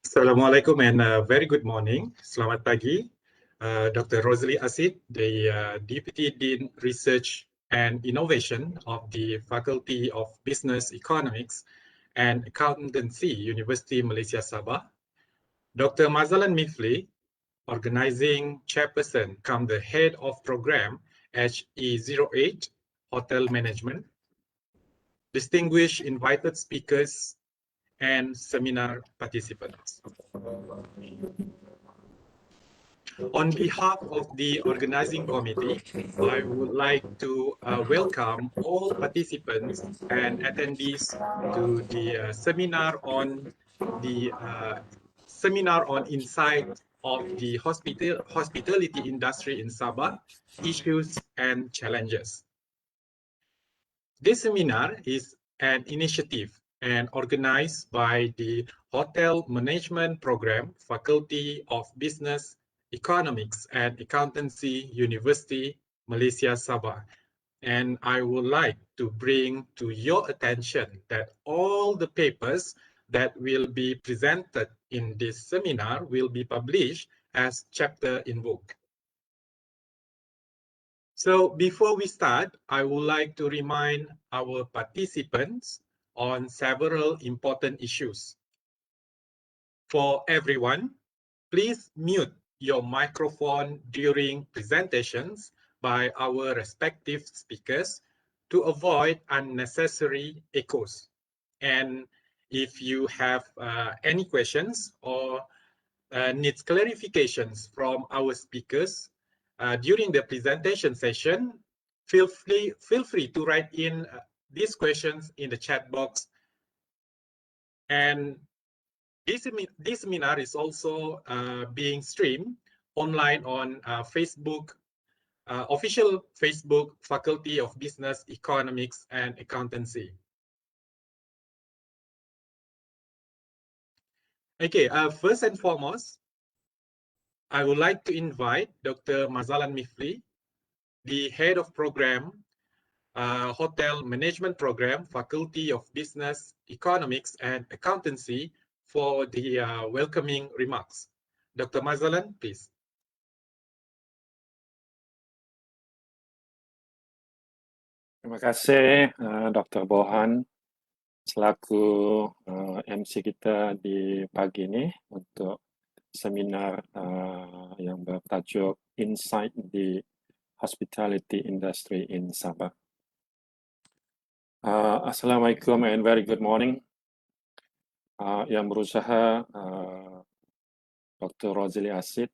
Assalamualaikum and very good morning. Selamat pagi. Dr. Rosalie Asid, the Deputy Dean Research and Innovation of the Faculty of Business Economics and Accountancy, University Malaysia Sabah. Dr. Mazalan Mifli, Organizing Chairperson, come the Head of Program HE08, Hotel Management. Distinguished invited speakers and seminar participants. On behalf of the organizing committee, I would like to welcome all participants and attendees to the seminar on insight of the hospitality industry in Sabah, issues and challenges. This seminar is an initiative and organized by the Hotel Management Program, Faculty of Business Economics and Accountancy, University Malaysia Sabah. And I would like to bring to your attention that all the papers that will be presented in this seminar will be published as chapter in book. So before we start, I would like to remind our participants on several important issues. For everyone, please mute your microphone during presentations by our respective speakers to avoid unnecessary echoes. And if you have any questions or needs clarifications from our speakers, during the presentation session, feel free to write in these questions in the chat box. And this seminar is also being streamed online on Facebook, official Facebook Faculty of Business Economics and Accountancy. Okay, first and foremost, I would like to invite Dr. Mazalan Mifli, the Head of Program, Hotel Management Program, Faculty of Business Economics and Accountancy, for the welcoming remarks. Dr. Mazalan, please. Terima kasih Dr. Bohan selaku MC kita di pagi ini untuk seminar yang bertajuk Insight di Hospitality Industry in Sabah. Assalamualaikum and very good morning. Yang berusaha Dr. Rosalie Asid,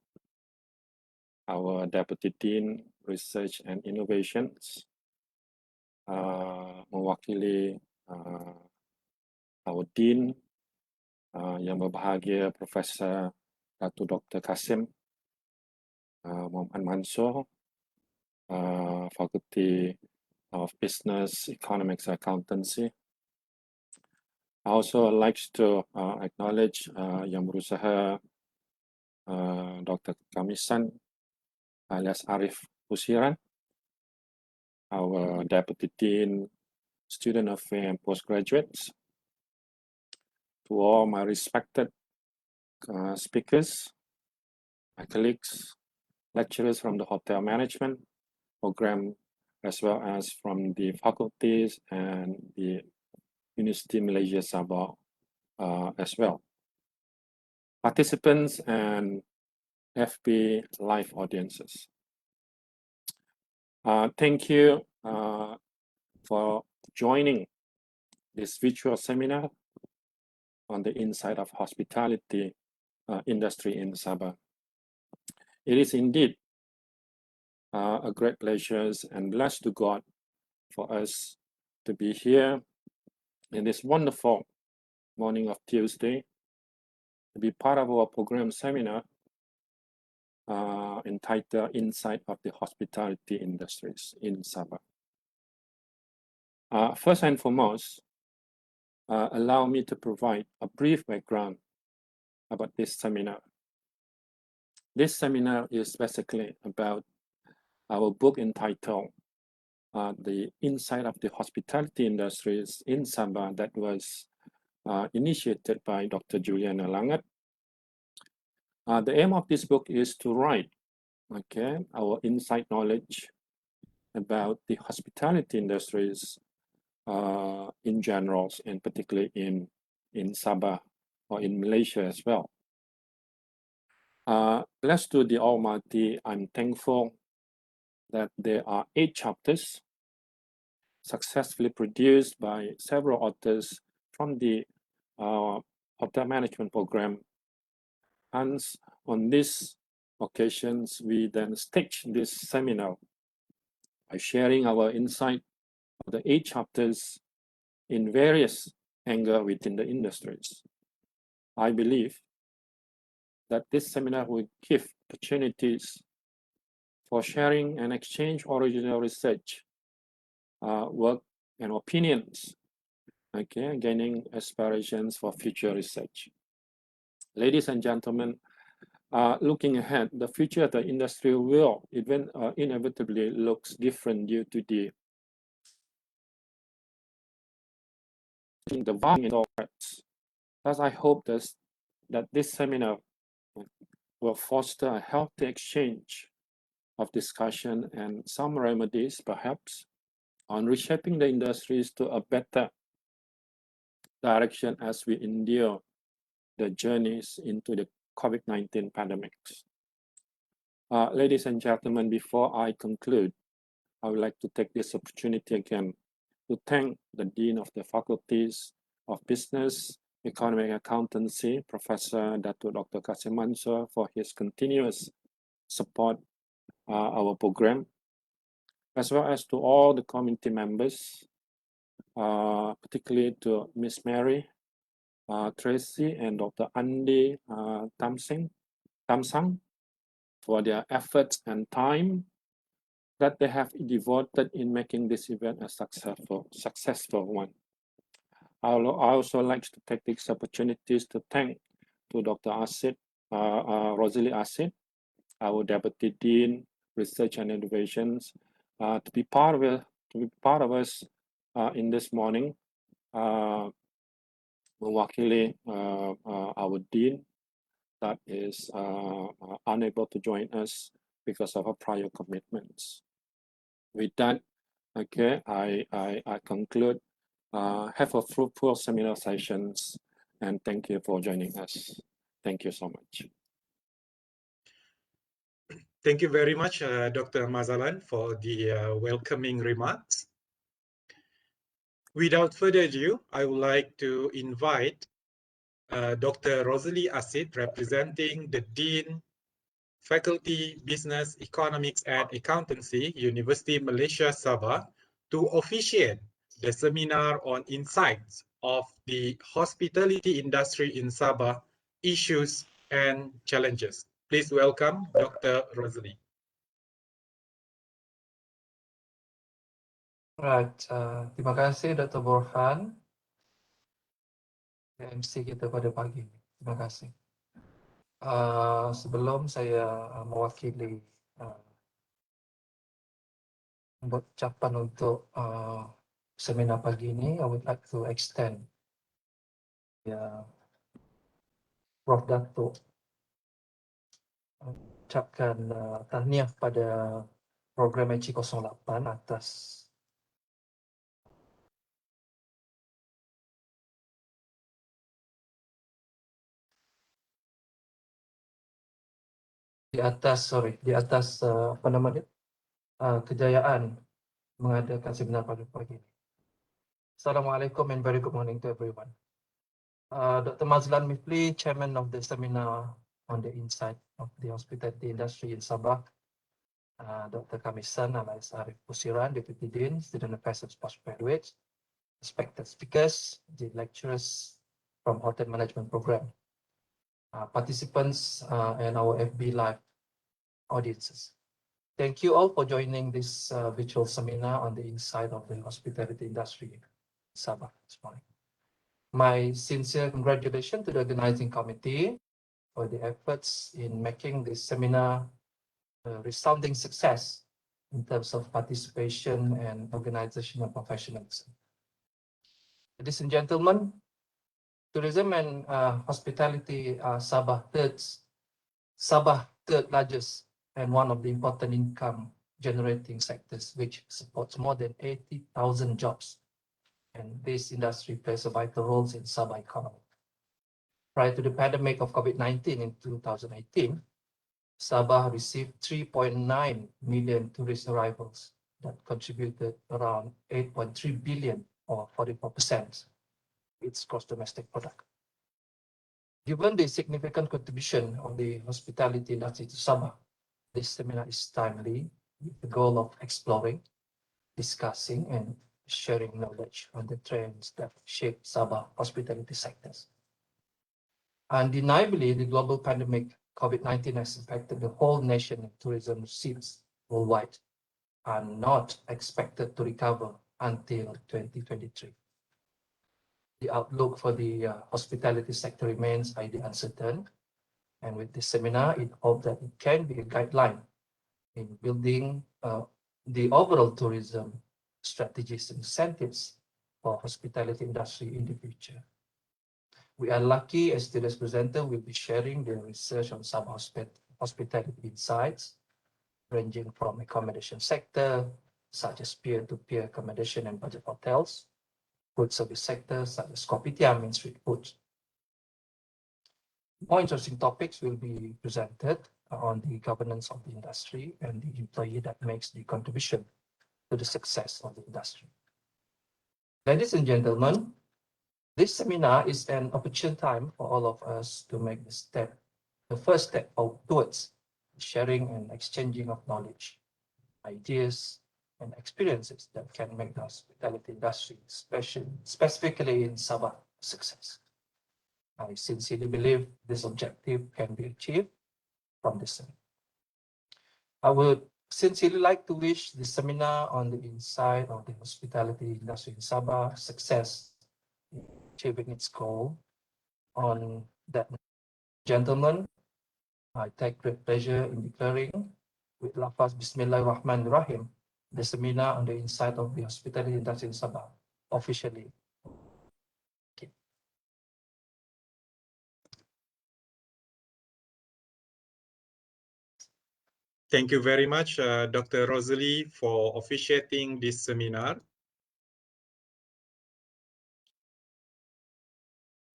our Deputy Dean Research and Innovations, mewakili our Dean yang berbahagia Profesor Datu Dr. Kasim Muhammad Mansur, Faculty of Business Economics and Accountancy. I also like to acknowledge yang berusaha Dr. Kamisan alias Arif Husiran, our Deputy Dean, Student Affairs and Postgraduates, to all my respected speakers, my colleagues, lecturers from the Hotel Management Program, as well as from the faculties and the University Malaysia Sabah as well. Participants and FP live audiences. Thank you for joining this virtual seminar on the inside of hospitality industry in Sabah. It is indeed a great pleasure and blessed to God for us to be here in this wonderful morning of Tuesday, to be part of our program seminar entitled Insight of the Hospitality Industries in Sabah. First and foremost, allow me to provide a brief background about this seminar. This seminar is basically about our book entitled The Insight of the Hospitality Industries in Sabah, that was initiated by Dr. Juliana Langer. The aim of this book is to write, our inside knowledge about the hospitality industries in general, and particularly in Sabah or in Malaysia as well. Blessed to the Almighty, I'm thankful that there are 8 chapters successfully produced by several authors from the hotel management program. And on these occasions, we then stage this seminar by sharing our insight of the 8 chapters in various angles within the industries. I believe that this seminar will give opportunities for sharing and exchange original research, work and opinions, gaining aspirations for future research. Ladies and gentlemen, looking ahead, the future of the industry will inevitably looks different due to the volume of threats. Thus, I hope that this seminar will foster a healthy exchange of discussion and some remedies, perhaps, on reshaping the industries to a better direction as we endure the journeys into the COVID-19 pandemic. Ladies and gentlemen, before I conclude, I would like to take this opportunity again to thank the Dean of the Faculties of Business, Economic and Accountancy, Professor Dr. Qasim Mansur, for his continuous support our program, as well as to all the community members, particularly to Miss Mary, Tracy, and Dr. Andy Tamsang for their efforts and time that they have devoted in making this event a successful one. I also like to take these opportunities to thank to Dr. Asid, Rosalie Asid, our Deputy Dean, Research and Innovations, to be part of us in this morning, mewakili our Dean that is unable to join us because of our prior commitments. With that, I conclude. Have a fruitful seminar sessions, and thank you for joining us. Thank you so much. Thank you very much, Dr. Mazalan, for the welcoming remarks. Without further ado, I would like to invite Dr. Rosalie Asid, representing the Dean, Faculty, Business, Economics and Accountancy, University Malaysia, Sabah, to officiate the seminar on insights of the hospitality industry in Sabah, issues and challenges. Please welcome Dr. Rosalie. Right, terima kasih Dr. Borhan, MC kita pada pagi ini. Terima kasih. Sebelum saya mewakili membuat ucapan untuk seminar pagi ini, I would like to extend Prof. Datuk ucapkan tahniah pada program HE08 atas di atas apa nama dia, kejayaan mengadakan seminar pada pagi ini. Assalamualaikum and very good morning to everyone. Dr. Mazlan Mifli, Chairman of the seminar on the insight of the hospitality industry in Sabah. Dr. Kamisan alias Arif Pusiran, Deputy Dean, Student Affairs and Postgraduates, respected speakers, the lecturers from Hotel Management Program, participants and our FB Live audiences. Thank you all for joining this virtual seminar on the insight of the hospitality industry in Sabah this morning. My sincere congratulations to the organizing committee for the efforts in making this seminar a resounding success in terms of participation and organizational professionalism. Ladies and gentlemen, tourism and hospitality are Sabah's third largest and one of the important income generating sectors, which supports more than 80,000 jobs. And this industry plays a vital role in Sabah economy. Prior to the pandemic of COVID-19 in 2018, Sabah received 3.9 million tourist arrivals that contributed around 8.3 billion or 44% its gross domestic product. Given the significant contribution of the hospitality industry to Sabah, this seminar is timely with the goal of exploring, discussing, and sharing knowledge on the trends that shape Sabah hospitality sectors. Undeniably, the global pandemic COVID-19 has impacted the whole nation, and tourism receipts worldwide are not expected to recover until 2023. The outlook for the hospitality sector remains highly uncertain, and with this seminar, it hopes that it can be a guideline in building the overall tourism strategies and incentives for hospitality industry in the future. We are lucky as today's presenter will be sharing their research on some hospitality insights, ranging from accommodation sector, such as peer-to-peer accommodation and budget hotels, food service sector, such as kopitiam and street food. More interesting topics will be presented on the governance of the industry and the employee that makes the contribution to the success of the industry. Ladies and gentlemen, this seminar is an opportune time for all of us to make the first step towards sharing and exchanging of knowledge, ideas, and experiences that can make the hospitality industry, specifically in Sabah, a success. I sincerely believe this objective can be achieved from this seminar. I would sincerely like to wish the seminar on the inside of the hospitality industry in Sabah success in achieving its goal. On that, gentlemen, I take great pleasure in declaring with lafaz Bismillahirrahmanirrahim the seminar on the inside of the hospitality industry in Sabah officially. Thank you very much, Dr. Rosalie, for officiating this seminar.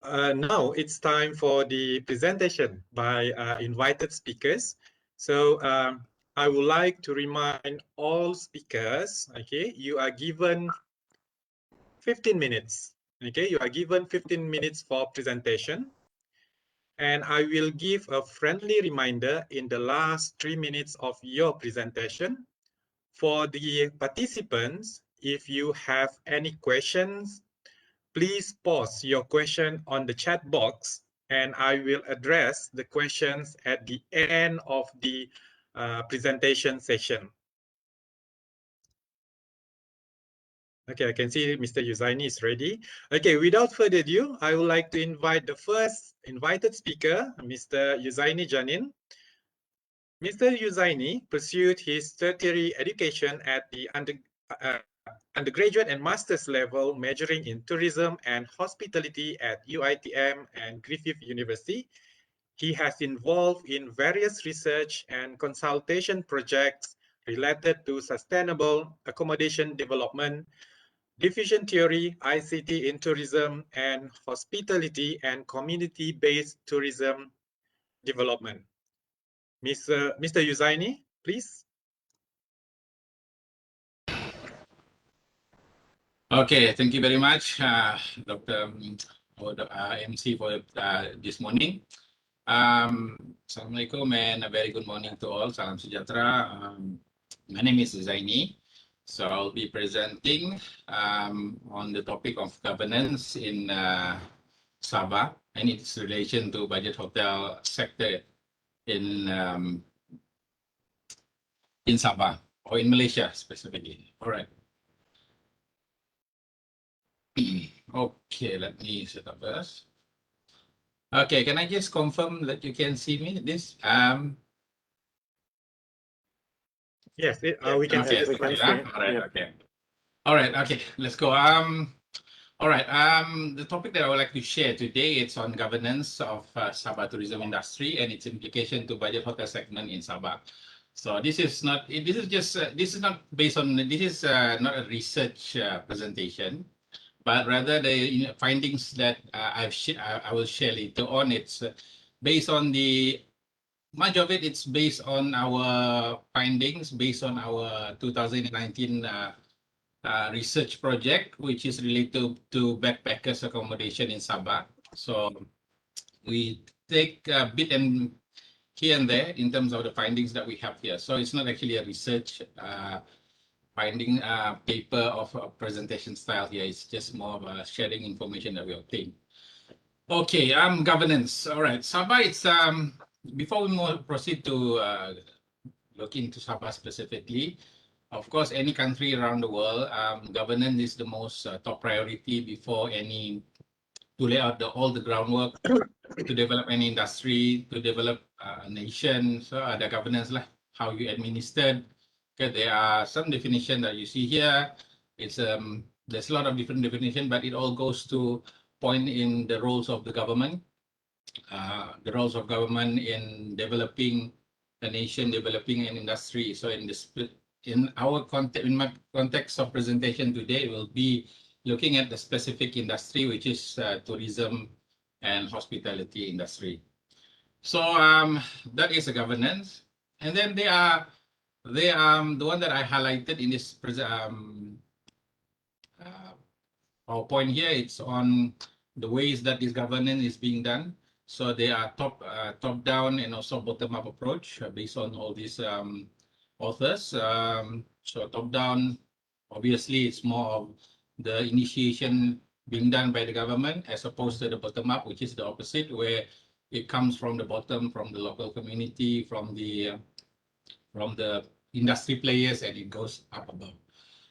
Now it's time for the presentation by invited speakers. So I would like to remind all speakers, okay, you are given 15 minutes. Okay, you are given 15 minutes for presentation. And I will give a friendly reminder in the last 3 minutes of your presentation. For the participants, if you have any questions, please post your question on the chat box and I will address the questions at the end of the presentation session. Okay, I can see Mr. Yuzaini is ready. Okay, without further ado, I would like to invite the first invited speaker, Mr. Yuzaini Janin. Mr. Yuzaini pursued his tertiary education at the undergraduate and master's level, majoring in tourism and hospitality at UITM and Griffith University. He has involved in various research and consultation projects related to sustainable accommodation development, diffusion theory, ICT in tourism, and hospitality and community-based tourism development. Mr. Yuzaini, please. Okay, thank you very much, Dr. MC for this morning. Assalamualaikum and a very good morning to all. Salam sejahtera. My name is Zaini. So I'll be presenting on the topic of governance in Sabah and its relation to budget hotel sector in Sabah or in Malaysia specifically. All right. Okay, let me set up this. Okay, can I just confirm that you can see me? This Yes, we can see. We can see. All right, okay. All right, okay. Let's go. All right. The topic that I would like to share today, it's on governance of Sabah tourism industry and its implication to budget hotel segment in Sabah. So this is not. This is just. This is not based on. This is not a research presentation, but rather the findings that I will share later on. It's based on the much of it. It's based on our findings, based on our 2019. Research project, which is related to backpackers accommodation in Sabah. So we take a bit and here and there in terms of the findings that we have here. So it's not actually a research finding paper of a presentation style here. It's just more of a sharing information that we obtain. Okay, governance. All right, Sabah. It's before we proceed to look into Sabah specifically. Of course, any country around the world, governance is the most top priority before to lay out all the groundwork to develop any industry, to develop a nation. So the governance lah, how you administer. Okay, there are some definition that you see here. It's there's a lot of different definition, but it all goes to point in the roles of the government, in developing a nation, developing an industry. So in my context of presentation today, will be looking at the specific industry, which is tourism and hospitality industry. So that is a governance, and then the one that I highlighted in this PowerPoint here. It's on the ways that this governance is being done. So they are top down and also bottom up approach based on all these authors. So top down, obviously, it's more of the initiation being done by the government as opposed to the bottom up, which is the opposite, where it comes from the bottom, from the local community, from the industry players, and it goes up above.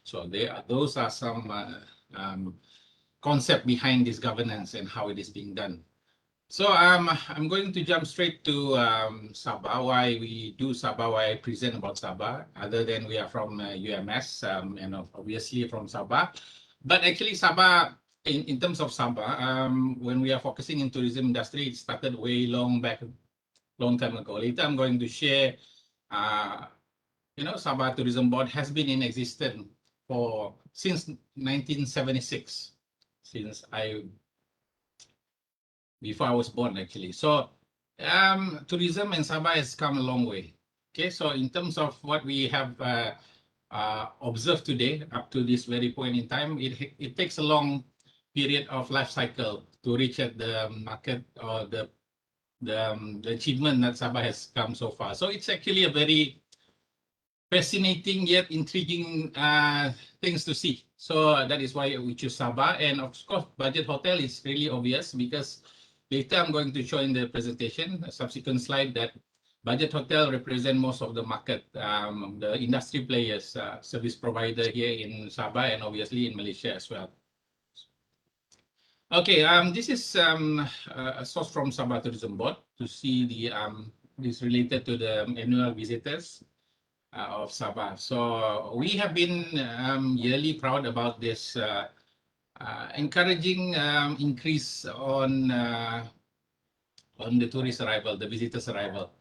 So those are some concept behind this governance and how it is being done. So I'm going to jump straight to Sabah. Why we do Sabah? Why I present about Sabah? Other than we are from UMS and obviously from Sabah, but actually Sabah, in terms of Sabah, when we are focusing in tourism industry, it started way long time ago. Later, I'm going to share. Sabah Tourism Board has been in existence since 1976, before I was born, actually. So tourism in Sabah has come a long way. Okay, so in terms of what we have observed today, up to this very point in time, it takes a long period of life cycle to reach at the market or the achievement that Sabah has come so far. So it's actually a very fascinating yet intriguing things to see. So that is why we choose Sabah. And of course, budget hotel is really obvious because later I'm going to show in the presentation, a subsequent slide, that budget hotel represent most of the market, the industry players, service provider here in Sabah and obviously in Malaysia as well. Okay, this is a source from Sabah Tourism Board to see this related to the annual visitors of Sabah. So we have been yearly proud about this encouraging increase on the tourist arrival, the visitors arrival.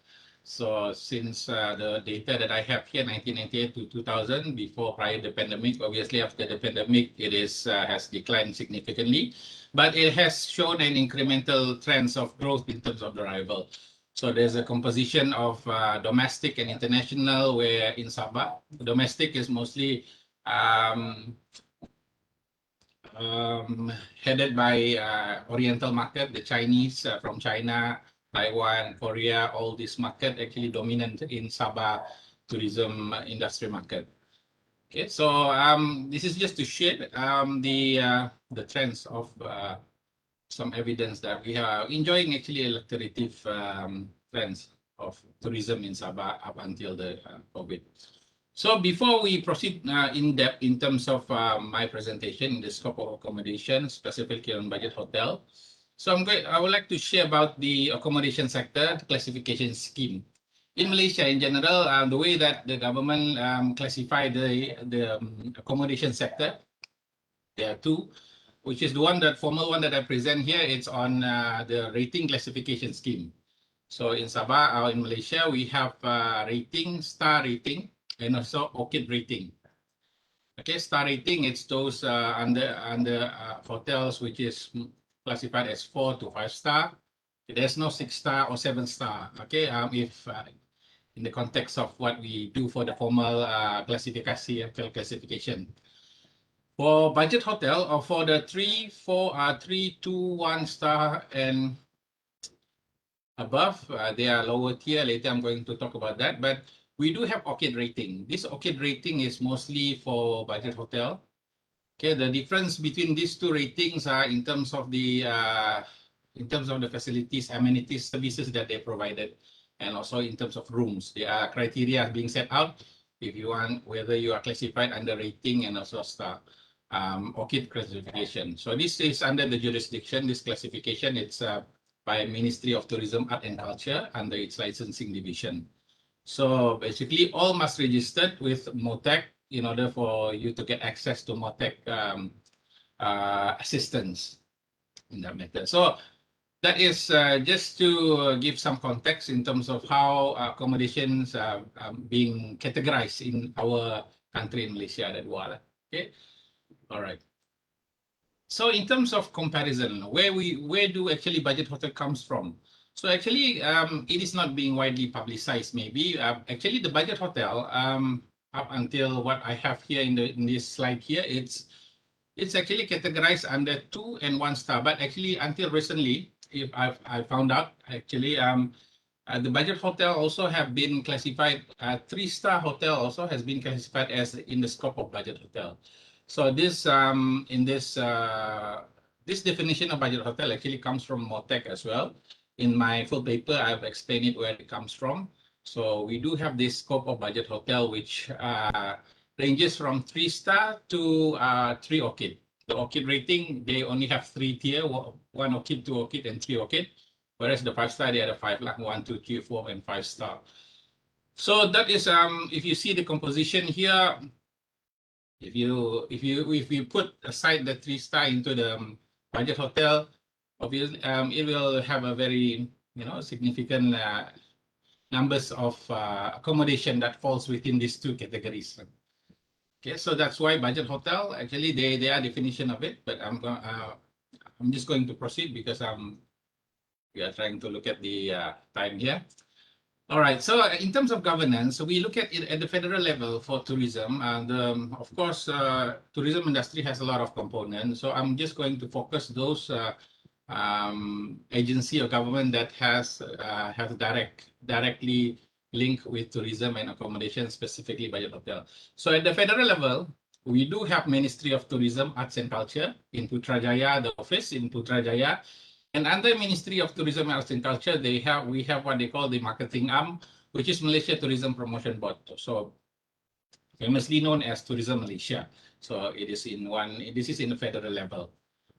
So since the data that I have here, 1998 to 2000, prior to the pandemic, obviously after the pandemic, it has declined significantly, but it has shown an incremental trends of growth in terms of the arrival. So there's a composition of domestic and international, where in Sabah, domestic is mostly headed by Oriental market, the Chinese from China, Taiwan, Korea, all this market actually dominant in Sabah tourism industry market. Okay, so this is just to share the trends of some evidence that we are enjoying actually a lucrative trends of tourism in Sabah up until the COVID. So before we proceed in depth in terms of my presentation in the scope of accommodation, specifically on budget hotel, so I would like to share about the accommodation sector classification scheme. In Malaysia, in general, the way that the government classify the accommodation sector, there are two. which is the one that formal one that I present here. It's on the rating classification scheme. So in Sabah or in Malaysia, we have rating, star rating, and also ORCID rating. Okay, star rating, it's those under hotels which is classified as 4 to 5 star. There's no 6 star or 7 star. Okay, if in the context of what we do for the formal classification. For budget hotel or for the 3, 4, 3, 2, 1 star and above, they are lower tier. Later, I'm going to talk about that. But we do have ORCID rating. This ORCID rating is mostly for budget hotel. Okay, the difference between these two ratings are in terms of the facilities, amenities, services that they provided, and also in terms of rooms. There are criteria being set out if you want whether you are classified under rating and also star ORCID classification. So this is under the jurisdiction. This classification, it's by Ministry of Tourism, Art and Culture under its licensing division. So basically, all must register with MOTEC in order for you to get access to MOTEC assistance in that matter. So that is just to give some context in terms of how accommodations are being categorized in our country in Malaysia, that was. Okay, all right. So in terms of comparison, where do actually budget hotel comes from? So actually, it is not being widely publicized. Maybe actually the budget hotel up until what I have here in this slide here, it's actually categorized under 2 and 1 star. But actually, until recently, if I found out actually the budget hotel also have been classified. 3-star hotel also has been classified as in the scope of budget hotel. So this this definition of budget hotel actually comes from MOTEC as well. In my full paper, I've explained it where it comes from. So we do have this scope of budget hotel, which ranges from 3-star to 3 ORCID. The ORCID rating, they only have 3 tier, 1 ORCID, 2 ORCID, and 3 ORCID. Whereas the 5-star, they are the 5 like 1, 2, 3, 4, and 5-star. So that is if you see the composition here. If you put aside the 3-star into the budget hotel, obviously it will have a very significant numbers of accommodation that falls within these two categories. Okay, so that's why budget hotel actually they are definition of it, but I'm just going to proceed because we are trying to look at the time here. All right, so in terms of governance, we look at it at the federal level for tourism, and of course, tourism industry has a lot of components. So I'm just going to focus those agency or government that has directly linked with tourism and accommodation, specifically budget hotel. So at the federal level, we do have Ministry of Tourism, Arts and Culture in Putrajaya, the office in Putrajaya. And under Ministry of Tourism, Arts and Culture, we have what they call the marketing arm, which is Malaysia Tourism Promotion Board. So famously known as Tourism Malaysia. So this is in the federal level.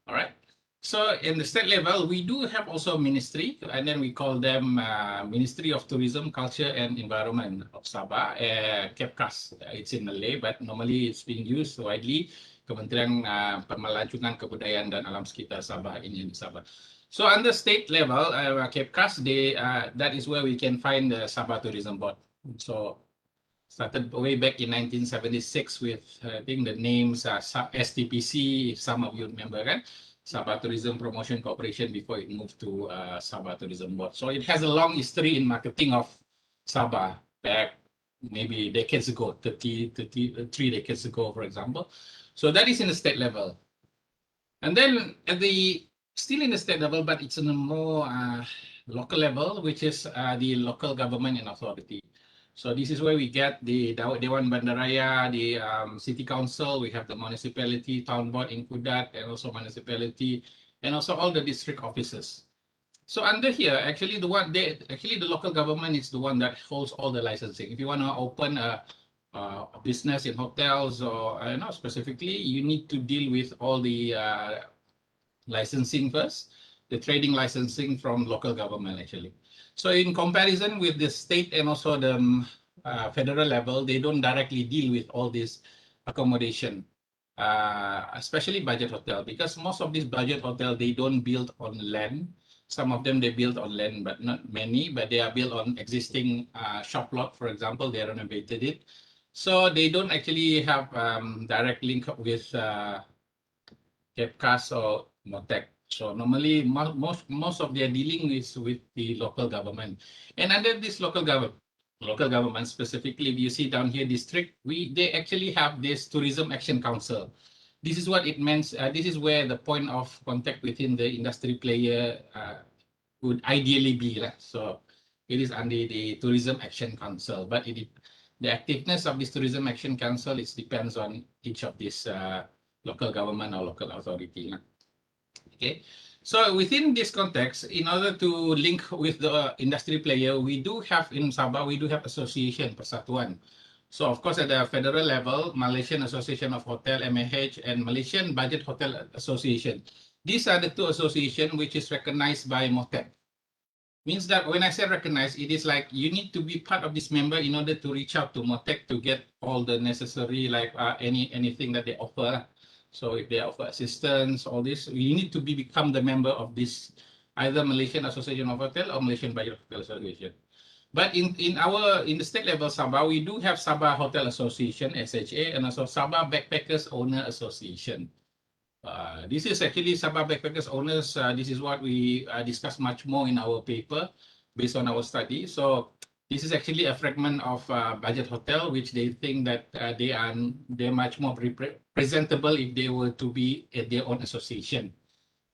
All right. So in the state level, we do have also ministry, and then we call them Ministry of Tourism, Culture and Environment of Sabah, KEPKAS. It's in Malay, but normally it's being used widely. Kementerian Pelancongan Kebudayaan dan Alam Sekitar Sabah ini di Sabah. So under state level, KEPKAS, that is where we can find the Sabah Tourism Board. So started way back in 1976 with, I think the names are STPC, if some of you remember, kan? Sabah Tourism Promotion Corporation before it moved to Sabah Tourism Board. So it has a long history in marketing of Sabah back maybe decades ago, 33 decades ago, for example. So that is in the state level. And then at still in the state level, but it's in a more local level, which is the local government and authority. So this is where we get the Dewan Bandaraya, the city council, we have the municipality, town board in Kudat, and also municipality, and also all the district offices. So under here, actually the local government is the one that holds all the licensing. If you want to open a business in hotels or specifically, you need to deal with all the licensing first, the trading licensing from local government actually. So in comparison with the state and also the federal level, they don't directly deal with all this accommodation. especially budget hotel, because most of these budget hotel, they don't build on land. Some of them they build on land, but not many, but they are built on existing shop lot, for example, they renovated it. So they don't actually have direct link with FPEP or Motek. So normally most of their dealing is with the local government. And under this local government specifically, you see down here district, they actually have this Tourism Action Council. This is what it means. This is where the point of contact within the industry player would ideally be. So it is under the Tourism Action Council, but the activeness of this Tourism Action Council, it depends on each of these local government or local authority. Okay, so within this context, in order to link with the industry player, we do have in Sabah, we do have association, persatuan. So of course at the federal level, Malaysian Association of Hotel, MAH, and Malaysian Budget Hotel Association. These are the two associations which is recognized by MOTEC. Means that when I say recognize, it is like you need to be part of this member in order to reach out to MOTEC to get all the necessary, like anything that they offer. So if they offer assistance, all this, you need to become the member of this, either Malaysian Association of Hotel or Malaysian Budget Hotel Association. But in the state level Sabah, we do have Sabah Hotel Association, SHA, and also Sabah Backpackers Owner Association. This is actually Sabah Backpackers Owners. This is what we discuss much more in our paper based on our study. So this is actually a fragment of budget hotel, which they think that they're much more presentable if they were to be at their own association.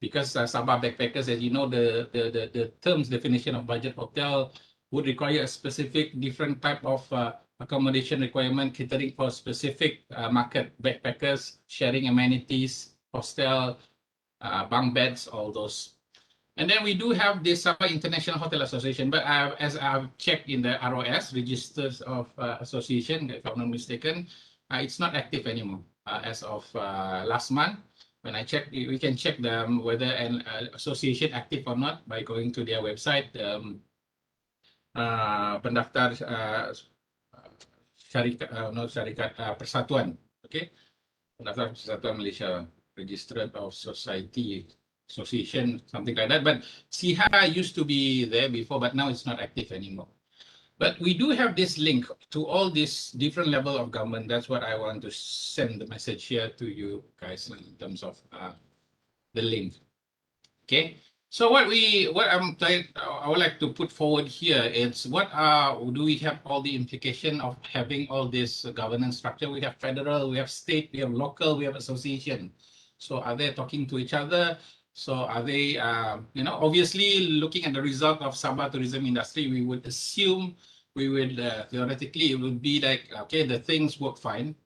Because Sabah Backpackers, as you know, the terms definition of budget hotel would require a specific different type of accommodation requirement catering for specific market, backpackers, sharing amenities, hostel, bunk beds, all those. And then we do have the Sabah International Hotel Association, but as I've checked in the ROS, Registers of Association, if I'm not mistaken, it's not active anymore as of last month. When I checked, we can check whether an association active or not by going to their website, pendaftar syarikat persatuan, okay? Pendaftar Persatuan Malaysia, Registered of Society, Association, something like that. But SIHA used to be there before, but now it's not active anymore. But we do have this link to all these different level of government. That's what I want to send the message here to you guys in terms of the link. Okay. So I would like to put forward here is do we have all the implication of having all this governance structure? We have federal, we have state, we have local, we have association. So are they talking to each other? So are they, obviously looking at the result of Sabah tourism industry, we would assume theoretically it would be like, okay, the things work fine.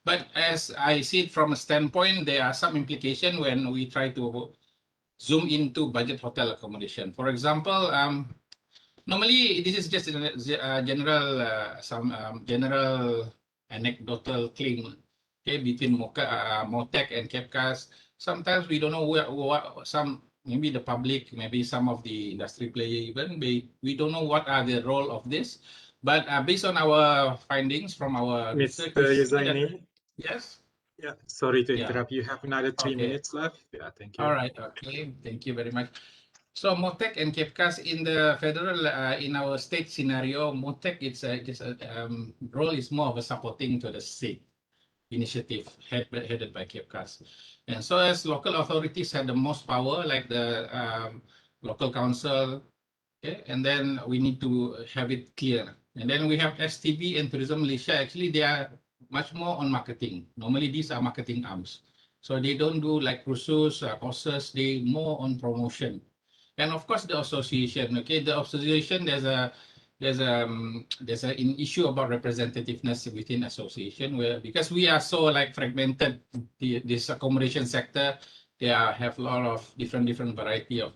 But as I see it from a standpoint, there are some implication when we try to zoom into budget hotel accommodation. For example, normally this is just a general anecdotal claim, okay, between MOTEC and KEPCAS. Sometimes we don't know maybe the public, maybe some of the industry player even, we don't know what are the role of this. But based on our findings from our Mr. research, Yuzaini. yes. Yeah, sorry to interrupt. You have another 3 minutes left. Yeah, thank you. All right. Okay. Thank you very much. So MOTEC and KEPCAS in the federal, in our state scenario, MOTEC role is more of a supporting to the state initiative headed by KEPCAS. And so as local authorities have the most power, like the local council, okay, and then we need to have it clear. And then we have STB and Tourism Malaysia. Actually, they are much more on marketing. Normally, these are marketing arms. So they don't do like cruises, courses, they more on promotion. And of course, the association, okay, the association, there's an issue about representativeness within association because we are so like fragmented, this accommodation sector, they have a lot of different variety of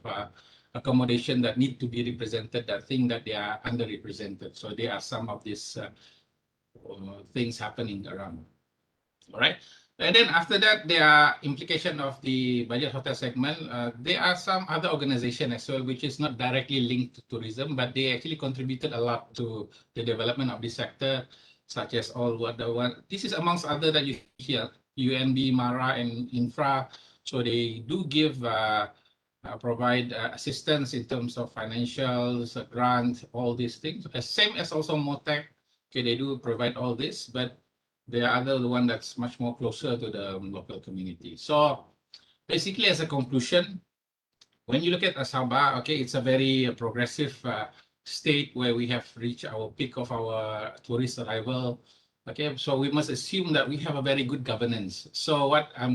accommodation that need to be represented, that think that they are underrepresented. So there are some of these things happening around. All right. And then after that, there are implication of the budget hotel segment. There are some other organizations as well, which is not directly linked to tourism, but they actually contributed a lot to the development of this sector, such as this is amongst other that you UNB, MARA, and Infra. So they do give provide assistance in terms of financials, grants, all these things. Same as also MOTEC. Okay, they do provide all this, but there are other one that's much more closer to the local community. So basically, as a conclusion, when you look at Sabah, okay, it's a very progressive state where we have reached our peak of our tourist arrival. Okay, so we must assume that we have a very good governance. So what I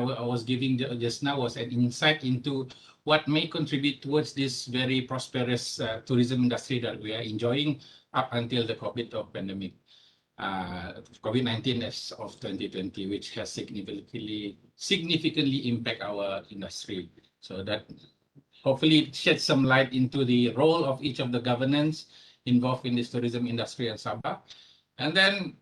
was giving just now was an insight into what may contribute towards this very prosperous tourism industry that we are enjoying up until the pandemic. COVID-19 as of 2020, which has significantly impact our industry. So that hopefully sheds some light into the role of each of the governance involved in this tourism industry in Sabah. And then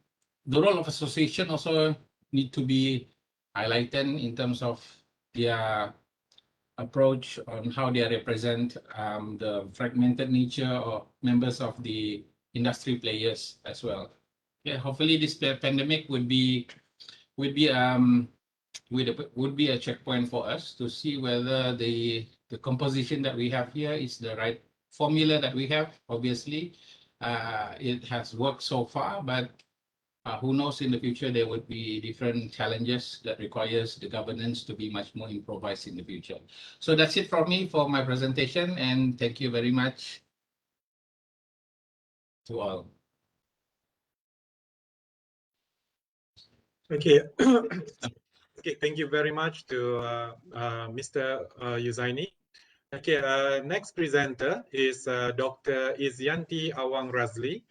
the role of association also need to be highlighted in terms of their approach on how they represent the fragmented nature of members of the industry players as well. Yeah, hopefully this pandemic would be a checkpoint for us to see whether the composition that we have here is the right formula that we have. Obviously, it has worked so far, but who knows, in the future there would be different challenges that requires the governance to be much more improvised in the future. So that's it from me for my presentation, and thank you very much to all. Okay. Okay, thank you very much to Mr. Yuzaini. Okay, next presenter is Dr. Izyanti Awang Razli.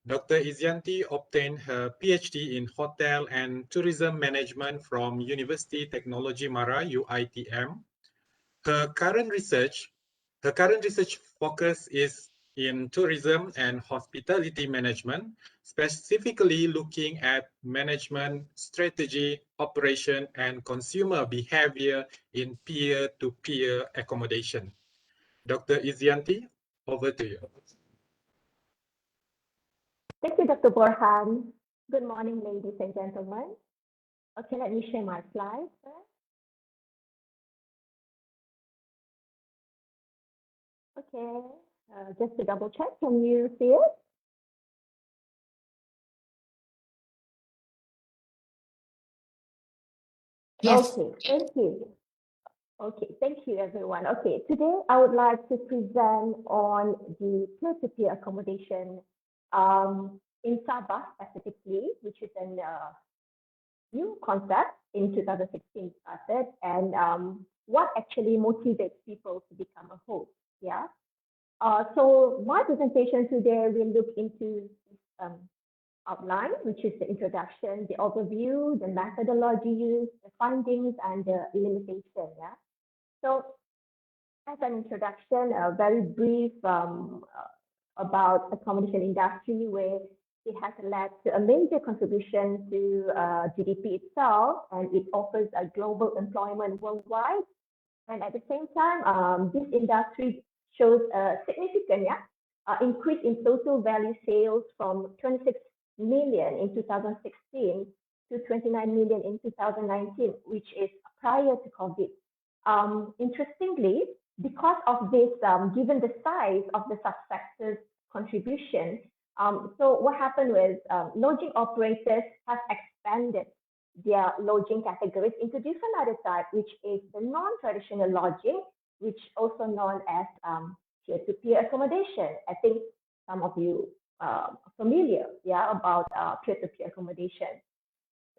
Dr. Izyanti obtained her PhD in Hotel and Tourism Management from University Technology Mara, UITM. Her current research focus is in tourism and hospitality management, specifically looking at management, strategy, operation, and consumer behavior in peer-to-peer accommodation. Dr. Izyanti, over to you. Thank you, Dr. Borhan. Good morning, ladies and gentlemen. Okay, let me share my slides first. Okay, just to double check, can you see it? Yes. Okay, thank you. Okay, thank you, everyone. Okay, today I would like to present on the peer-to-peer accommodation in Sabah specifically, which is a new concept in 2016 started, and what actually motivates people to become a host. Yeah. So my presentation today will look into this outline, which is the introduction, the overview, the methodology used, the findings, and the limitation. Yeah. So as an introduction, a very brief about accommodation industry, where it has led to a major contribution to GDP itself, and it offers a global employment worldwide. And at the same time, this industry shows a significant increase in total value sales from 26 million in 2016 to 29 million in 2019, which is prior to COVID. Interestingly, because of this, given the size of the subsector's contribution, so what happened was lodging operators have expanded their lodging categories into different other types, which is the non-traditional lodging, which also known as peer-to-peer accommodation. I think some of you are familiar, about peer-to-peer accommodation.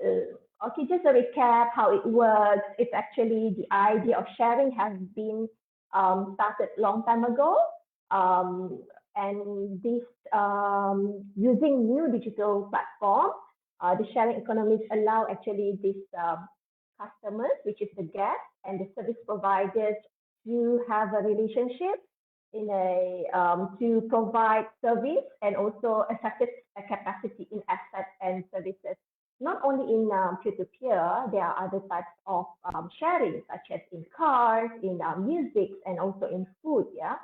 Okay, just a recap how it works. It's actually the idea of sharing has been started long time ago, and this using new digital platform, the sharing economies allow actually these customers, which is the guests and the service providers, to have a relationship in a to provide service and also effective capacity in assets and services. Not only in peer-to-peer, there are other types of sharing, such as in cars, in music, and also in food. Yeah.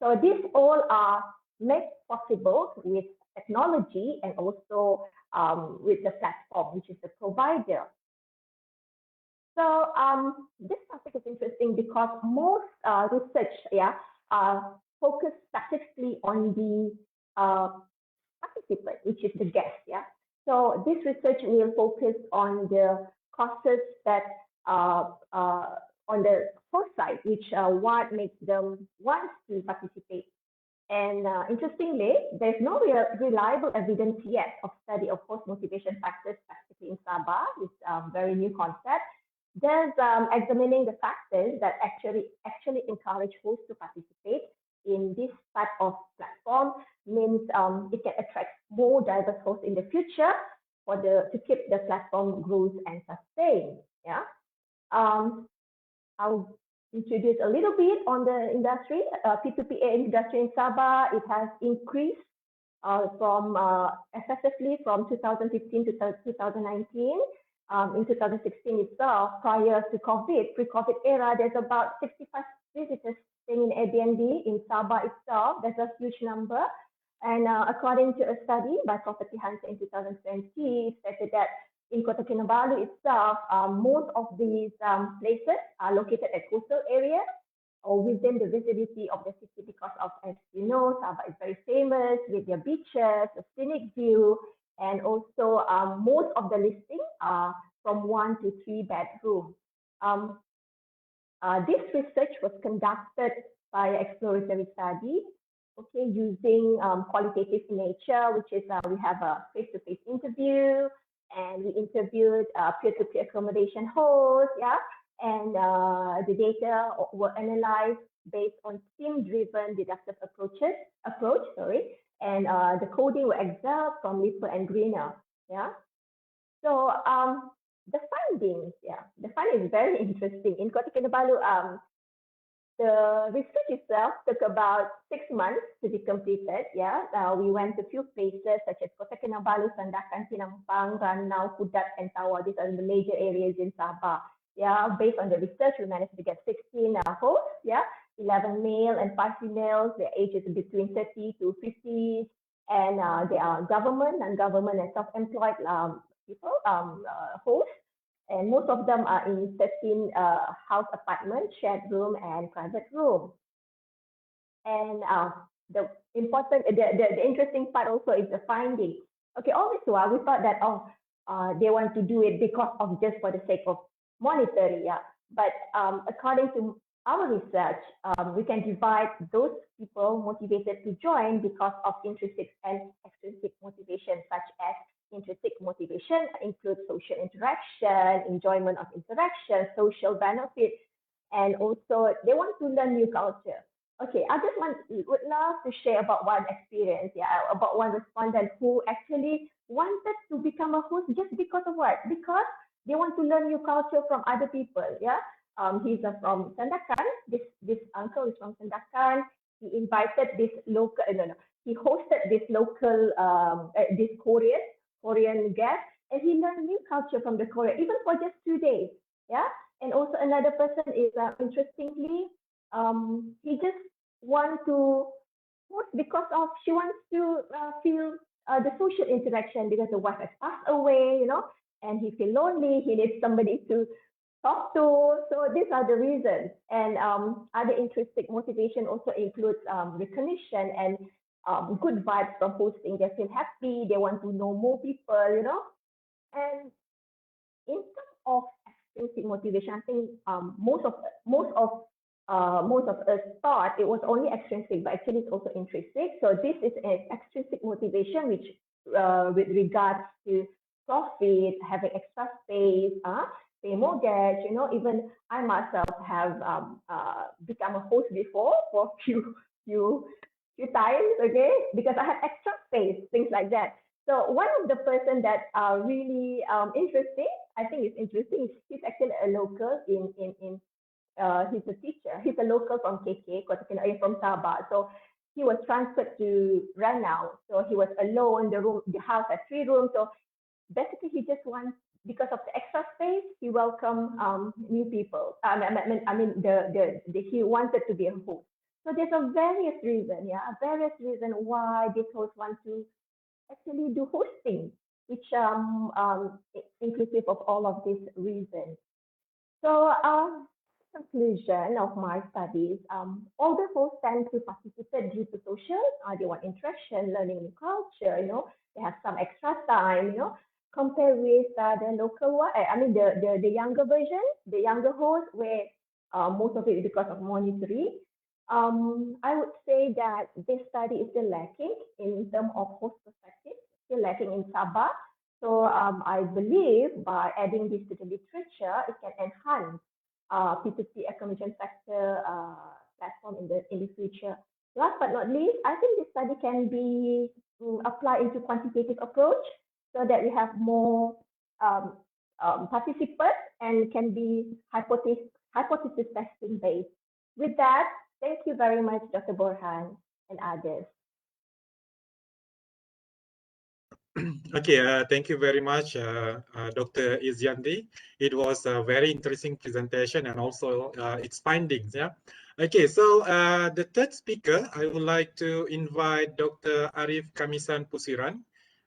So these all are made possible with technology and also with the platform, which is the provider. So this topic is interesting because most research, focus specifically on the participant, which is the guest, So this research will focus on the causes that on the host side, which what makes them want to participate. And interestingly, there's no reliable evidence yet of study of host motivation factors, specifically in Sabah. It's a very new concept. There's examining the factors that actually encourage hosts to participate in this type of platform means it can attract more diverse hosts in the future to keep the platform growth and sustain. I'll introduce a little bit on the industry. P2PA industry in Sabah, it has increased from excessively from 2015 to 2019. In 2016 itself, prior to COVID, pre-COVID era, there's about 65 visitors staying in Airbnb in Sabah itself. That's a huge number. And according to a study by Property Hunter in 2020, it stated that in Kota Kinabalu itself, most of these places are located at coastal areas or within the visibility of the city because of, as you know, Sabah is very famous with their beaches, a scenic view, and also most of the listings are from 1 to 3 bedrooms. This research was conducted by exploratory study, using qualitative nature, which is we have a face-to-face interview, and we interviewed peer-to-peer accommodation hosts, and the data were analyzed based on theme-driven deductive approach, and the coding were excerpted from Lipper and Greener, So the findings, the finding is very interesting. In Kota Kinabalu, the research itself took about 6 months to be completed. We went to a few places such as Kota Kinabalu, Sandakan, Sinampang, Ranau, Kudat, and Tawau. These are the major areas in Sabah. Based on the research, we managed to get 16 hosts. 11 male and 5 females. Their ages between 30 to 50, and they are government, non-government, and self-employed people, hosts. And most of them are in 13 house apartments, shared room, and private room. And the interesting part also is the finding. All this while we thought that they want to do it because of just for the sake of monetary, But according to our research, we can divide those people motivated to join because of intrinsic and extrinsic motivation, such as intrinsic motivation includes social interaction, enjoyment of interaction, social benefit, and also they want to learn new culture. I just would love to share about one experience, about one respondent who actually wanted to become a host just because of what? Because they want to learn new culture from other people, He's from Sandakan. This uncle is from Sandakan. He invited this local, he hosted this local, this Korean guest, and he learned new culture from the Korea, even for just 2 days, And also another person is, interestingly, he just wants to host because of she wants to feel the social interaction because the wife has passed away, and he feels lonely. He needs somebody to talk to. So these are the reasons. And other intrinsic motivation also includes recognition and good vibes from hosting. They feel happy. They want to know more people, And in terms of extrinsic motivation, I think most of us thought it was only extrinsic, but actually it's also intrinsic. So this is an extrinsic motivation, which with regards to profit, having extra space, pay mortgage, even I myself have become a host before for few times, because I have extra space, things like that. So one of the person that are really interesting, I think it's interesting, he's actually a local he's a teacher. He's a local from KK, from Sabah. So he was transferred to Ranau. So he was alone. The house has 3 rooms. So basically, he just wants, because of the extra space, he welcomed new people. He wanted to be a host. So there's a various reason, why this host wants to actually do hosting, which inclusive of all of these reasons. So, conclusion of my studies, all the hosts tend to participate due to social, they want interaction, learning new culture, they have some extra time, compared with the local one, I mean the younger version, the younger host where most of it is because of monitoring. I would say that this study is still lacking in terms of host perspective, still lacking in Sabah. So I believe by adding this to the literature, it can enhance P2P accommodation sector platform in the future. Last but not least, I think this study can be applied into quantitative approach so that we have more participants and can be hypothesis testing based. With that, thank you very much, Dr. Borhan and others. Okay, thank you very much, Dr. Izyandi. It was a very interesting presentation and also its findings. Yeah. Okay, so the third speaker, I would like to invite Dr. Arif Kamisan Pusiran.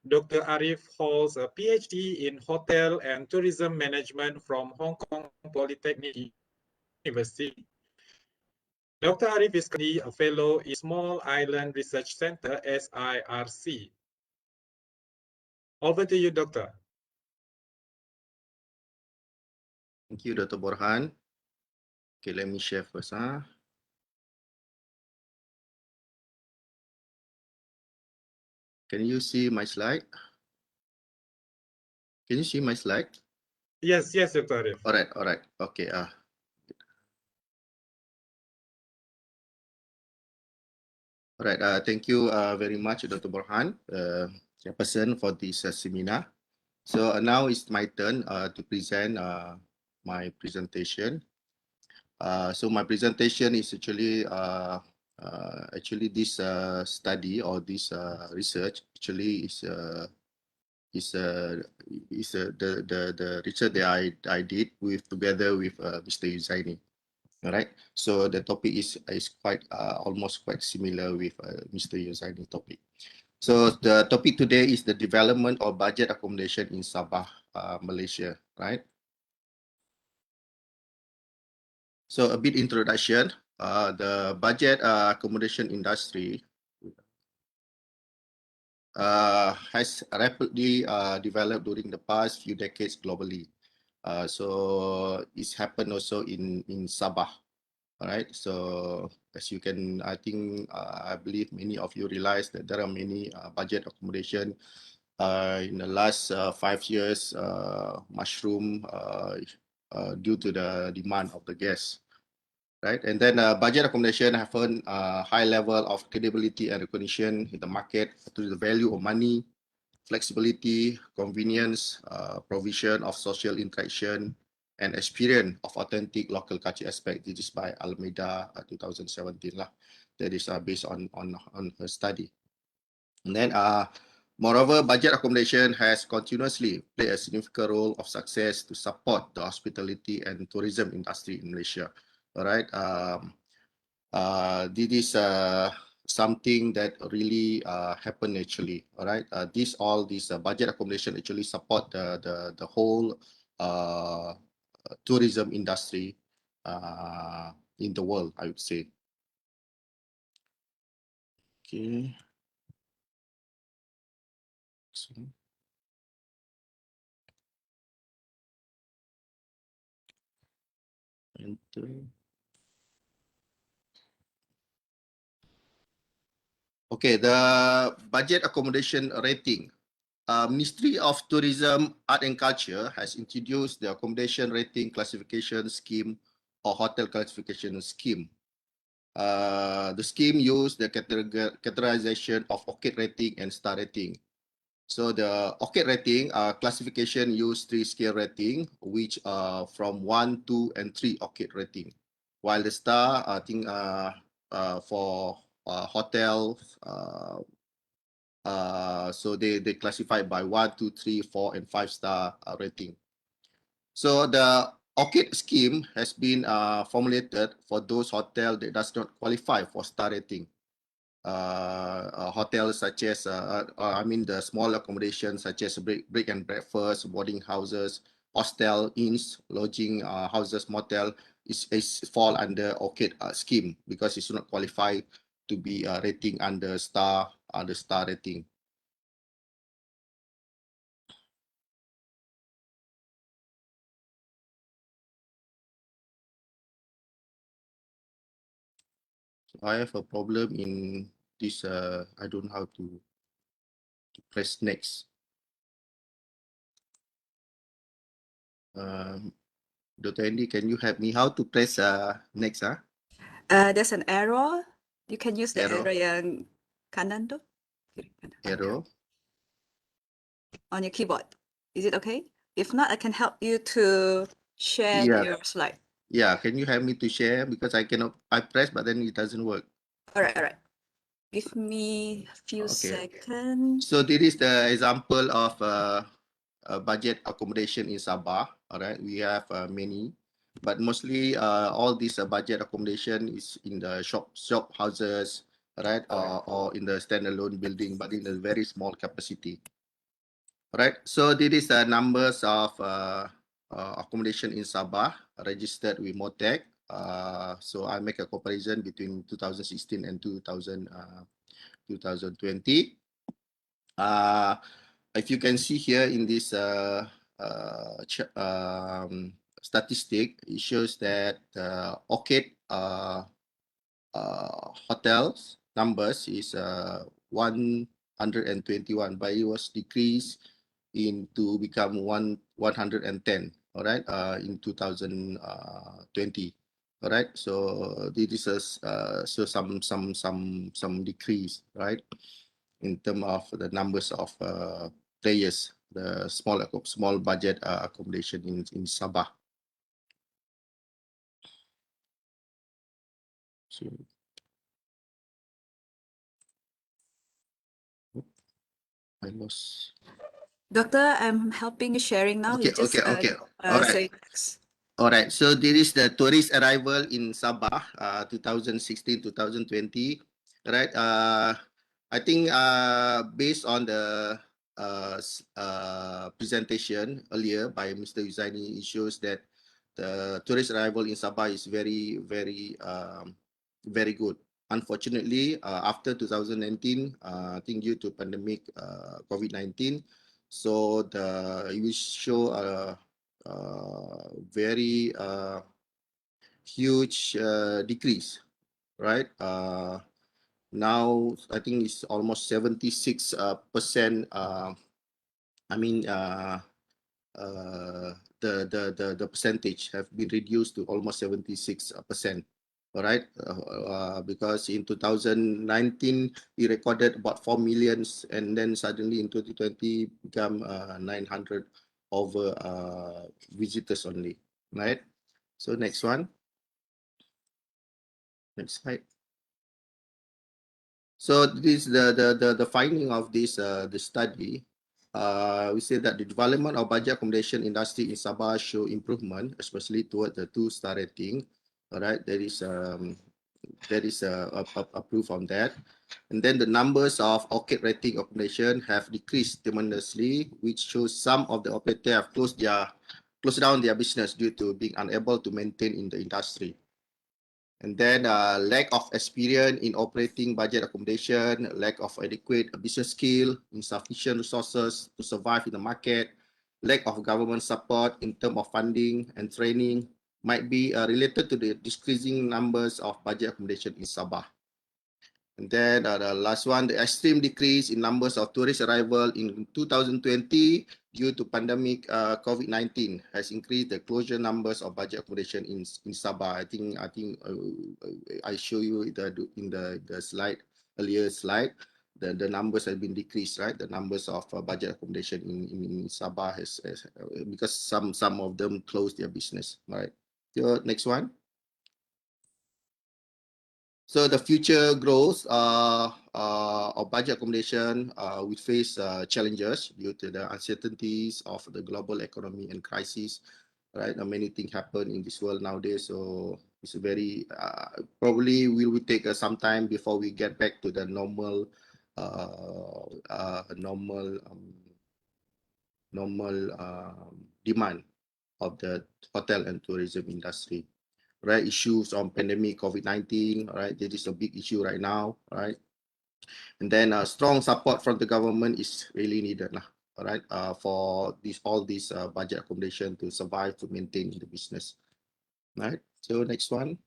Dr. Arif holds a PhD in Hotel and Tourism Management from Hong Kong Polytechnic University. Dr. Arif is currently a fellow in Small Island Research Center, SIRC. Over to you, Doctor. Thank you, Dr. Borhan. Okay, let me share first. Can you see my slide? Can you see my slide? Yes, Dr. Arif. All right. Okay. All right. Thank you very much, Dr. Borhan, chairperson for this seminar. So now it's my turn to present my presentation. So my presentation is actually this study or this research actually is the research that I did together with Mr. Yuzaini. All right. So the topic is quite almost quite similar with Mr. Yuzaini topic. So the topic today is the development of budget accommodation in Sabah, Malaysia. Right. So a bit introduction. The budget accommodation industry has rapidly developed during the past few decades globally. So it's happened also in Sabah. All right. So as you can, I think, I believe many of you realize that there are many budget accommodation in the last 5 years mushroom due to the demand of the guests. Right. And then budget accommodation have a high level of credibility and recognition in the market to the value of money, flexibility, convenience, provision of social interaction, and experience of authentic local culture aspect. This is by Almeida 2017 lah. That is based on her study. And then moreover, budget accommodation has continuously played a significant role of success to support the hospitality and tourism industry in Malaysia. All right. This is something that really happened actually. All right. This budget accommodation actually support the whole tourism industry in the world, I would say. Okay. So, enter. Okay, the budget accommodation rating. Ministry of Tourism, Art and Culture has introduced the accommodation rating classification scheme or hotel classification scheme. The scheme used the categorization of OCAD rating and star rating. So the OCAD rating classification used 3 scale rating, which from 1, 2, and 3 OCAD rating. While the star, I think for hotel, so they classify by 1, 2, 3, 4, and 5 star rating. So the OCAD scheme has been formulated for those hotels that does not qualify for star rating. Hotels such as, I mean the small accommodations such as break and breakfast, boarding houses, hostel, inns, lodging, houses, motel is fall under ORCID scheme because it's not qualified to be rating under star rating. I have a problem in this. I don't know how to press next. Dr. Andy, can you help me how to press next? There's an arrow. You can use the Arrow. arrow yang kanan tu. Arrow. On your keyboard. Is it okay? If not, I can help you to share Yeah. your slide. Yeah, can you help me to share because I cannot. I press but then it doesn't work. All right. Give me a few Okay. seconds. So this is the example of budget accommodation in Sabah. All right, we have many, but mostly all this budget accommodation is in the shop houses, right, or in the standalone building, but in a very small capacity. All right, so this is the numbers of accommodation in Sabah registered with MOTEC. So I make a comparison between 2016 and 2020. If you can see here in this statistic, it shows that ORCID hotels numbers is 121, but it was decreased to become 110. All right, in 2020. All right, so this is so some decrease, right, in terms of the numbers of players, the small budget accommodation in Sabah. So, I lost. Doctor, I'm helping you sharing now. Okay, You just okay. All right. say next. All right, so there is the tourist arrival in Sabah, 2016-2020, right? I think based on the presentation earlier by Mr. Uzaini, it shows that the tourist arrival in Sabah is very good. Unfortunately, after 2019, I think due to pandemic COVID-19, so we show very huge decrease, right? Now I think it's almost 76%. I mean, the percentage have been reduced to almost 76%. All right, because in 2019 we recorded about 4 million, and then suddenly in 2020 become 900 over visitors only, right? So next one, next slide. So this the finding of this the study. We say that the development of budget accommodation industry in Sabah show improvement, especially toward the 2-star rating. All right, there is a proof on that. And then the numbers of ORCID rating accommodation have decreased tremendously, which shows some of the operators have closed down their business due to being unable to maintain in the industry. And then lack of experience in operating budget accommodation, lack of adequate business skill, insufficient resources to survive in the market, lack of government support in terms of funding and training might be related to the decreasing numbers of budget accommodation in Sabah. And then the last one, the extreme decrease in numbers of tourist arrival in 2020 due to pandemic COVID-19 has increased the closure numbers of budget accommodation in Sabah. I think I show you in the slide, earlier slide, the numbers have been decreased, right? The numbers of budget accommodation in Sabah has because some of them closed their business, right? So next one. So the future growth of budget accommodation we face challenges due to the uncertainties of the global economy and crisis, right? Many things happen in this world nowadays, so it's very probably will take some time before we get back to the normal demand. of the hotel and tourism industry. Right, issues on pandemic COVID-19. Right, this is a big issue right now. Right, and then strong support from the government is really needed lah. All right, for all these budget accommodation to survive, to maintain the business. Right. So next one.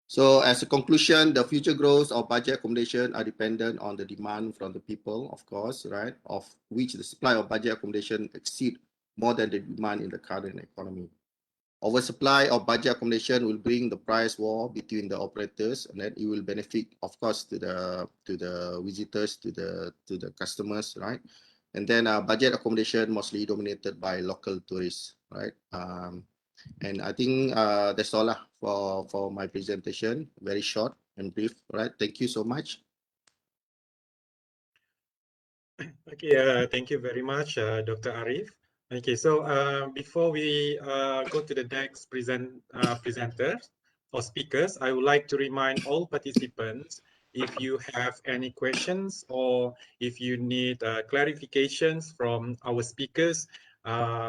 So as a conclusion, the future growth of budget accommodation are dependent on the demand from the people, of course, right, of which the supply of budget accommodation exceed more than the demand in the current economy. Oversupply of budget accommodation will bring the price war between the operators, and then it will benefit, of course, to the visitors, to the customers, right? And then budget accommodation mostly dominated by local tourists, right? And I think that's all for my presentation. Very short and brief, right? Thank you so much. Okay, thank you very much, Dr. Arif. Okay, so before we go to the next presenters or speakers, I would like to remind all participants, if you have any questions or if you need clarifications from our speakers,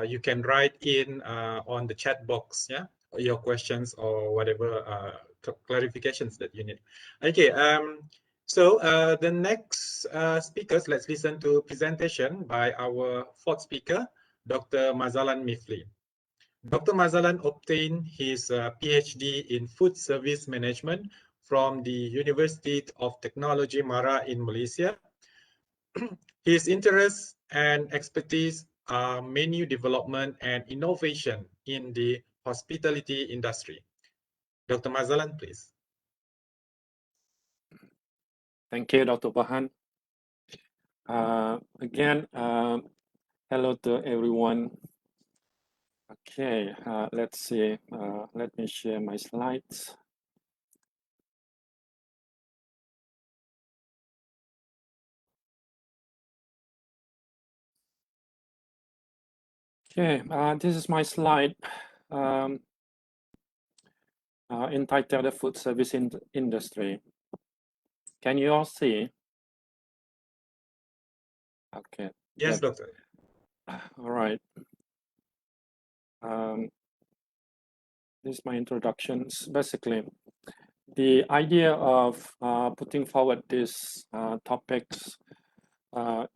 you can write in on the chat box, yeah, your questions or whatever clarifications that you need. Okay, so the next speakers, let's listen to presentation by our fourth speaker, Dr. Mazalan Mifli. Dr. Mazalan obtained his PhD in Food Service Management from the University of Technology Mara in Malaysia. His interests and expertise are menu development and innovation in the hospitality industry. Dr. Mazalan, please. Thank you, Dr. Bahan. Again, hello to everyone. Okay, let's see. Let me share my slides. Okay, this is my slide entitled "The Food Service Industry." Can you all see? Okay. Yes, Doctor. All right. This is my introductions. Basically, the idea of putting forward these topics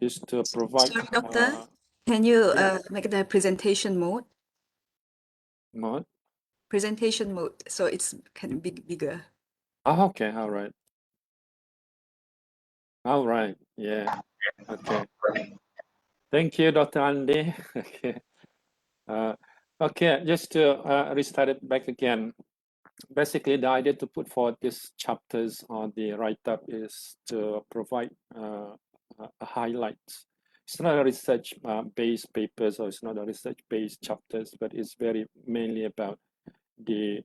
is to provide. Sorry, Doctor, can you yes. make the presentation mode? Mode? Presentation mode, so it's can be bigger. Oh, okay. All right. All right. Yeah. Okay. Thank you, Dr. Andy. Okay. Okay, just to restart it back again. Basically, the idea to put forward these chapters on the write-up is to provide highlights. It's not a research-based papers, or it's not a research-based chapters, but it's very mainly about the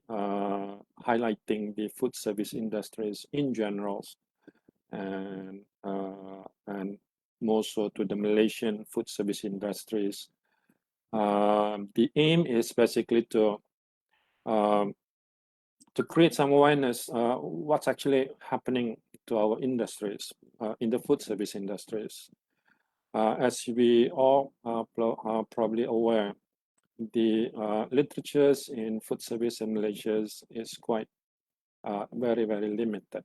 highlighting the food service industries in general, and more so to the Malaysian food service industries. The aim is basically to create some awareness what's actually happening to our industries, in the food service industries. As we all are probably aware, the literatures in food service in Malaysia is quite very, very limited.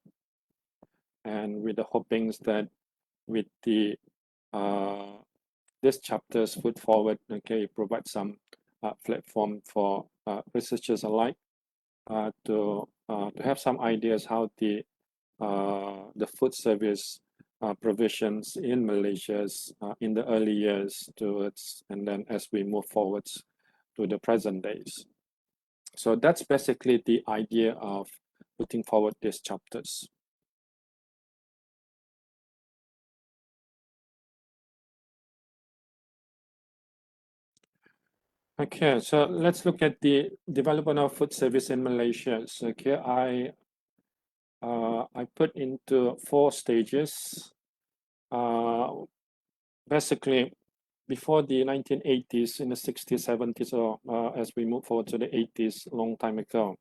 And with the hopings that with the these chapters put forward, okay, provide some platform for researchers alike to have some ideas how the food service provisions in Malaysia in the early years towards, and then as we move forwards to the present days. So that's basically the idea of putting forward these chapters. Okay, so let's look at the development of food service in Malaysia. So here I put into 4 stages. Basically, before the 1980s, in the 60s, 70s, or as we move forward to the 80s, long time ago,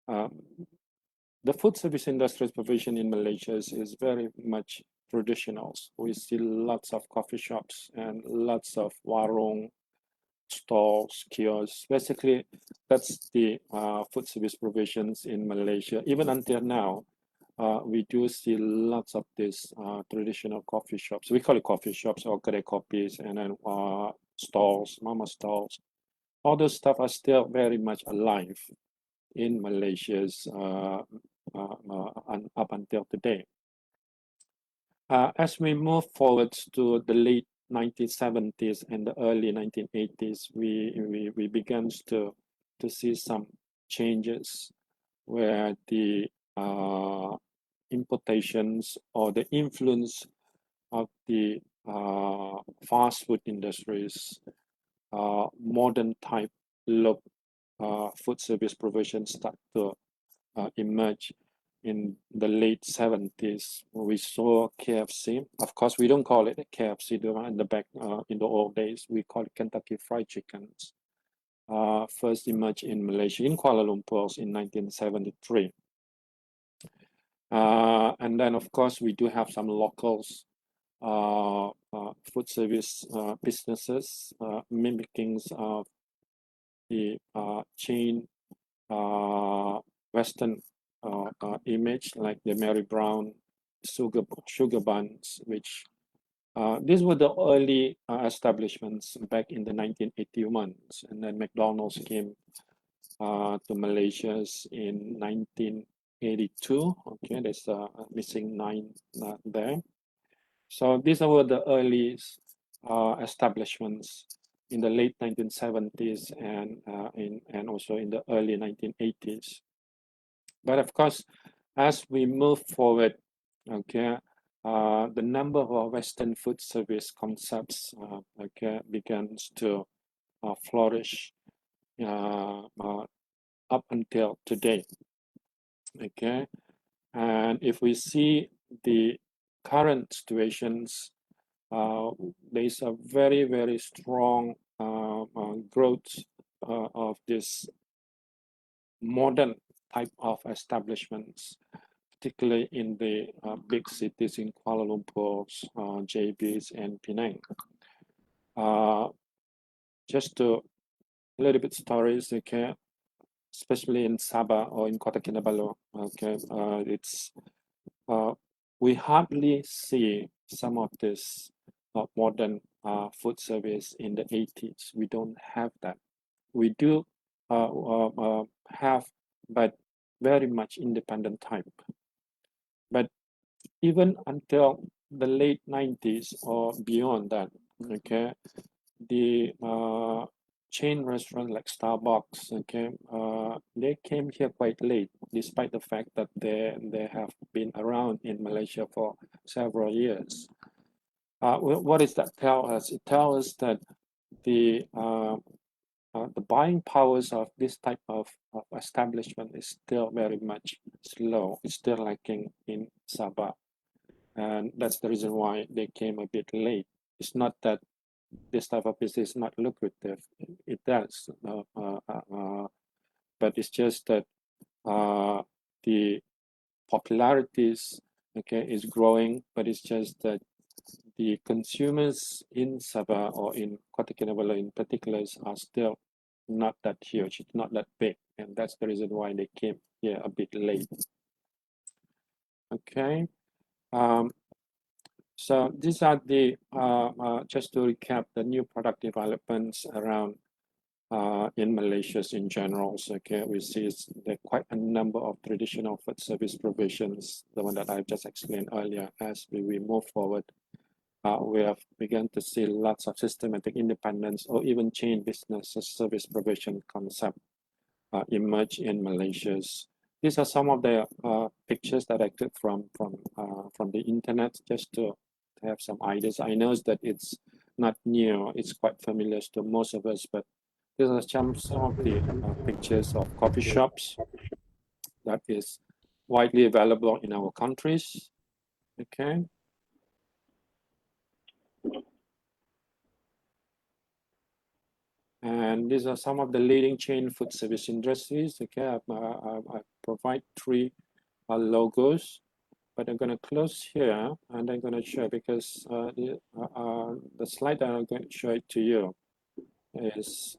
the food service industry's provision in Malaysia is very much traditional. We see lots of coffee shops and lots of warung, stalls, kiosks. Basically, that's the food service provisions in Malaysia. Even until now, we do see lots of these traditional coffee shops. We call it coffee shops or kedai coffees, and then stalls, mama stalls. All those stuff are still very much alive in Malaysia's up until today. As we move forward to the late 1970s and the early 1980s, we began to see some changes where the importations or the influence of the fast food industries, modern type look food service provision start to emerge in the late 70s. We saw KFC. Of course, we don't call it a KFC in the back in the old days. We call it Kentucky Fried Chickens. First emerged in Malaysia, in Kuala Lumpur in 1973. And then, of course, we do have some locals, food service businesses, mimicking the chain Western image, like the Mary Brown sugar buns, which these were the early establishments back in the 1981, and then McDonald's came to Malaysia in 1982. Okay, there's a missing 9 there. So these were the early establishments in the late 1970s and also in the early 1980s. But of course, as we move forward, okay, the number of Western food service concepts okay, begins to flourish up until today. Okay, and if we see the current situations, there's a very, very strong growth of this modern type of establishments, particularly in the big cities in Kuala Lumpur, JBs, and Penang. Just to a little bit stories, okay, especially in Sabah or in Kota Kinabalu, okay, we hardly see some of this modern food service in the 80s. We don't have that. We do have, but very much independent type. But even until the late 90s or beyond that, okay, the chain restaurant like Starbucks, okay, they came here quite late, despite the fact that they have been around in Malaysia for several years. What does that tell us? It tells us that the buying powers of this type of establishment is still very much slow. It's still lacking in Sabah. And that's the reason why they came a bit late. It's not that this type of business is not lucrative. It does. But it's just that the popularities, okay, is growing, but it's just that the consumers in Sabah or in Kota Kinabalu in particular are still not that huge, it's not that big, and that's the reason why they came here a bit late. Okay, so these are the just to recap the new product developments around in Malaysia in general. So, okay, we see there are quite a number of traditional food service provisions, the one that I just explained earlier. As we move forward, we have begun to see lots of systematic independence or even chain business service provision concept emerge in Malaysia. These are some of the pictures that I took from the internet, just to have some ideas. I know that it's not new; it's quite familiar to most of us. But these are some of the pictures of coffee shops that is widely available in our countries. Okay. And these are some of the leading chain food service industries. Okay, I provide 3 logos, but I'm going to close here and I'm going to show because the slide that I'm going to show it to you. is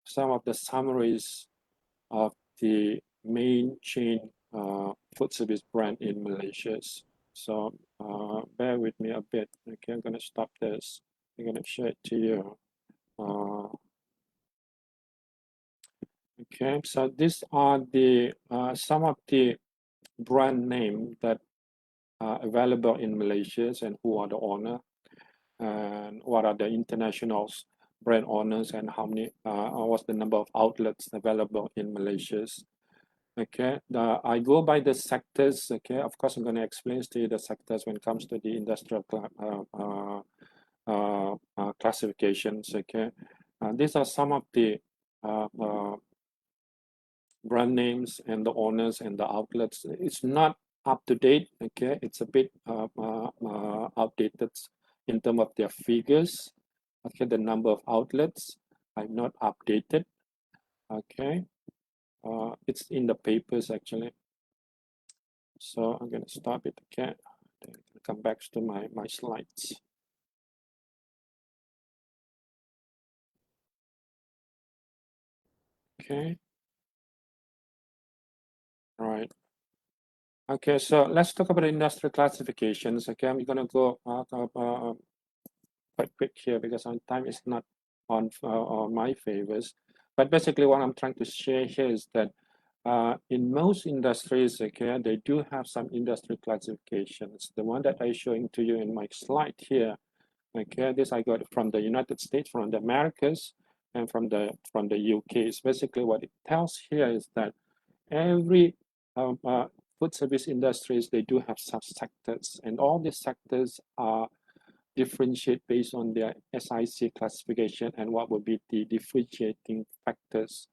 some of the summaries of the main chain food service brand in Malaysia. So bear with me a bit. Okay, I'm going to stop this. I'm going to share it to you. Okay, so these are the some of the brand name that are available in Malaysia and who are the owner and what are the international brand owners and how many what's the number of outlets available in Malaysia. Okay, I go by the sectors. Okay, of course I'm going to explain to you the sectors when it comes to the industrial classifications. Okay, these are some of the brand names and the owners and the outlets. It's not up to date. Okay, it's a bit outdated in terms of their figures. Okay, the number of outlets are not updated. Okay, it's in the papers actually. So I'm going to stop it. Okay, come back to my slides. Okay. All right. Okay, so let's talk about industrial classifications. Okay, I'm going to go quite quick here because our time is not on my favors. But basically what I'm trying to share here is that in most industries, okay, they do have some industry classifications. The one that I'm showing to you in my slide here, okay, this I got from the United States, from the Americas, and from the UK. It's basically what it tells here is that every food service industries, they do have subsectors, and all these sectors are differentiate based on their SIC classification and what would be the differentiating factors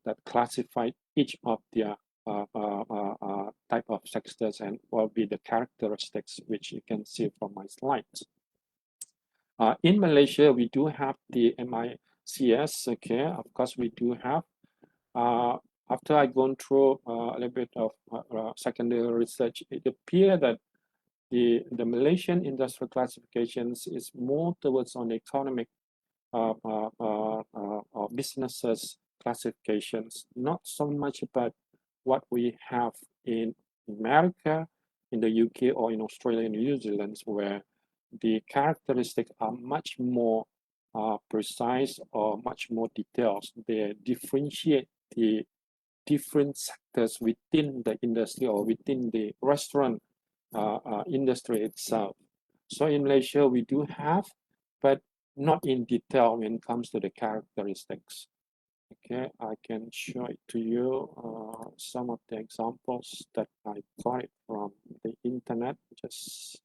that classify each of their type of sectors and what will be the characteristics which you can see from my slides. In Malaysia, we do have the MICS, okay, of course we do have. After I've gone through a little bit of secondary research, it appears that the Malaysian industrial classifications is more towards on economic businesses classifications, not so much about what we have in America, in the UK, or in Australia and New Zealand, where the characteristics are much more precise or much more detailed. They differentiate the different sectors within the industry or within the restaurant industry itself. So in Malaysia, we do have, but not in detail when it comes to the characteristics. Okay, I can show it to you some of the examples that I got it from the internet. Just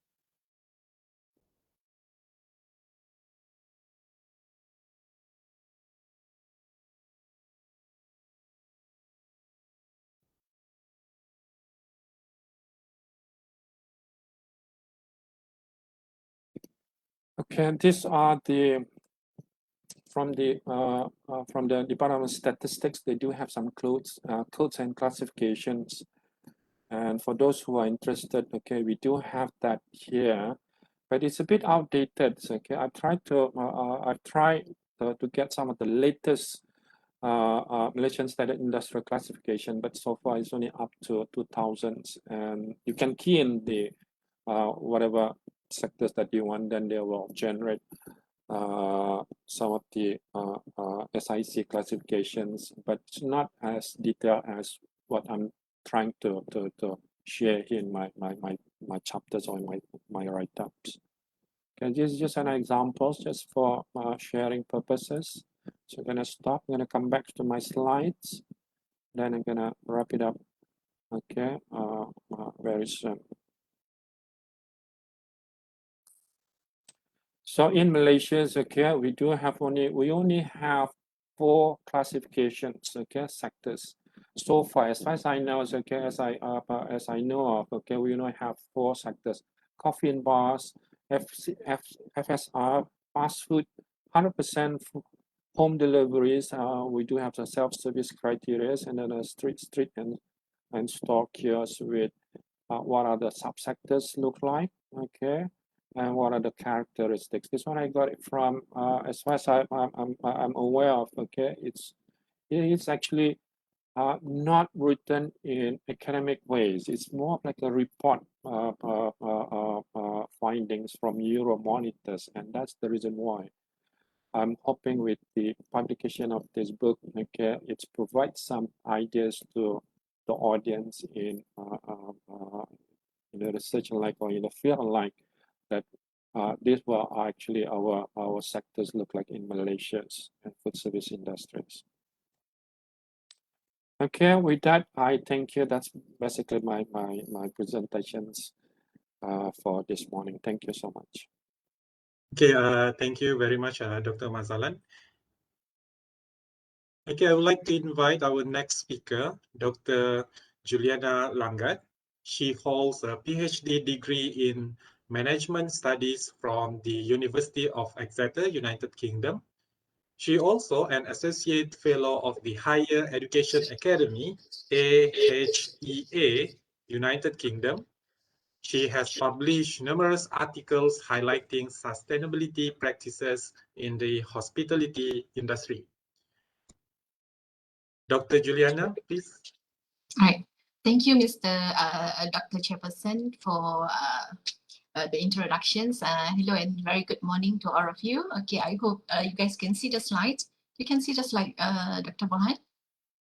okay, these are the from the Department of Statistics. They do have some codes and classifications. And for those who are interested, okay, we do have that here, but it's a bit outdated. Okay, I've tried to get some of the latest Malaysian Standard Industrial Classification, but so far it's only up to 2000s, and you can key in the whatever sectors that you want, then they will generate some of the SIC classifications, but it's not as detailed as what I'm trying to share here in my chapters or my write-ups. Okay, this is just an example, just for sharing purposes. So I'm gonna stop. I'm gonna come back to my slides. Then I'm gonna wrap it up. Okay, very soon. So in Malaysia, okay, we only have 4 classifications, okay, sectors. So far as I know, okay, as I know of, okay, we only have 4 sectors: coffee and bars, FSR, fast food, 100% home deliveries. We do have the self-service criteria, and then a street and store kiosks with what are the subsectors look like, okay. and what are the characteristics. This one I got it from, as far as I'm aware of, okay, it's actually not written in academic ways. It's more of like a report findings from Euro monitors, and that's the reason why I'm hoping with the publication of this book, okay, it provides some ideas to the audience in the research like or in the field like that. These were actually our sectors look like in Malaysia and food service industries. Okay, with that, I thank you. That's basically my presentations for this morning. Thank you so much. Okay, thank you very much, Dr. Mazalan. Okay, I would like to invite our next speaker, Dr. Juliana Langer. She holds a PhD degree in Management Studies from the University of Exeter, United Kingdom. She also an Associate Fellow of the Higher Education Academy, AHEA, United Kingdom. She has published numerous articles highlighting sustainability practices in the hospitality industry. Dr. Juliana, please. All right. Thank you, Dr. Chairperson, for the introductions. Hello and very good morning to all of you. Okay, I hope you guys can see the slides. You can see the slide, Dr. Borhan?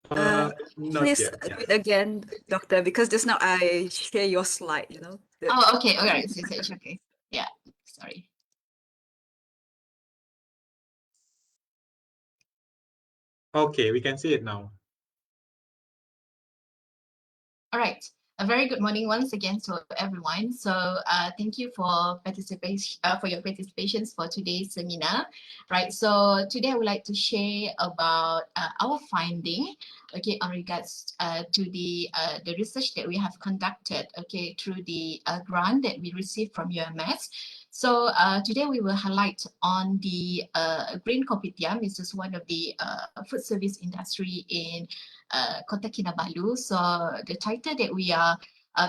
Not Please yet. do it again, Doctor, because just now I share your slide, you know. Oh, okay. All right. It's okay. Yeah. Sorry. Okay, we can see it now. All right. A very good morning once again to everyone. So thank you for participation for your participations for today's seminar. Right. So today I would like to share about our finding, okay, on regards to the research that we have conducted, okay, through the grant that we received from UMS. So today we will highlight on the green kopitiam. This is one of the food service industry in Kota Kinabalu. So the title that we are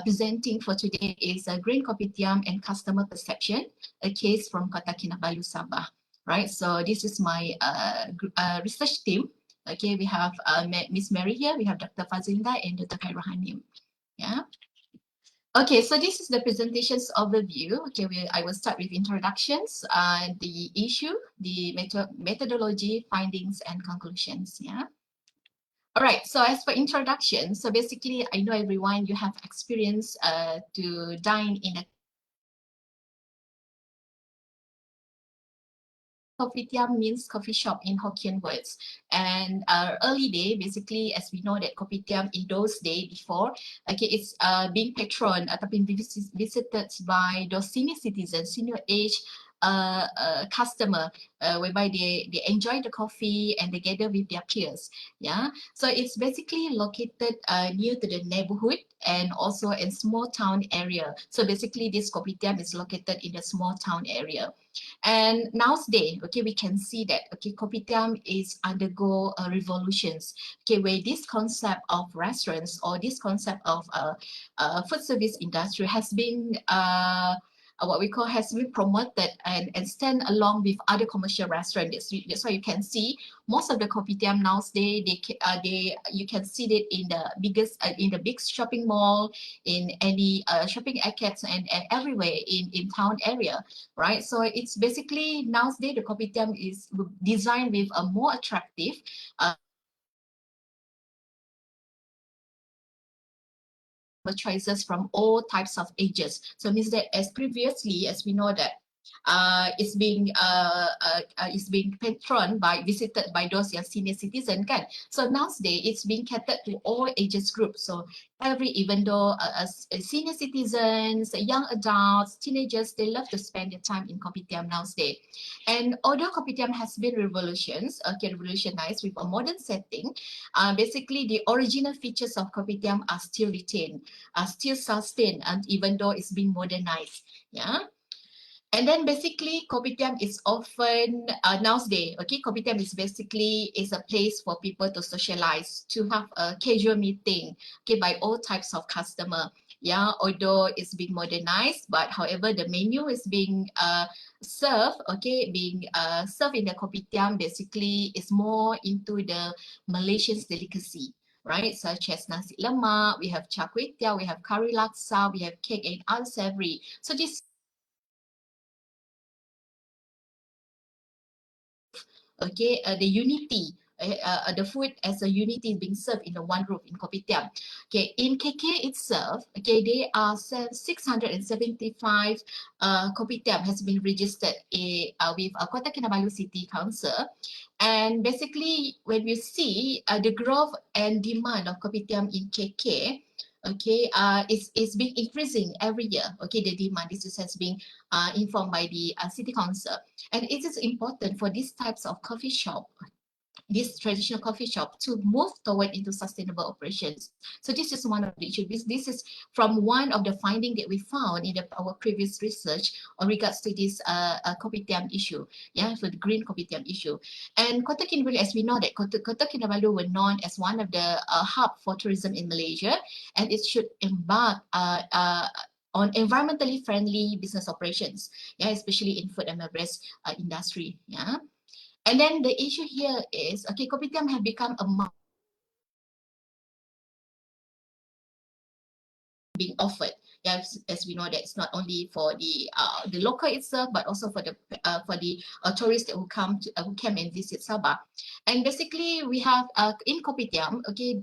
presenting for today is Green Kopitiam and Customer Perception, a case from Kota Kinabalu, Sabah. Right. So this is my research team. Okay, we have Miss Mary here. We have Dr. Fazinda and Dr. Khairul Hanim. Yeah. Okay, so this is the presentations overview. Okay, I will start with introductions, the issue, the methodology, findings, and conclusions. Yeah. All right, so as for introduction, so basically, I know everyone, you have experience to dine in a kopitiam means coffee shop in Hokkien words. And early day, basically, as we know that kopitiam in those days before, okay, it's being patroned atau being visited by those senior citizens, senior age customer, whereby they enjoy the coffee and they gather with their peers. Yeah, so it's basically located near to the neighborhood and also in small town area. So basically, this kopitiam is located in a small town area. And nowadays, okay, we can see that okay, kopitiam is undergo revolutions. Okay, where this concept of restaurants or this concept of food service industry has been what we call has been promoted and stand along with other commercial restaurants. That's why you can see most of the kopitiam nowadays you can see it in the biggest in the big shopping mall, in any shopping arcades and everywhere in town area, right? So it's basically nowadays the kopitiam is designed with a more attractive choices from all types of ages. So means that as previously, as we know that it's being patroned by visited by those young senior citizens, kan? So nowadays it's being catered to all ages groups. So even though senior citizens, young adults, teenagers, they love to spend their time in kopitiam nowadays. And although kopitiam has been revolutionized with a modern setting, basically the original features of kopitiam are still retained, are still sustained, and even though it's being modernized. Yeah. And then basically kopitiam is often nowadays, okay, kopitiam is basically a place for people to socialize, to have a casual meeting, okay, by all types of customer. Yeah, although it's being modernized, but however the menu is being served, okay, being served in the kopitiam basically is more into the Malaysian's delicacy, right? Such as nasi lemak, we have char kway teow, we have curry laksa, we have cake and other savory. So this, okay, the unity, the food as a unity is being served in the one roof in kopitiam. Okay, in KK itself, okay, there are 675 kopitiam has been registered with Kota Kinabalu City Council. And basically, when we see the growth and demand of kopitiam in KK, okay, it's been increasing every year. Okay, the demand, this has been informed by the city council. And it is important for these types of coffee shop, this traditional coffee shop, to move toward into sustainable operations. So this is one of the issues. This is from one of the findings that we found in our previous research on regards to this kopitiam issue, yeah, for the green kopitiam issue. And Kota Kinabalu, as we know that Kota Kinabalu were known as one of the hub for tourism in Malaysia, and it should embark on environmentally friendly business operations, yeah, especially in food and beverage industry, yeah. And then the issue here is, okay, kopitiam have become a being offered. Yes, as we know that it's not only for the local itself, but also for the tourists that will come to who came and visit Sabah. And basically, we have in kopitiam, okay,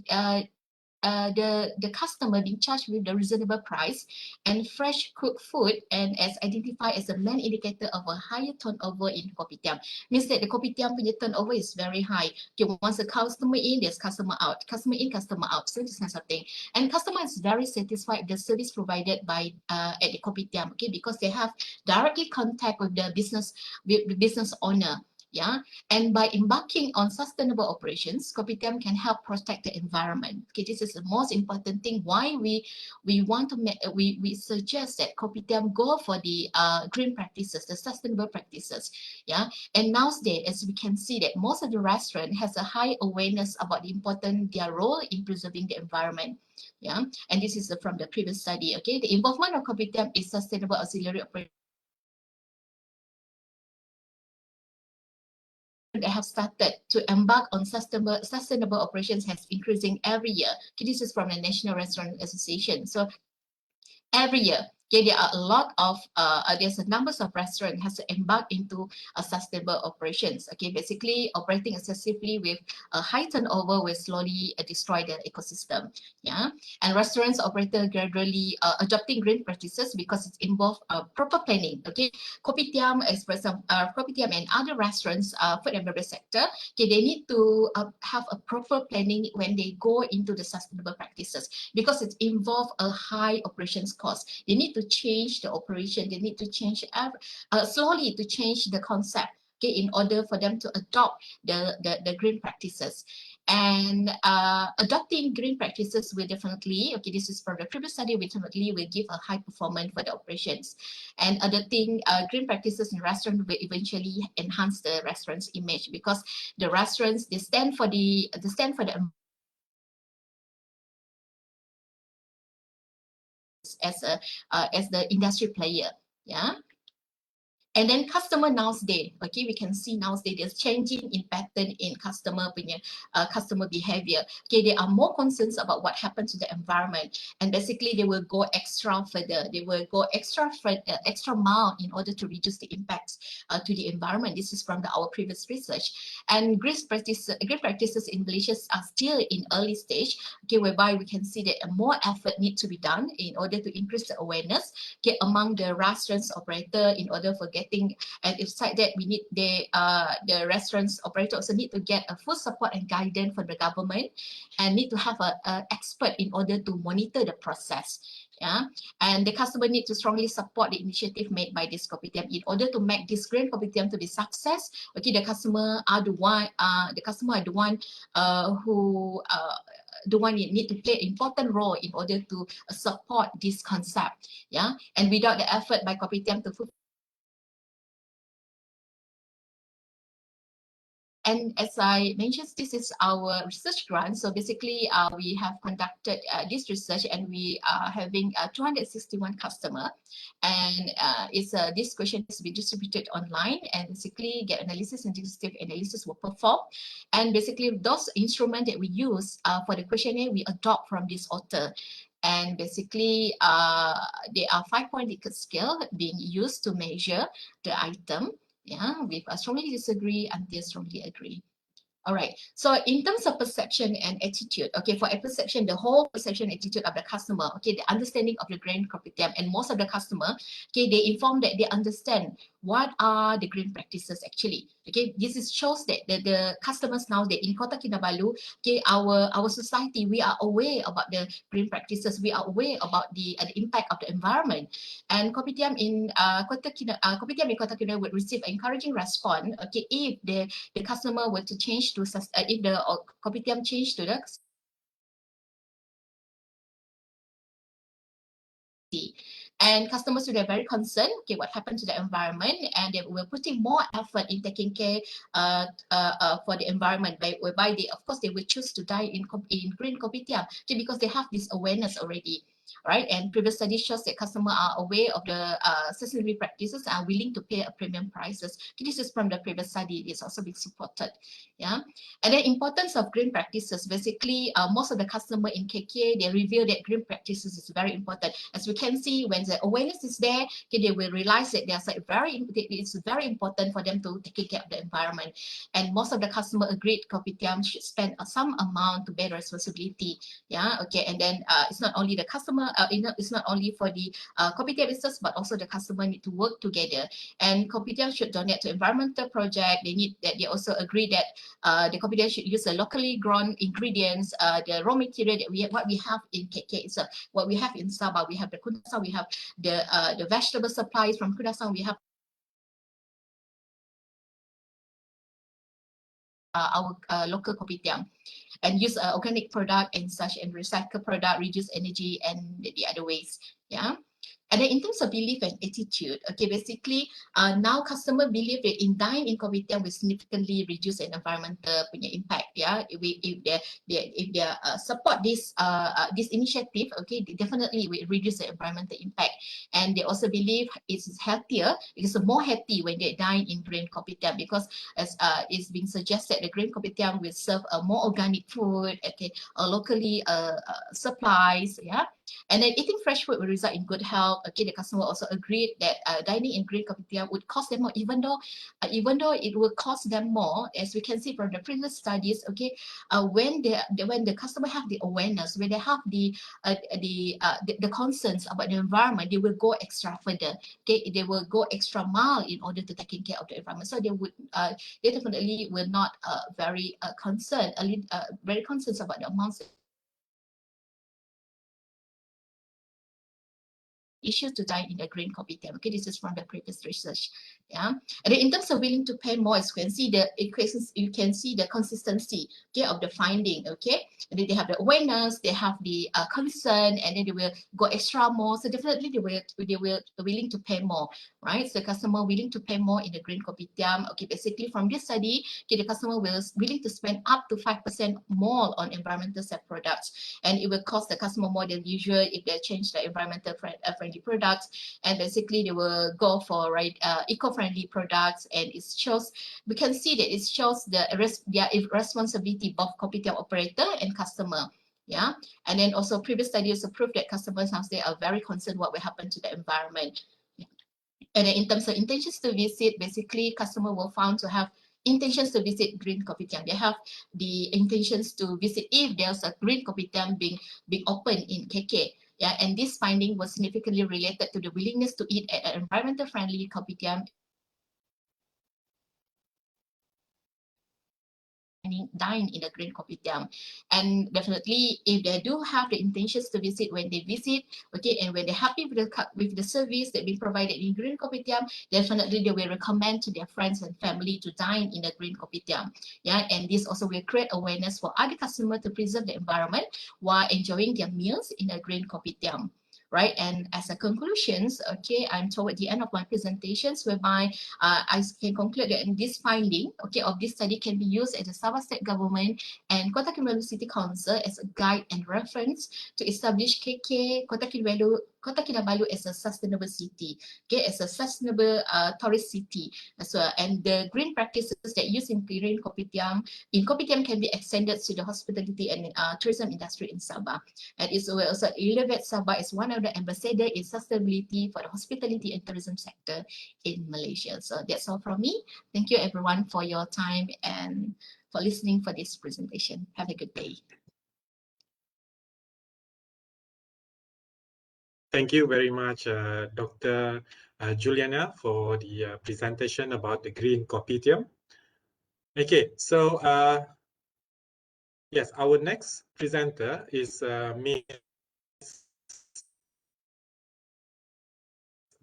the customer being charged with the reasonable price and fresh cooked food, and as identified as a main indicator of a higher turnover in kopitiam. Means that the kopitiam punya turnover is very high. Okay, once a customer in, there's customer out, customer in, customer out. So this kind of thing. And customer is very satisfied with the service provided by at the kopitiam, okay, because they have directly contact with the business owner. Yeah, and by embarking on sustainable operations, kopitiam can help protect the environment. Okay, this is the most important thing. Why we want to make, we suggest that kopitiam go for the green practices, the sustainable practices. Yeah, and nowadays, as we can see that most of the restaurant has a high awareness about the important their role in preserving the environment. Yeah, and this is from the previous study. Okay, the involvement of kopitiam is sustainable auxiliary operation that have started to embark on sustainable operations has increasing every year. Okay, this is from the National Restaurant Association. So every year, okay, there are a lot of there's a numbers of restaurants has to embark into sustainable operations. Okay, basically operating excessively with a high turnover will slowly destroy the ecosystem. Yeah, and restaurants operator gradually adopting green practices because it involves proper planning. Okay, kopitiam, as for some kopitiam and other restaurants, food and beverage sector, okay, they need to have a proper planning when they go into the sustainable practices, because it involves a high operations cost. They need to change the operation. They need to change slowly to change the concept, okay, in order for them to adopt the green practices. And adopting green practices will definitely, okay, this is from the previous study, will definitely will give a high performance for the operations. And adopting green practices in restaurant will eventually enhance the restaurant's image, because the restaurants, they stand for the as the industry player. Yeah. And then customer nowadays, okay, we can see nowadays there's changing in pattern in customer behavior. Okay, they are more concerned about what happens to the environment, and basically they will go extra further. They will go extra mile in order to reduce the impacts to the environment. This is from our previous research. And green practices in Malaysia are still in early stage. Okay, whereby we can see that more effort needs to be done in order to increase the awareness, okay, among the restaurants operator, in order for getting, and aside that, we need the restaurants operator also need to get a full support and guidance from the government, and need to have a expert in order to monitor the process. Yeah, and the customer need to strongly support the initiative made by this kopitiam in order to make this green kopitiam to be success. Okay, the customer are the one who the one need to play an important role in order to support this concept. Yeah, and without the effort by kopitiam to And as I mentioned, this is our research grant. So basically, we have conducted this research, and we are having 261 customers. And this question has been distributed online, and basically get analysis and descriptive analysis were performed. And basically those instruments that we use for the questionnaire, we adopt from this author. And basically there are 5-point Likert scale being used to measure the item. Yeah, with strongly disagree until strongly agree. All right. So in terms of perception and attitude, okay, for a perception, the whole perception attitude of the customer, okay, the understanding of the green kopitiam, and most of the customer, okay, they inform that they understand what are the green practices actually. Okay, this is shows that the customers now, that in Kota Kinabalu, okay, our society, we are aware about the green practices, we are aware about the impact of the environment. And kopitiam in Kota Kinabalu would receive an encouraging response, okay, if the customer were to change to if the kopitiam change to the and customers were very concerned, okay, what happened to the environment, and they were putting more effort in taking care for the environment, whereby they, of course, they will choose to dine in green kopitiam, okay, because they have this awareness already. Right, and previous studies shows that customers are aware of the sustainability practices and are willing to pay a premium prices. Okay, this is from the previous study. It's also being supported. Yeah, and then importance of green practices. Basically, most of the customer in KK, they reveal that green practices is very important. As we can see, when the awareness is there, okay, they will realize that it's very important for them to take care of the environment. And most of the customer agreed kopitiam should spend some amount to bear responsibility. Yeah, okay, and then it's not only the customer, it's not only for the kopitiam business, but also the customer need to work together. And kopitiam should donate to environmental project. They also agree that the kopitiam should use the locally grown ingredients, the raw material that what we have in KK. So what we have in Sabah, we have the kudasang, we have the vegetable supplies from kudasang, we have our local kopitiam, and use organic product and such, and recycle product, reduce energy and the other ways. Yeah. And then in terms of belief and attitude, okay, basically now customer believe that in dine in kopitiam will significantly reduce an environmental punya impact. Yeah, if they support this initiative, okay, they definitely will reduce the environmental impact. And they also believe it's healthier, because more happy when they dine in green kopitiam, because as it's being suggested, the green kopitiam will serve more organic food, okay, locally supplies. Yeah. And then eating fresh food will result in good health. Okay, the customer also agreed that dining in green kopitiam would cost them more, even though it will cost them more, as we can see from the previous studies. Okay, when the customer have the awareness, when they have the concerns about the environment, they will go extra further. Okay, they will go extra mile in order to taking care of the environment. So they definitely will not very concerned about the amounts issues to dine in a green kopitiam. Okay, this is from the previous research. Yeah, and then in terms of willing to pay more, as you can see the equations, you can see the consistency, okay, of the finding. Okay, and then they have the awareness, they have the concern, and then they will go extra more. So definitely they will willing to pay more, right? So the customer willing to pay more in the green kopitiam. Okay, basically from this study, okay, the customer will willing to spend up to 5% more on environmental safe products, and it will cost the customer more than usual if they change the environmental friendly products. And basically they will go for eco-friendly products, and it shows, we can see that it shows their responsibility, both kopitiam operator and customer. Yeah, and then also previous studies proved that customers now they are very concerned what will happen to the environment. And then in terms of intentions to visit, basically customer will found to have intentions to visit green kopitiam. They have the intentions to visit if there's a green kopitiam being open in KK. Yeah, and this finding was significantly related to the willingness to eat at an environmental friendly kopitiam, dine in a green kopitiam. And definitely if they do have the intentions to visit, when they visit, okay, and when they're happy with the service that been provided in green kopitiam, definitely they will recommend to their friends and family to dine in a green kopitiam. Yeah, and this also will create awareness for other customers to preserve the environment while enjoying their meals in a green kopitiam. right? And as a conclusions, okay, I'm toward the end of my presentations, whereby I can conclude that this finding, okay, of this study can be used at the Sabah State Government and Kota Kinabalu City Council as a guide and reference to establish KK Kota Kinabalu as a sustainable city, okay, as a sustainable tourist city as well. And the green practices that use in green kopitiam can be extended to the hospitality and tourism industry in Sabah. And it will also elevate Sabah as one of the ambassador in sustainability for the hospitality and tourism sector in Malaysia. So that's all from me. Thank you everyone for your time and for listening for this presentation. Have a good day. Thank you very much, Dr. Juliana, for the presentation about the green kopitiam. Okay, so yes, our next presenter is Ms.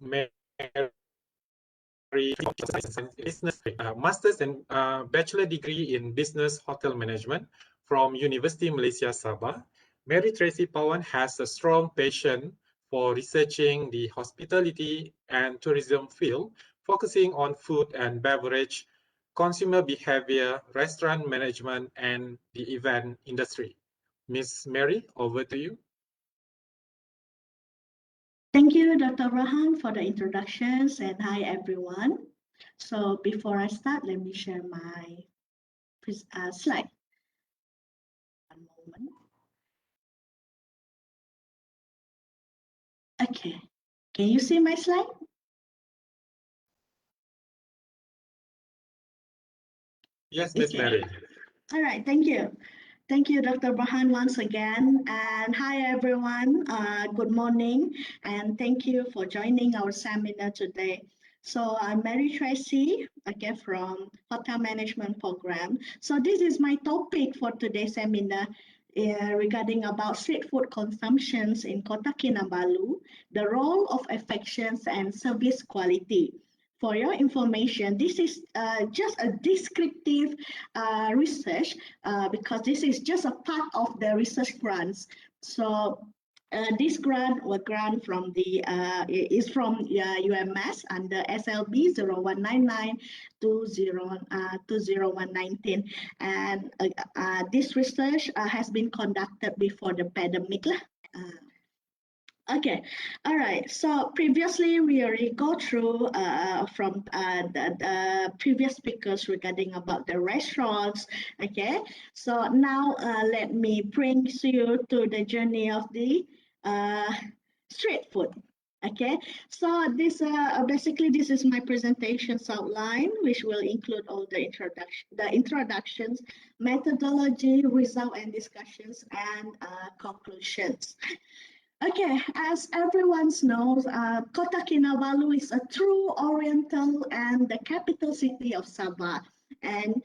Mary, business, master's and bachelor degree in business hotel management from University Malaysia Sabah. Mary Tracy Pawan has a strong passion for researching the hospitality and tourism field, focusing on food and beverage, consumer behavior, restaurant management, and the event industry. Ms. Mary, over to you. Thank you, Dr. Rahan, for the introductions, and hi, everyone. So before I start, let me share my slide. One moment. Okay, can you see my slide? Yes, Ms. Mary. All right, thank you. Thank you, Dr. Brahan, once again. And hi, everyone. Good morning. And thank you for joining our seminar today. So I'm Mary Tracy, okay, from Hotel Management Program. So this is my topic for today's seminar regarding about street food consumptions in Kota Kinabalu, the role of affections and service quality. For your information, this is just a descriptive research because this is just a part of the research grants. So this grant was grant from the is from UMS under SLB 0199 2019, and this research has been conducted before the pandemic. Okay, all right. So previously we already go through from the previous speakers regarding about the restaurants. Okay, so now let me bring you to the journey of the street food. Okay, so this basically this is my presentation outline, which will include all the introductions, methodology, result and discussions, and conclusions. Okay, as everyone knows, Kota Kinabalu is a true oriental and the capital city of Sabah, and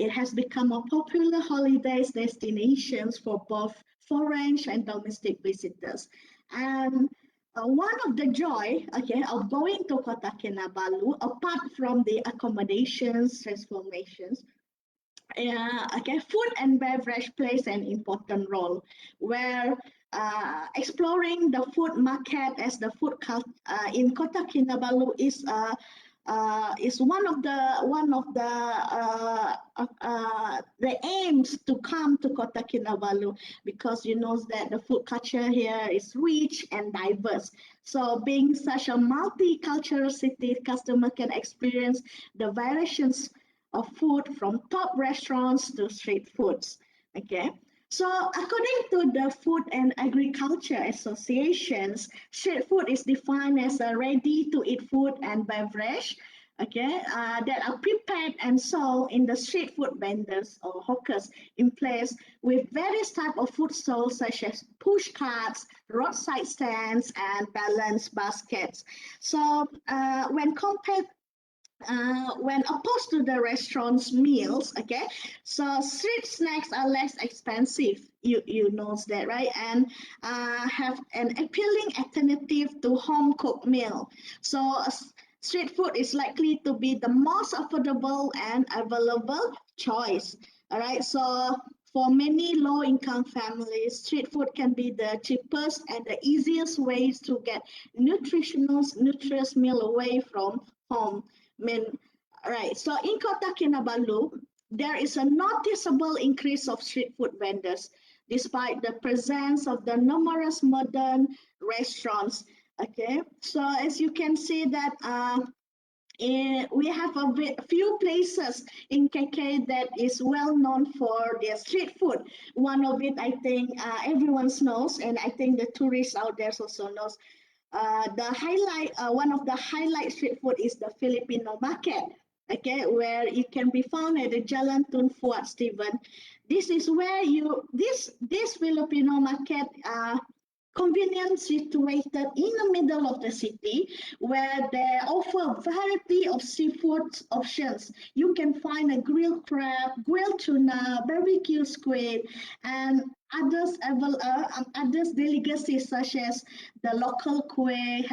it has become a popular holidays destinations for both foreign and domestic visitors. And one of the joy, okay, of going to Kota Kinabalu, apart from the accommodations, transformations, okay, food and beverage plays an important role, where exploring the food market as the food in Kota Kinabalu is one of the aims to come to Kota Kinabalu, because you know that the food culture here is rich and diverse. So being such a multicultural city, customer can experience the variations of food from top restaurants to street foods. Okay, so according to the Food and Agriculture Associations, street food is defined as a ready-to-eat food and beverage, okay, that are prepared and sold in the street food vendors or hawkers in place with various types of food stalls such as push carts, roadside stands, and balance baskets. So when compared when opposed to the restaurant's meals, okay, so street snacks are less expensive, you know that, right, and have an appealing alternative to home cooked meal. So street food is likely to be the most affordable and available choice. All right, so For many low-income families, street food can be the cheapest and the easiest ways to get nutritious meal away from home. Right. So in Kota Kinabalu, there is a noticeable increase of street food vendors, despite the presence of the numerous modern restaurants. Okay. So as you can see that we have a few places in KK that is well known for their street food. One of it, I think everyone knows, and I think the tourists out there also knows. One of the highlight street food is the Filipino Market, okay, where it can be found at the Jalan Tun Fuad Stephen. This is where this Filipino Market convenient situated in the middle of the city, where they offer a variety of seafood options. You can find a grilled crab, grilled tuna, barbecue squid, and others delicacies such as the local kueh,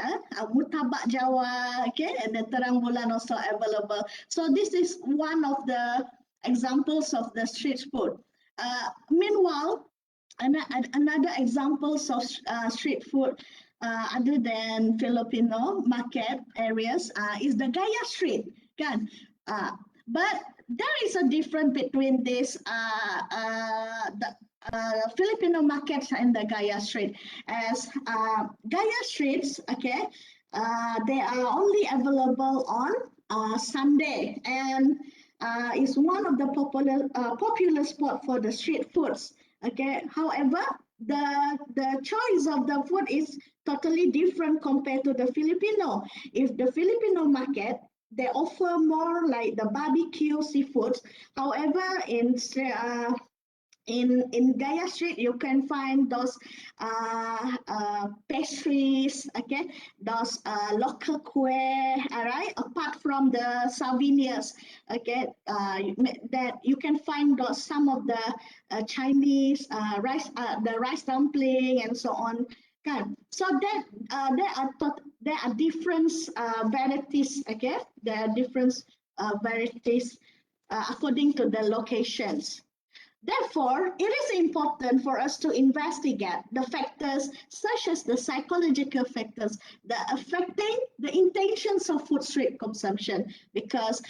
mutabak Jawa, okay, and the terang bulan also available. So this is one of the examples of the street food. Meanwhile, another examples of street food other than Filipino market areas is the Gaya Street, kan? But there is a difference between this the Filipino markets and the Gaya Street. As Gaya Streets, okay, they are only available on Sunday, and is one of the popular spot for the street foods. Okay, however, the choice of the food is totally different compared to the Filipino. If the Filipino market, they offer more like the barbecue seafoods. However, in Gaya Street, you can find those pastries, okay, those local kueh, all right, apart from the souvenirs, okay, that you can find those some of the Chinese the rice dumpling and so on. Okay. So that there are different varieties, okay, there are different varieties according to the locations. Therefore, it is important for us to investigate the factors such as the psychological factors that affecting the intentions of food street consumption, because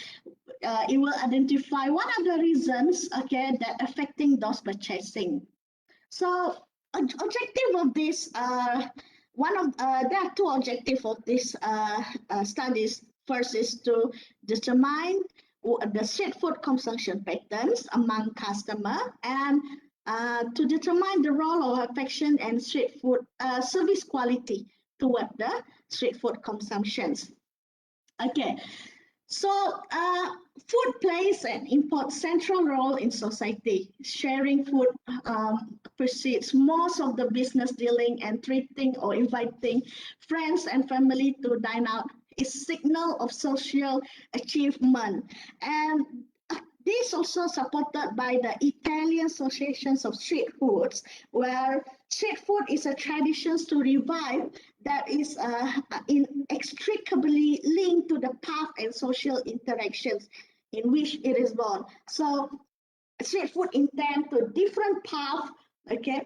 it will identify what are the reasons, okay, that affecting those purchasing. So, objective of this, there are two objectives of this studies. First is to determine the street food consumption patterns among customers, and to determine the role of affection and street food service quality toward the street food consumptions. Okay, so food plays an important central role in society. Sharing food precedes most of the business dealing, and treating or inviting friends and family to dine out is signal of social achievement. And this also supported by the Italian Associations of Street Foods, where street food is a tradition to revive that is inextricably linked to the path and social interactions in which it is born. So street food intend to different paths, okay,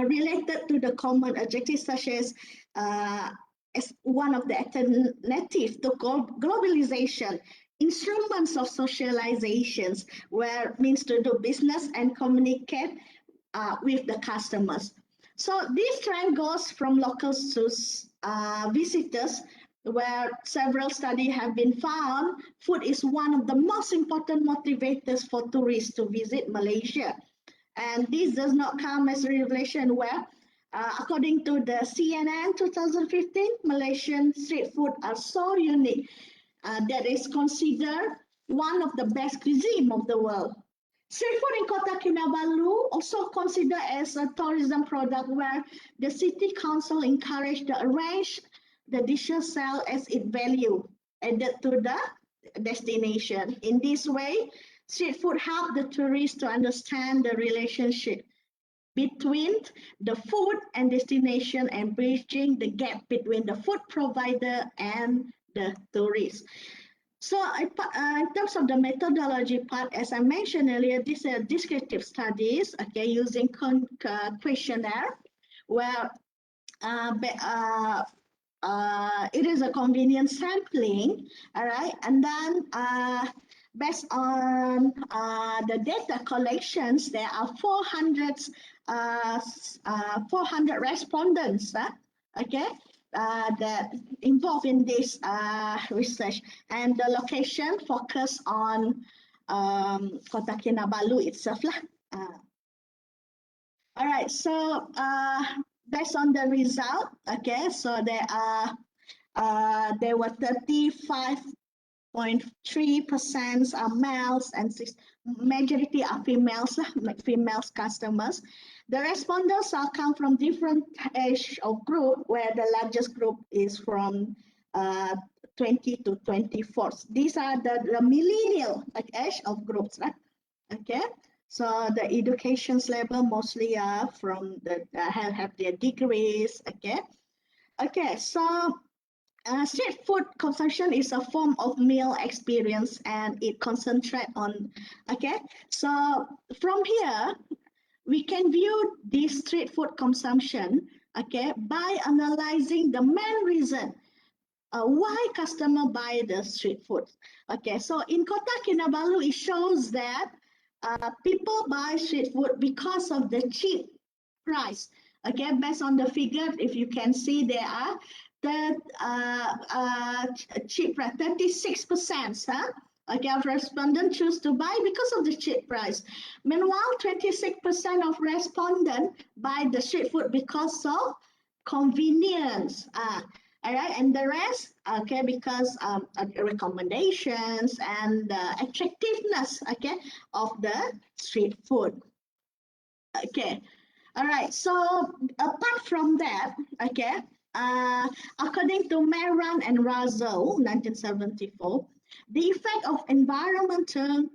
related to the common objectives, such as one of the alternatives to globalization, instruments of socializations, where means to do business and communicate with the customers. So this trend goes from locals to visitors, where several studies have been found. Food is one of the most important motivators for tourists to visit Malaysia. And this does not come as a revelation, where according to the CNN 2015, Malaysian street food are so unique that is considered one of the best cuisine of the world. Street food in Kota Kinabalu also considered as a tourism product, where the city council encouraged to arrange the dishes sell as its value added to the destination. In this way, street food help the tourists to understand the relationship between the food and destination, and bridging the gap between the food provider and the tourist. So in terms of the methodology part, as I mentioned earlier, these are descriptive studies, okay, using questionnaire, where it is a convenient sampling, all right, and then based on the data collections, there are 400 respondents, okay, that involved in this research, and the location focus on Kota Kinabalu itself lah. All right, so based on the result, okay, so there were 35.3% are males and majority are females, like females customers. The respondents are come from different age of group, where the largest group is from 20 to 24. These are the millennial age of groups, right? Okay. So the education's level mostly are from the have their degrees. Okay. Okay. So street food consumption is a form of meal experience, and it concentrates on. Okay. So from here, we can view this street food consumption. Okay, by analyzing the main reason why customer buy the street food. Okay, so in Kota Kinabalu, it shows that people buy street food because of the cheap price. Okay, based on the figure, if you can see, there are the cheap price, 36%. Okay, of respondents choose to buy because of the cheap price. Meanwhile, 26% of respondents buy the street food because of convenience. All right, and the rest, okay, because recommendations and attractiveness, okay, of the street food. Okay, all right. So apart from that, okay, according to Meran and Razel, 1974, the effect of environmental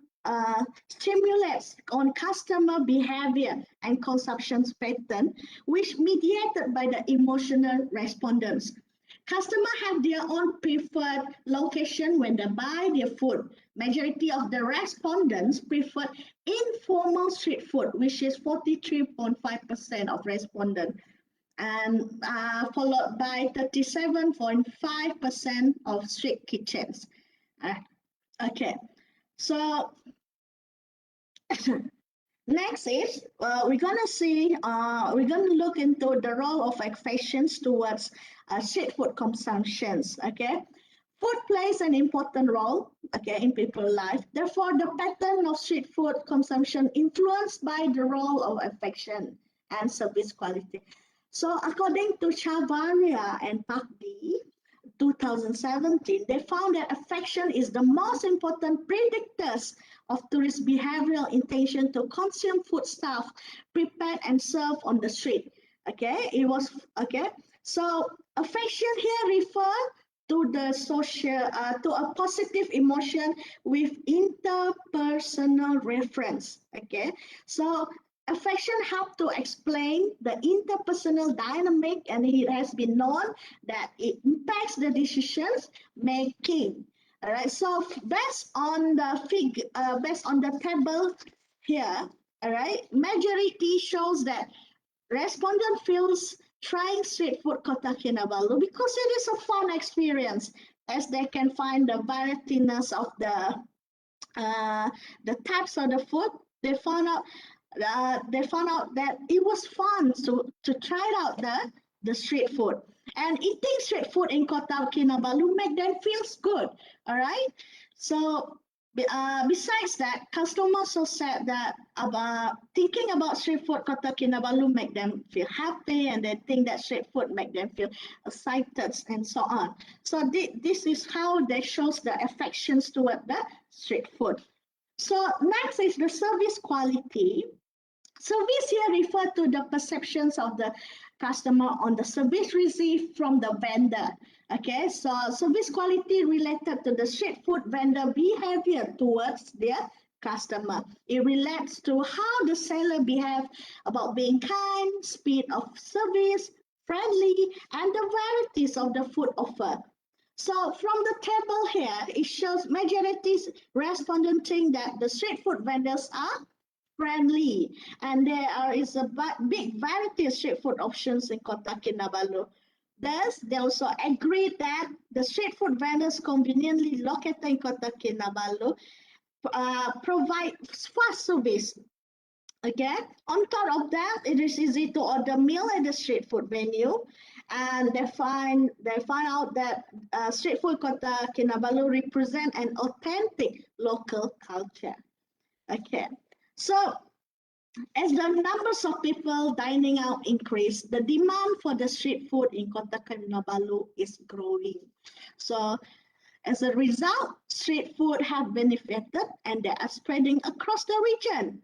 stimulates on customer behavior and consumption pattern, which mediated by the emotional respondents. Customers have their own preferred location when they buy their food. Majority of the respondents prefer informal street food, which is 43.5% of respondents, and followed by 37.5% of street kitchens. Okay, so next is we're gonna see we're gonna look into the role of affections towards street food consumptions. Okay, food plays an important role, okay, in people's life. Therefore, the pattern of street food consumption influenced by the role of affection and service quality. So, according to Chavaria and Pakdi, 2017, they found that affection is the most important predictors of tourist behavioral intention to consume foodstuff prepared and served on the street. Okay, it was okay. So affection here refer to the social to a positive emotion with interpersonal reference. Okay, so affection helps to explain the interpersonal dynamic, and it has been known that it impacts the decisions making. All right, so based on the table here, all right, majority shows that respondent feels trying street food Kota Kinabalu because it is a fun experience, as they can find the varietyness of the types of the food. They found out that it was fun to try out the street food, and eating street food in Kota Kinabalu make them feel good. All right, so besides that, customers also said that thinking about street food Kota Kinabalu make them feel happy, and they think that street food make them feel excited and so on. So this is how they shows the affections toward the street food. So next is the service quality. Service here refer to the perceptions of the customer on the service received from the vendor. Okay, so service quality related to the street food vendor behavior towards their customer. It relates to how the seller behave about being kind, speed of service, friendly, and the varieties of the food offer. So from the table here, it shows majority respondents think that the street food vendors are friendly, and there is a big variety of street food options in Kota Kinabalu. Thus, they also agree that the street food vendors conveniently located in Kota Kinabalu provide fast service. Okay, on top of that, it is easy to order meal at the street food venue, and they find out that street food Kota Kinabalu represent an authentic local culture. Okay, so as the numbers of people dining out increase, the demand for the street food in Kota Kinabalu is growing. So as a result, street food have benefited and they are spreading across the region.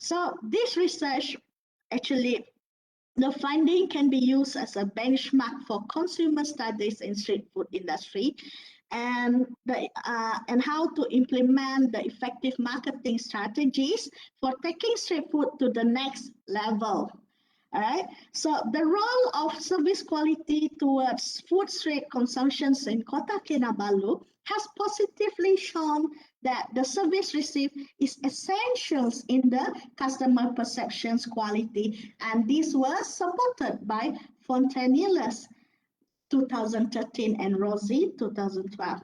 So this research, actually, the finding can be used as a benchmark for consumer studies in street food industry, and how to implement the effective marketing strategies for taking street food to the next level. All right. So the role of service quality towards food street consumptions in Kota Kinabalu has positively shown that the service received is essential in the customer perceptions quality, and this was supported by Fontanillas 2013 and Rosie 2012.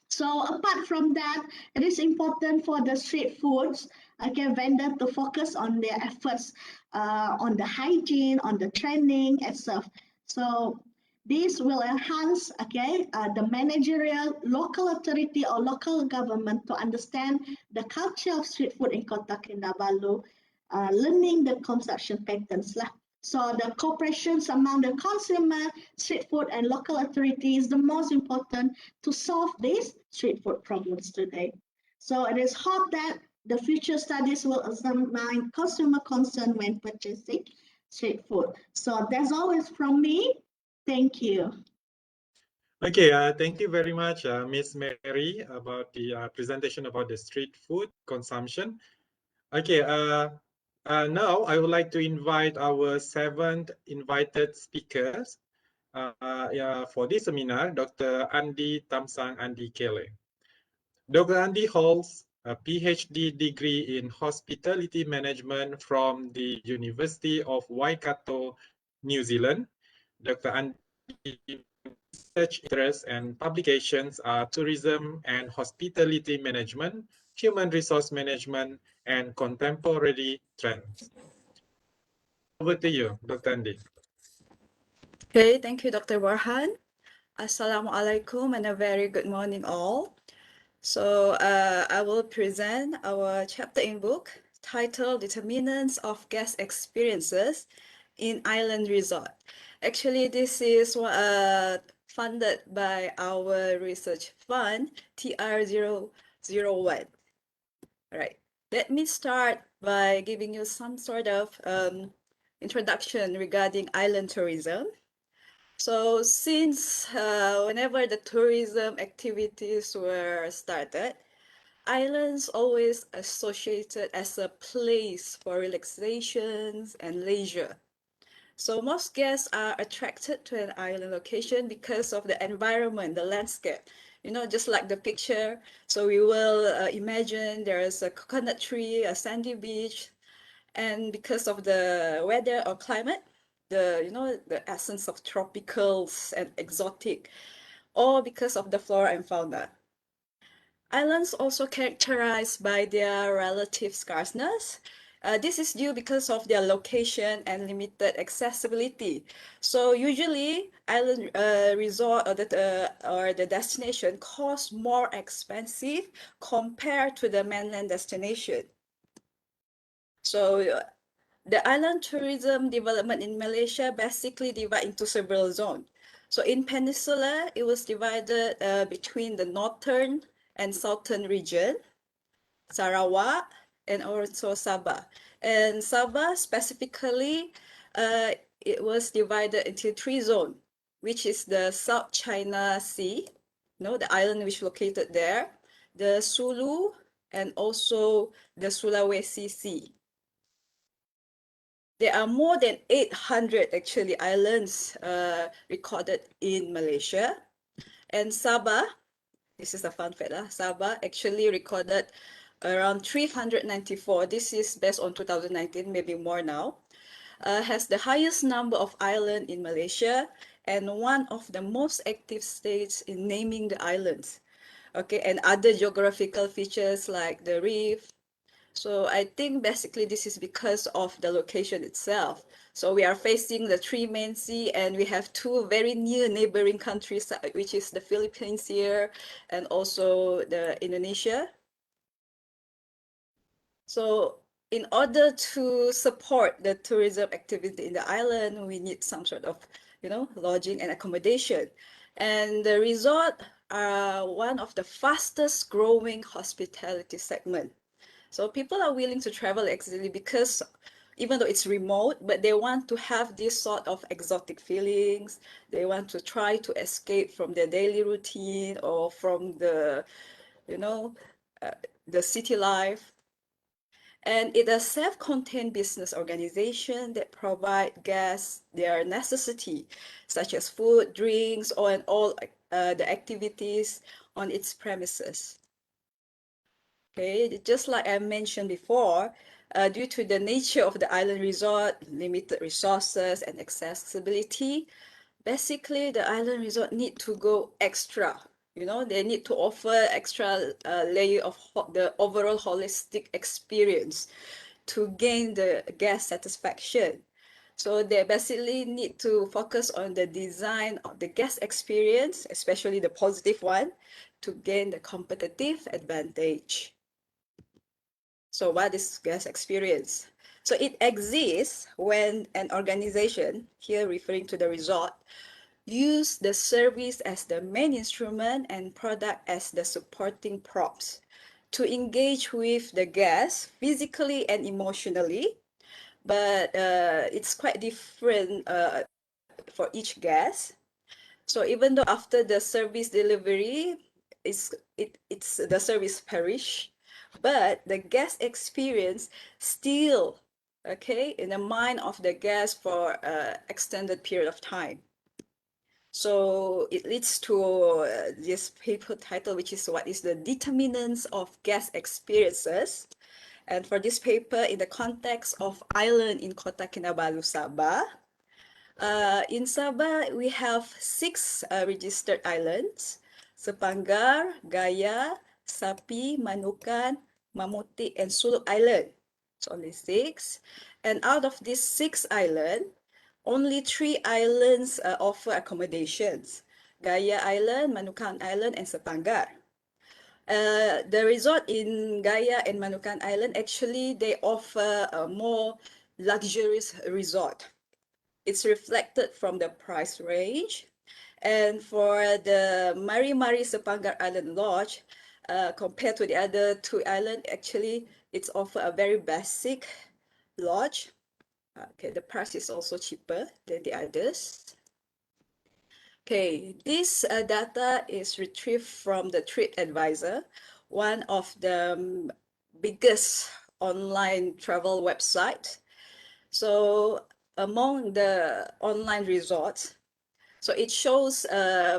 So apart from that, it is important for the street foods, vendor to focus on their efforts on the hygiene, on the training and stuff. So this will enhance, the managerial, local authority or local government to understand the culture of street food in Kota Kinabalu, learning the consumption patterns lah. So the cooperations among the consumer, street food and local authority is the most important to solve these street food problems today. So it is hoped that the future studies will examine consumer concern when purchasing street food. So that's always from me. Thank you. Okay, thank you very much, Miss Mary, about the presentation about the street food consumption. Okay, now I would like to invite our 7th invited speakers for this seminar, Dr. Andi Tamsang Andi Kele. Dr. Andi holds a PhD degree in Hospitality Management from the University of Waikato, New Zealand. Dr. Andi research interests and publications are tourism and hospitality management, human resource management, and contemporary trends. Over to you, Dr. Andi. Okay, thank you, Dr. Warhan. Assalamualaikum and a very good morning all. So I will present our chapter in book titled Determinants of Guest Experiences in Island Resort. Actually, this is funded by our research fund, TR001. All right, let me start by giving you some sort of introduction regarding island tourism. So since whenever the tourism activities were started, islands always associated as a place for relaxations and leisure. So most guests are attracted to an island location because of the environment, the landscape. You know, just like the picture. So we will imagine there is a coconut tree, a sandy beach, and because of the weather or climate, the essence of tropicals and exotic, or because of the flora and fauna. Islands also characterized by their relative scarceness. This is due because of their location and limited accessibility. So usually, island resort or the destination costs more expensive compared to the mainland destination. So the island tourism development in Malaysia basically divide into several zones. So in Peninsula, it was divided between the northern and southern region, Sarawak, and also Sabah. And Sabah specifically, it was divided into 3 zones, which is the South China Sea, the island which located there, the Sulu, and also the Sulawesi Sea. There are more than 800 actually islands recorded in Malaysia. And Sabah, this is a fun fact, Sabah actually recorded around 394. This is based on 2019, maybe more now. Has the highest number of islands in Malaysia and one of the most active states in naming the islands. Okay, and other geographical features like the reef. So I think basically this is because of the location itself. So we are facing the three main sea, and we have two very near neighboring countries, which is the Philippines here and also the Indonesia. So in order to support the tourism activity in the island, we need some sort of, lodging and accommodation. And the resort are one of the fastest growing hospitality segment. So people are willing to travel actually because even though it's remote, but they want to have this sort of exotic feelings. They want to try to escape from their daily routine or from the, the city life. And it's a self-contained business organization that provide guests their necessity, such as food, drinks, and all the activities on its premises. Okay, just like I mentioned before, due to the nature of the island resort, limited resources and accessibility, basically the island resort need to go extra. They need to offer extra layer of the overall holistic experience to gain the guest satisfaction. So they basically need to focus on the design of the guest experience, especially the positive one, to gain the competitive advantage. So what is guest experience? So it exists when an organization, here referring to the resort, use the service as the main instrument and product as the supporting props to engage with the guests physically and emotionally. But it's quite different for each guest. So even though after the service delivery, it's the service perish, but the guest experience still, okay, in the mind of the guest for an extended period of time. So it leads to this paper title, which is what is the determinants of guest experiences. And for this paper, in the context of island in Kota Kinabalu, Sabah, in Sabah, we have 6 registered islands: Sepanggar, Gaya, Sapi, Manukan, Mamuti, and Suluk Island. It's only 6. And out of these 6 islands, only 3 islands offer accommodations: Gaya Island, Manukan Island, and Sepanggar. The resort in Gaya and Manukan Island, actually, they offer a more luxurious resort. It's reflected from the price range. And for the Mari Mari Sepanggar Island Lodge, compared to the other 2 islands, actually, it's offer a very basic lodge. Okay, the price is also cheaper than the others. Okay, this data is retrieved from the TripAdvisor, one of the biggest online travel website. So among the online resorts, so it shows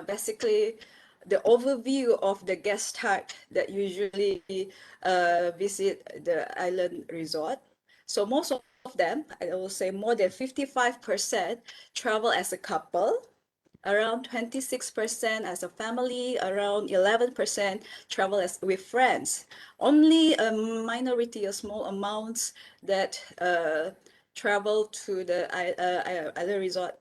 basically the overview of the guest type that usually visit the island resort. So most of them, I will say more than 55% travel as a couple, around 26% as a family, around 11% travel as with friends. Only a minority, a small amounts that travel to the other resort,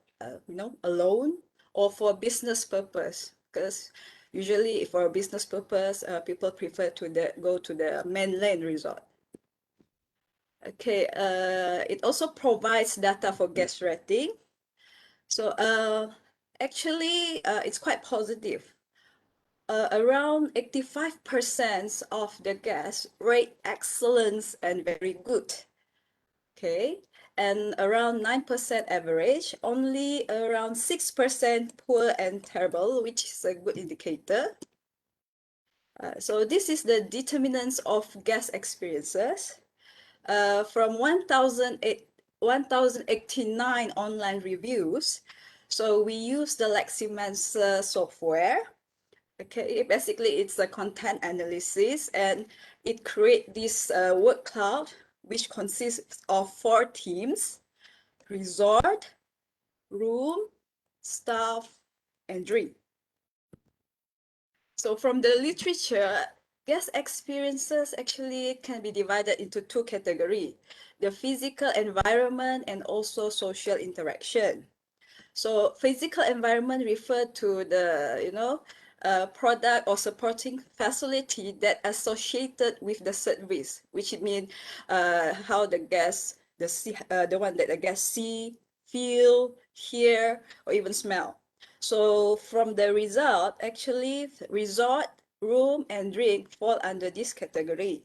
alone or for business purpose. Because usually, for business purpose, people prefer to go to the mainland resort. Okay, it also provides data for guest rating. So actually, it's quite positive. Around 85% of the guests rate excellence and very good. Okay, and around 9% average, only around 6% poor and terrible, which is a good indicator. So this is the determinants of guest experiences. From 1,089 online reviews, so we use the Leximan's software. Okay, basically it's a content analysis, and it creates this word cloud, which consists of 4 themes: resort, room, staff, and drink. So from the literature, guest experiences actually can be divided into 2 categories: the physical environment and also social interaction. So physical environment refer to the, product or supporting facility that associated with the service, which means how the guests, the one that the guests see, feel, hear, or even smell. So from the result, actually, resort, room, and drink fall under this category.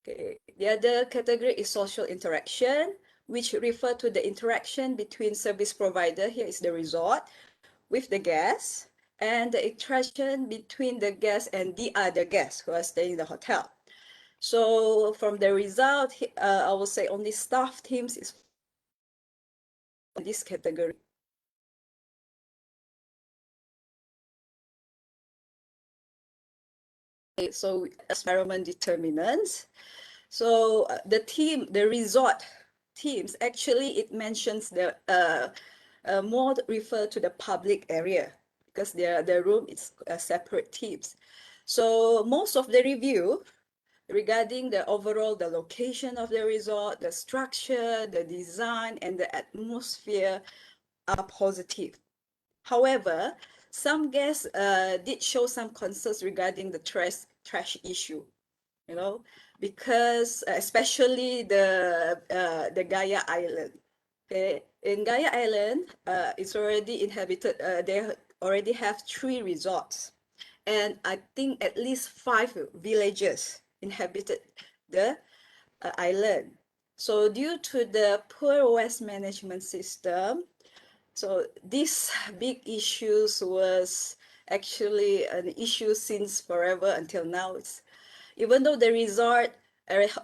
Okay. The other category is social interaction, which refer to the interaction between service provider, here is the resort, with the guests, and the interaction between the guests and the other guests who are staying in the hotel. So from the result, I will say only staff teams is in this category. Okay, so environment determinants. So the resort teams, actually it mentions the more refer to the public area, because the room is separate teams. So most of the review regarding the overall, the location of the resort, the structure, the design, and the atmosphere are positive. However, some guests did show some concerns regarding the trash issue, because especially the Gaia Island. Okay, in Gaia Island, it's already inhabited. They already have 3 resorts, and I think at least 5 villages inhabited the island. So due to the poor waste management system, so this big issues was actually an issue since forever until now. Even though the resort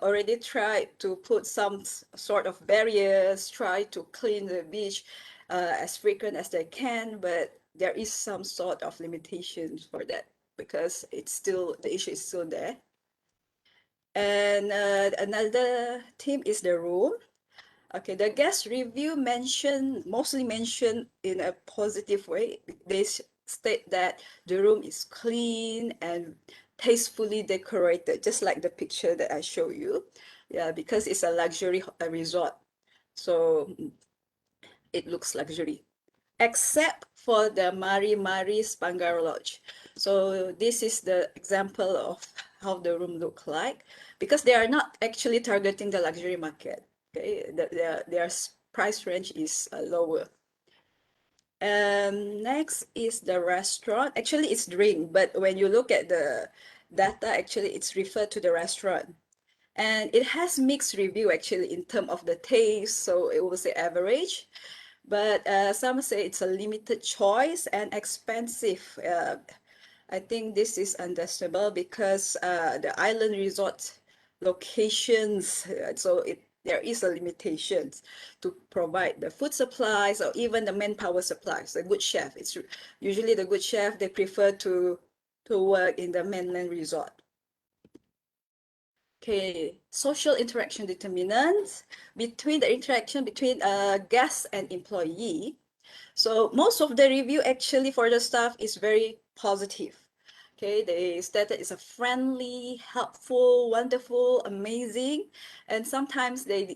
already tried to put some sort of barriers, try to clean the beach as frequent as they can, but there is some sort of limitations for that, because the issue is still there. And another theme is the room. Okay, the guest review mostly mentioned in a positive way. They state that the room is clean and tastefully decorated, just like the picture that I show you. Yeah, because it's a luxury resort, so it looks luxury, except for the Mari Mari Spanggar Lodge. So this is the example of how the room look like, because they are not actually targeting the luxury market. Okay, their price range is lower. Next is the restaurant. Actually, it's drink, but when you look at the data, actually it's referred to the restaurant. And it has mixed review actually in terms of the taste, so it will say average. But some say it's a limited choice and expensive. I think this is understandable because the island resort locations, there is a limitations to provide the food supplies or even the manpower supplies. A good chef, it's usually the good chef, they prefer to work in the mainland resort. Okay, social interaction determinants between the interaction between guest and employee. So most of the review actually for the staff is very positive. Okay, they stated it's a friendly, helpful, wonderful, amazing, and sometimes they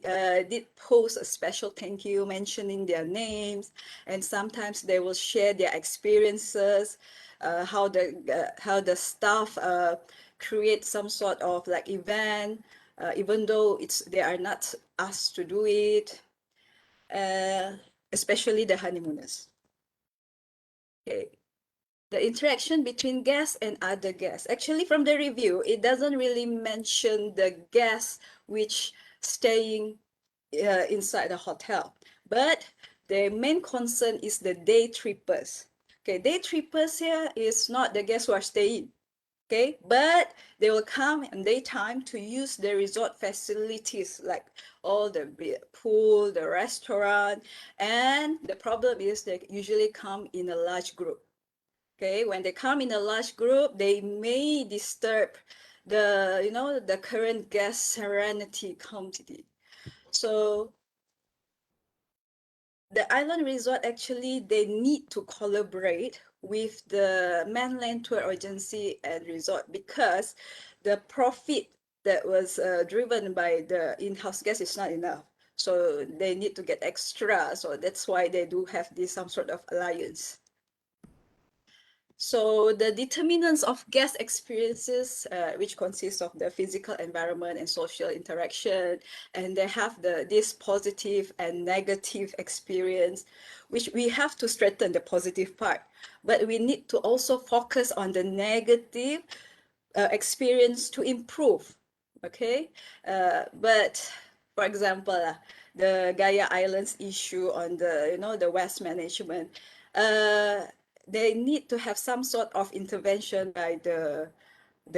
did post a special thank you mentioning their names, and sometimes they will share their experiences, how the staff create some sort of like event, even though they are not asked to do it, especially the honeymooners. Okay. The interaction between guests and other guests. Actually, from the review, it doesn't really mention the guests which staying inside the hotel, but the main concern is the day trippers. Okay, day trippers here is not the guests who are staying. Okay, but they will come in daytime to use the resort facilities, like all the pool, the restaurant, and the problem is they usually come in a large group. Okay, when they come in a large group, they may disturb the current guest serenity community. So the island resort actually, they need to collaborate with the mainland tour agency and resort, because the profit that was driven by the in-house guests is not enough. So they need to get extra. So that's why they do have some sort of alliance. So the determinants of guest experiences, which consists of the physical environment and social interaction, and they have this positive and negative experience, which we have to strengthen the positive part, but we need to also focus on the negative experience to improve. Okay, but for example, the Gaia Islands issue on the waste management, they need to have some sort of intervention by the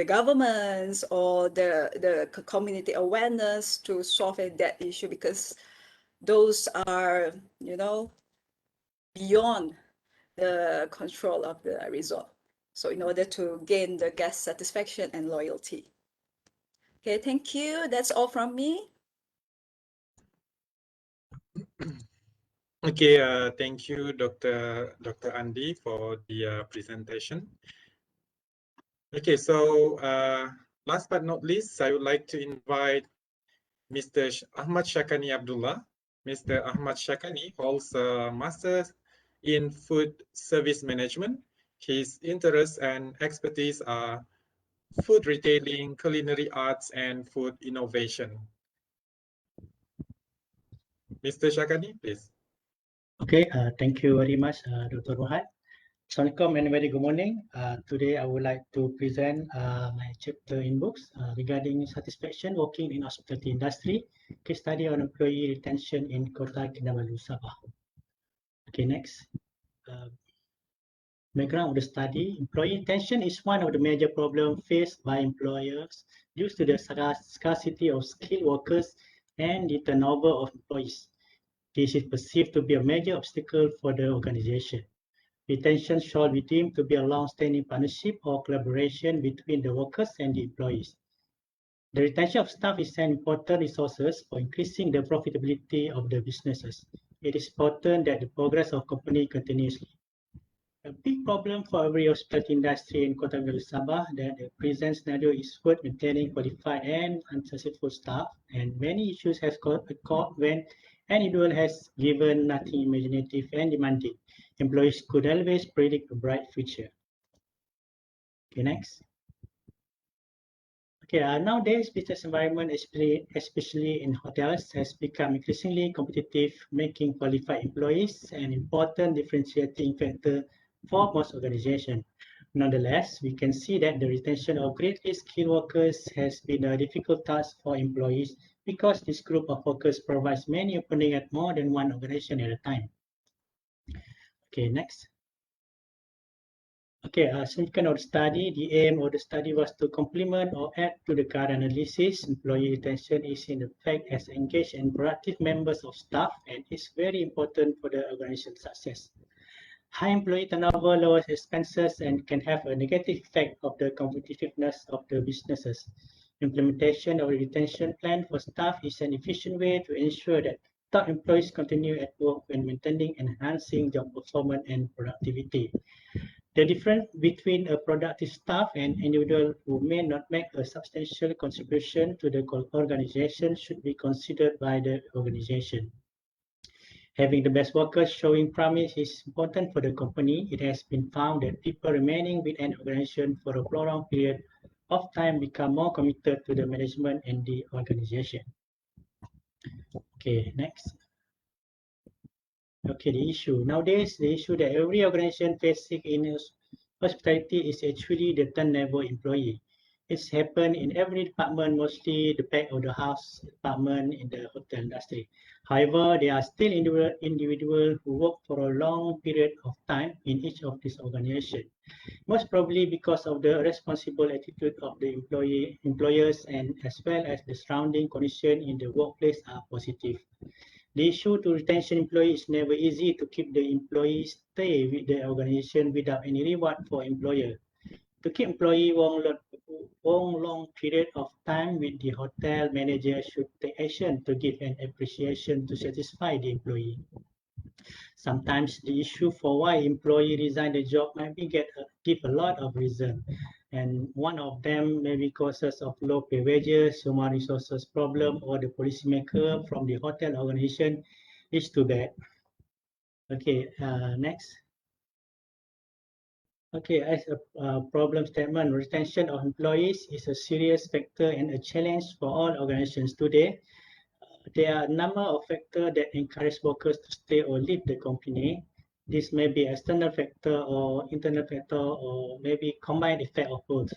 governments or the community awareness to solve that issue, because those are beyond the control of the resort. So in order to gain the guest satisfaction and loyalty. Okay, thank you. That's all from me. Okay, thank you, Dr. Andi, for the presentation. Okay, so last but not least, I would like to invite Mr. Ahmad Shakani Abdullah. Mr. Ahmad Shakani holds a master's in food service management. His interests and expertise are food retailing, culinary arts, and food innovation. Mr. Shakani, please. Okay, thank you very much, Dr. Rohan. Assalamualaikum and very good morning. Today I would like to present my chapter in books regarding satisfaction working in hospitality industry, case study on employee retention in Kota Kinabalu, Sabah. Okay, next. Background of the study. Employee retention is one of the major problems faced by employers due to the scarcity of skilled workers and the turnover of employees. This is perceived to be a major obstacle for the organization. Retention shall be deemed to be a long-standing partnership or collaboration between the workers and the employees. The retention of staff is an important resource for increasing the profitability of the businesses. It is important that the progress of company continuously. A big problem for every hospitality industry in Kota Kinabalu, Sabah, that the present scenario is worth maintaining qualified and unsuccessful staff, and many issues have occurred when an individual has given nothing imaginative and demanding. Employees could always predict a bright future. Okay, next. Okay, nowadays business environment, especially in hotels, has become increasingly competitive, making qualified employees an important differentiating factor for most organizations. Nonetheless, we can see that the retention of greatly skilled workers has been a difficult task for employees because this group of workers provides many openings at more than one organization at a time. Okay, next. Okay, significance of the study. The aim of the study was to complement or add to the current analysis. Employee retention is in effect as engaged and productive members of staff and is very important for the organization's success. High employee turnover lowers expenses and can have a negative effect of the competitiveness of the businesses. Implementation of a retention plan for staff is an efficient way to ensure that top employees continue at work when maintaining and enhancing job performance and productivity. The difference between a productive staff and individual who may not make a substantial contribution to the organization should be considered by the organization. Having the best workers showing promise is important for the company. It has been found that people remaining with an organization for a prolonged period of time become more committed to the management and the organization. Okay, next. Okay, the issue. Nowadays, the issue that every organization facing in hospitality is actually the turnover employee. It's happened in every department, mostly the back of the house department in the hotel industry. However, there are still individuals who work for a long period of time in each of these organizations. Most probably because of the responsible attitude of the employers and as well as the surrounding conditions in the workplace are positive. The issue to retention employees is never easy to keep the employees stay with the organization without any reward for employer. To keep employee long period of time with the hotel, manager should take action to give an appreciation to satisfy the employee. Sometimes the issue for why employee resign the job might be give a lot of reason. And one of them may be causes of low pay wages, human resources problem, or the policymaker from the hotel organization is too bad. Okay, next. Okay, as a problem statement, retention of employees is a serious factor and a challenge for all organizations today. There are a number of factors that encourage workers to stay or leave the company. This may be external factor or internal factor or maybe combined effect of both.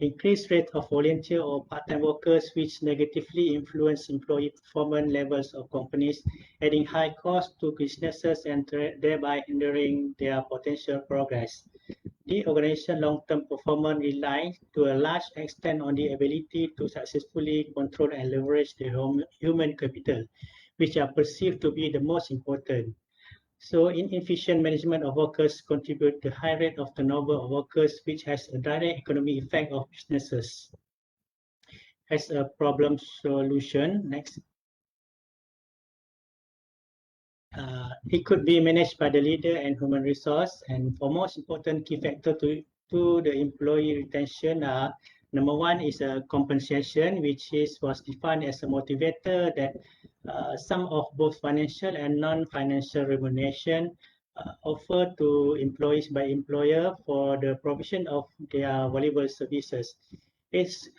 Increased rate of volunteer or part-time workers which negatively influence employee performance levels of companies, adding high cost to businesses and thereby hindering their potential progress. The organization's long-term performance relies to a large extent on the ability to successfully control and leverage the human capital, which are perceived to be the most important. So inefficient management of workers contribute to high rate of turnover of workers, which has a direct economic effect of businesses. As a problem solution, next. It could be managed by the leader and human resource. And for most important key factor to the employee retention are, number one is a compensation, which was defined as a motivator that some of both financial and non-financial remuneration offered to employees by employer for the provision of their valuable services. It's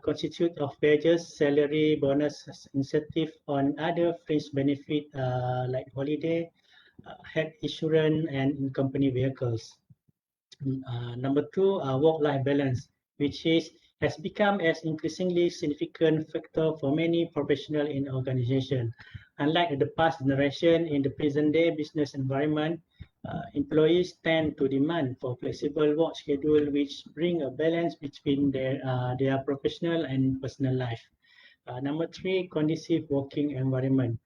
constitute of wages, salary, bonus, incentive on other fringe benefit like holiday, health insurance, and company vehicles. Number two, work-life balance, which has become an increasingly significant factor for many professionals in organization. Unlike the past generation, in the present-day business environment, employees tend to demand for flexible work schedule, which bring a balance between their professional and personal life. Number three, conducive working environment.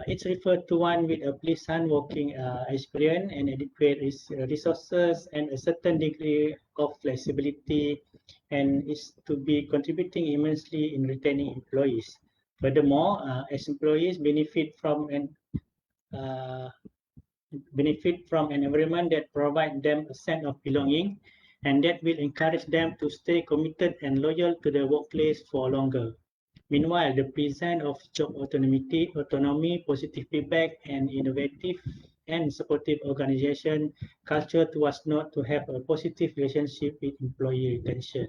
It's referred to one with a pleasant working experience and adequate resources and a certain degree of flexibility, and is to be contributing immensely in retaining employees. Furthermore, as employees benefit from an environment that provides them a sense of belonging, and that will encourage them to stay committed and loyal to the workplace for longer. Meanwhile, the presence of job autonomy, positive feedback, and innovative and supportive organization culture was not to have a positive relationship with employee retention.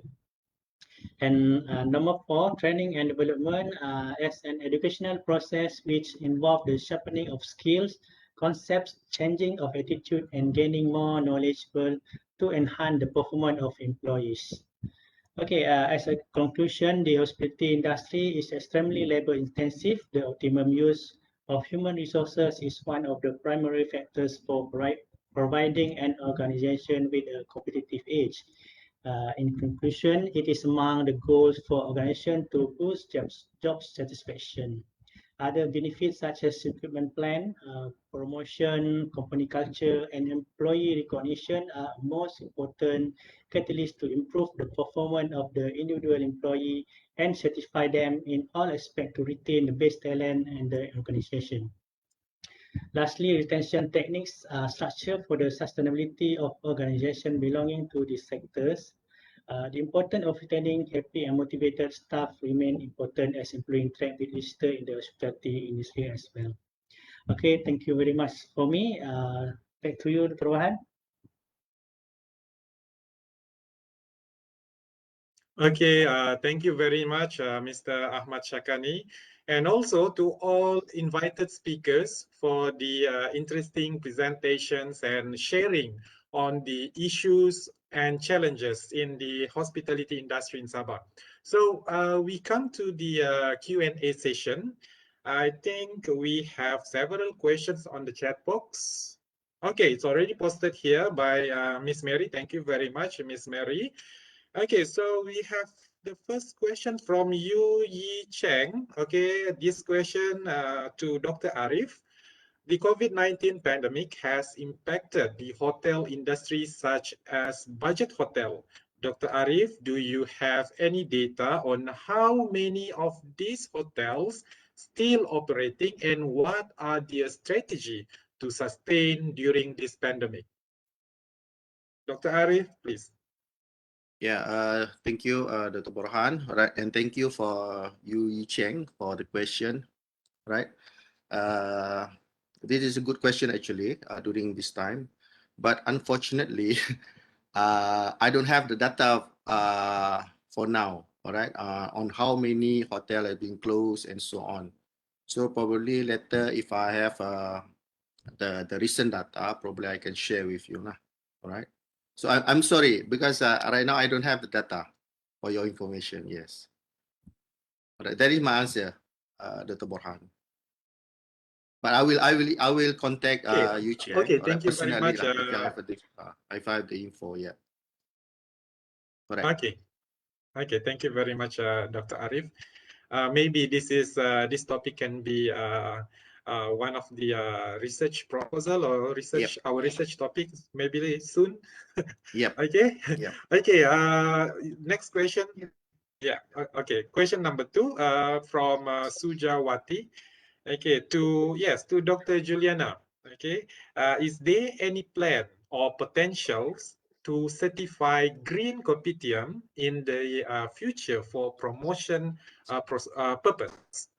And number four, training and development as an educational process which involves the sharpening of skills, concepts, changing of attitude, and gaining more knowledgeable to enhance the performance of employees. Okay, as a conclusion, the hospitality industry is extremely labor intensive. The optimum use of human resources is one of the primary factors for providing an organization with a competitive edge. In conclusion, it is among the goals for organization to boost job satisfaction. Other benefits such as recruitment plan, promotion, company culture, and employee recognition are most important catalysts to improve the performance of the individual employee and certify them in all aspects to retain the best talent in the organization. Lastly, retention techniques are structured for the sustainability of organization belonging to these sectors. The importance of retaining happy and motivated staff remain important as employee interact with visitor in the hospitality industry as well. Okay, thank you very much for me. Back to you, Dr. Wahan. Okay, thank you very much, Mr. Ahmad Shakani, and also to all invited speakers for the interesting presentations and sharing on the issues and challenges in the hospitality industry in Sabah. So we come to the Q&A session. I think we have several questions on the chat box. Okay, it's already posted here by Miss Mary. Thank you very much, Miss Mary. Okay, so we have The first question from Yu Yi Cheng. Okay, this question to Dr. Arif. The COVID-19 pandemic has impacted the hotel industry such as budget hotel. Dr. Arif, do you have any data on how many of these hotels still operating and what are their strategy to sustain during this pandemic? Dr. Arif, please. Yeah, thank you, Dr. Borhan. Right, and thank you for Yu Yi Cheng for the question. Right, this is a good question actually during this time, but unfortunately, I don't have the data for now. All right, on how many hotels have been closed and so on. So probably later, if I have the recent data, probably I can share with you now. All right. So I'm sorry because right now I don't have the data for your information. Yes. All right. That is my answer, Dr. Borhan. But I will contact you, Chair. Okay, All right, thank you very personally much. if I have the info. Yeah. Correct. Okay. Okay, thank you very much, Dr. Arif. Maybe this topic can be one of the research proposal or research our research topics maybe soon. Yep. Okay. Yep. Okay. Next question. Yeah. Okay. Question number 2 from Sujawati. Okay. To Dr. Juliana. Okay. Is there any plan or potentials to certify green kopitiam in the future for promotion purpose?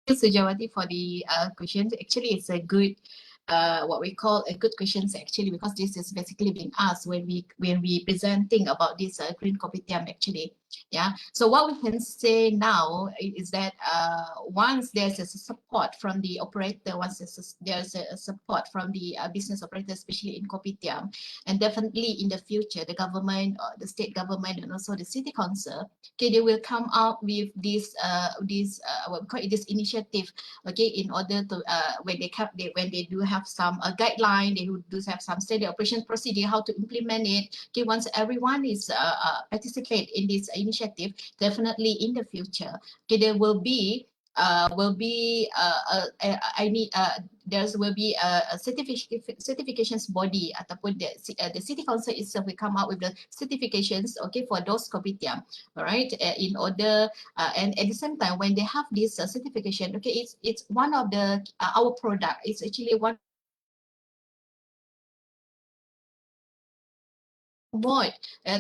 Thank you, Sujawati, for the questions. Actually, it's a good, what we call a good questions actually, because this is basically being asked when we presenting about this green kopitiam actually. Yeah. So what we can say now is that once there's a support from the operator, once there's a support from the business operator, especially in kopitiam, and definitely in the future, the government, the state government, and also the city council, okay, they will come out with this what we call it, this initiative, okay, in order to when they do have some guideline, they do have some standard operation procedure, how to implement it. Okay, once everyone is participate in this initiative, definitely in the future, okay, there will be there will be a certifications body ataupun the city council itself will come out with the certifications, okay, for those kopitiam, all right, in order and at the same time when they have this certification, okay, it's one of the our product, it's actually one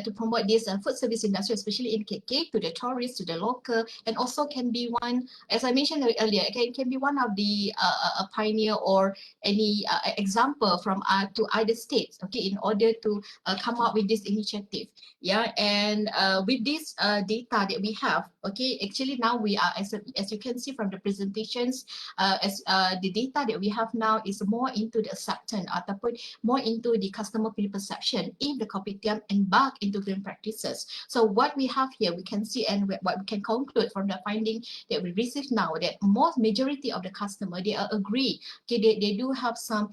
to promote this food service industry, especially in KK, to the tourists, to the local, and also can be one, as I mentioned earlier, can be one of the a pioneer or any example from to other states, okay, in order to come up with this initiative. Yeah, and with this data that we have, okay, actually now we are, as you can see from the presentations, the data that we have now is more into the acceptance ataupun more into the customer perception if the kopitiam embark into green practices. So what we have here, we can see and what we can conclude from the finding that we receive now, that most majority of the customer, they are agree, okay, they do have some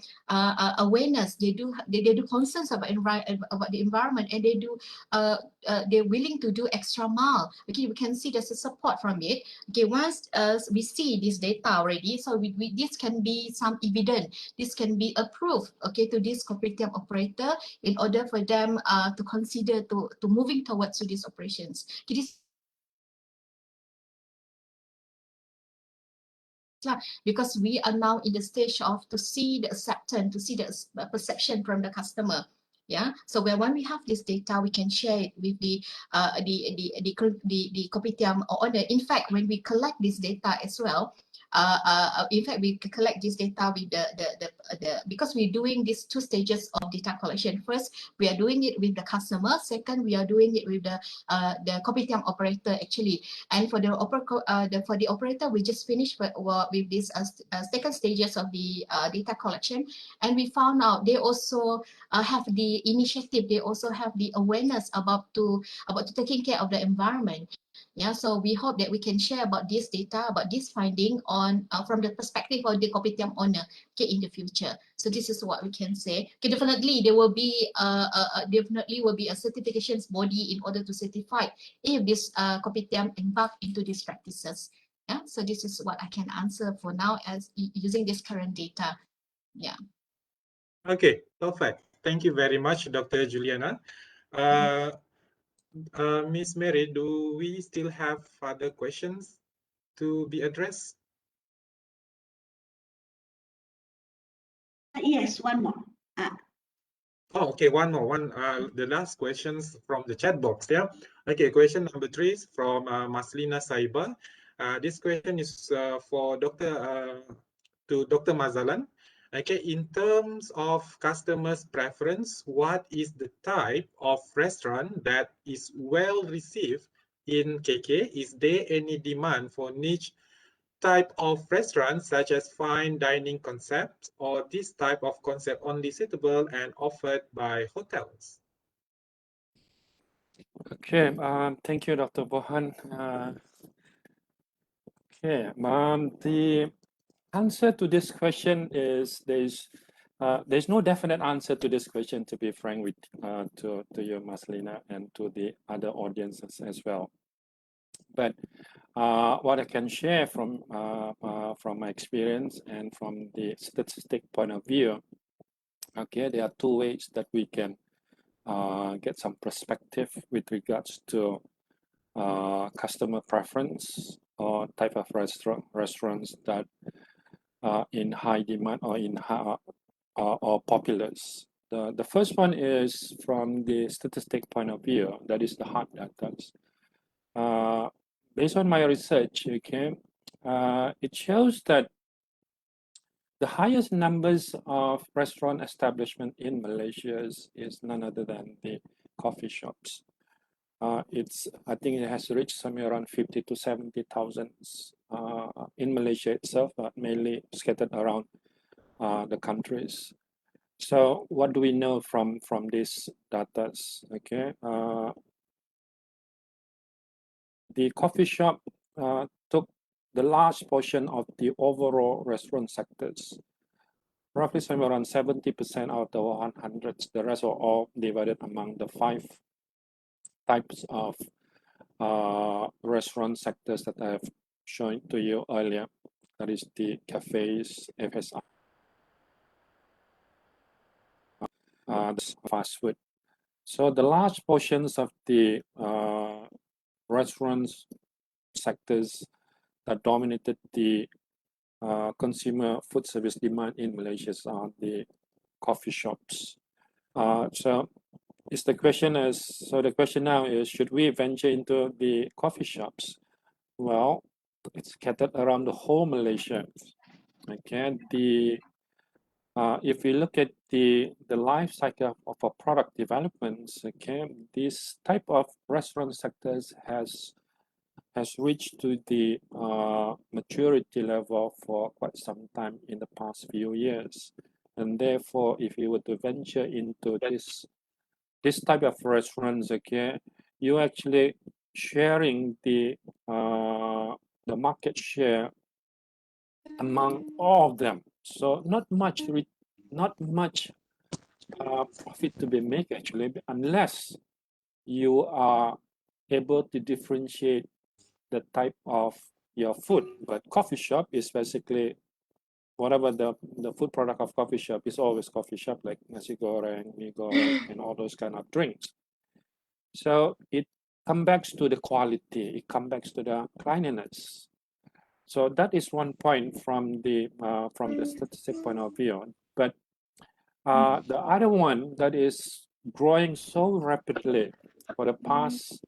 awareness, they do concerns about the environment, and they do they're willing to do extra mile. Okay, we can see there's a support from it. Okay, once we see this data already, so this can be some evidence, this can be approved, okay, to this kopitiam operator in order for them to consider to moving towards to these operations. Okay, this because we are now in the stage of to see the acceptance, to see the perception from the customer. Yeah, so when we have this data, we can share it with the kopitiam owner. In fact, when we collect this data as well, in fact, we collect this data with the because we're doing these 2 stages of data collection. First, we are doing it with the customer. Second, we are doing it with the kopitiam operator actually. And for the operator, we just finished with this second stages of the data collection, and we found out they also have the initiative. They also have the awareness about taking care of the environment. Yeah, so we hope that we can share about this data, about this finding on from the perspective of the kopitiam owner, okay, in the future. So this is what we can say. Okay, definitely there will be a certifications body in order to certify if this kopitiam embark into these practices. Yeah, so this is what I can answer for now as using this current data. Yeah. Okay, perfect. Thank you very much, Dr. Juliana. Miss Mary, do we still have further questions to be addressed? Yes, one more. Oh, okay, one more. The last questions from the chat box. Yeah. Okay, question number 3 is from Maslina Saiba. This question is for Dr. Mazalan. Okay, in terms of customers' preference, what is the type of restaurant that is well received in KK? Is there any demand for niche type of restaurants such as fine dining concepts, or this type of concept only suitable and offered by hotels? Okay, thank you, Dr. Bohan. Okay, the answer to this question is there's no definite answer to this question, to be frank with to you, Maslina, and to the other audiences as well. But what I can share from my experience and from the statistic point of view, okay, there are 2 ways that we can get some perspective with regards to customer preference or type of restaurants that are in high demand or in or populous. The first one is from the statistic point of view, that is the hard data. Based on my research, okay, it shows that the highest numbers of restaurant establishment in Malaysia is none other than the coffee shops. I think it has reached somewhere around 50 to 70,000 in Malaysia itself, but mainly scattered around the countries. So what do we know from these data? Okay, the coffee shop took the large portion of the overall restaurant sectors, roughly somewhere around 70% out of the 100. The rest are all divided among the 5 types of restaurant sectors that I have shown to you earlier. That is the cafes, FSI, fast food. So the large portions of the restaurants sectors that dominated the consumer food service demand in Malaysia are the coffee shops. So the question now is, should we venture into the coffee shops? Well, it's scattered around the whole Malaysia. Okay, if we look at the life cycle of a product developments, okay, this type of restaurant sectors has reached to the maturity level for quite some time in the past few years, and therefore, if you were to venture into this type of restaurants, okay, you actually sharing the market share among all of them. So not much profit to be made actually, unless you are able to differentiate the type of your food. But coffee shop is basically whatever the food product of coffee shop is always coffee shop, like nasi goreng, mee goreng, and all those kind of drinks. So it comes back to the quality, it comes back to the cleanliness. So that is one point from the statistic point of view. But the other one that is growing so rapidly for the past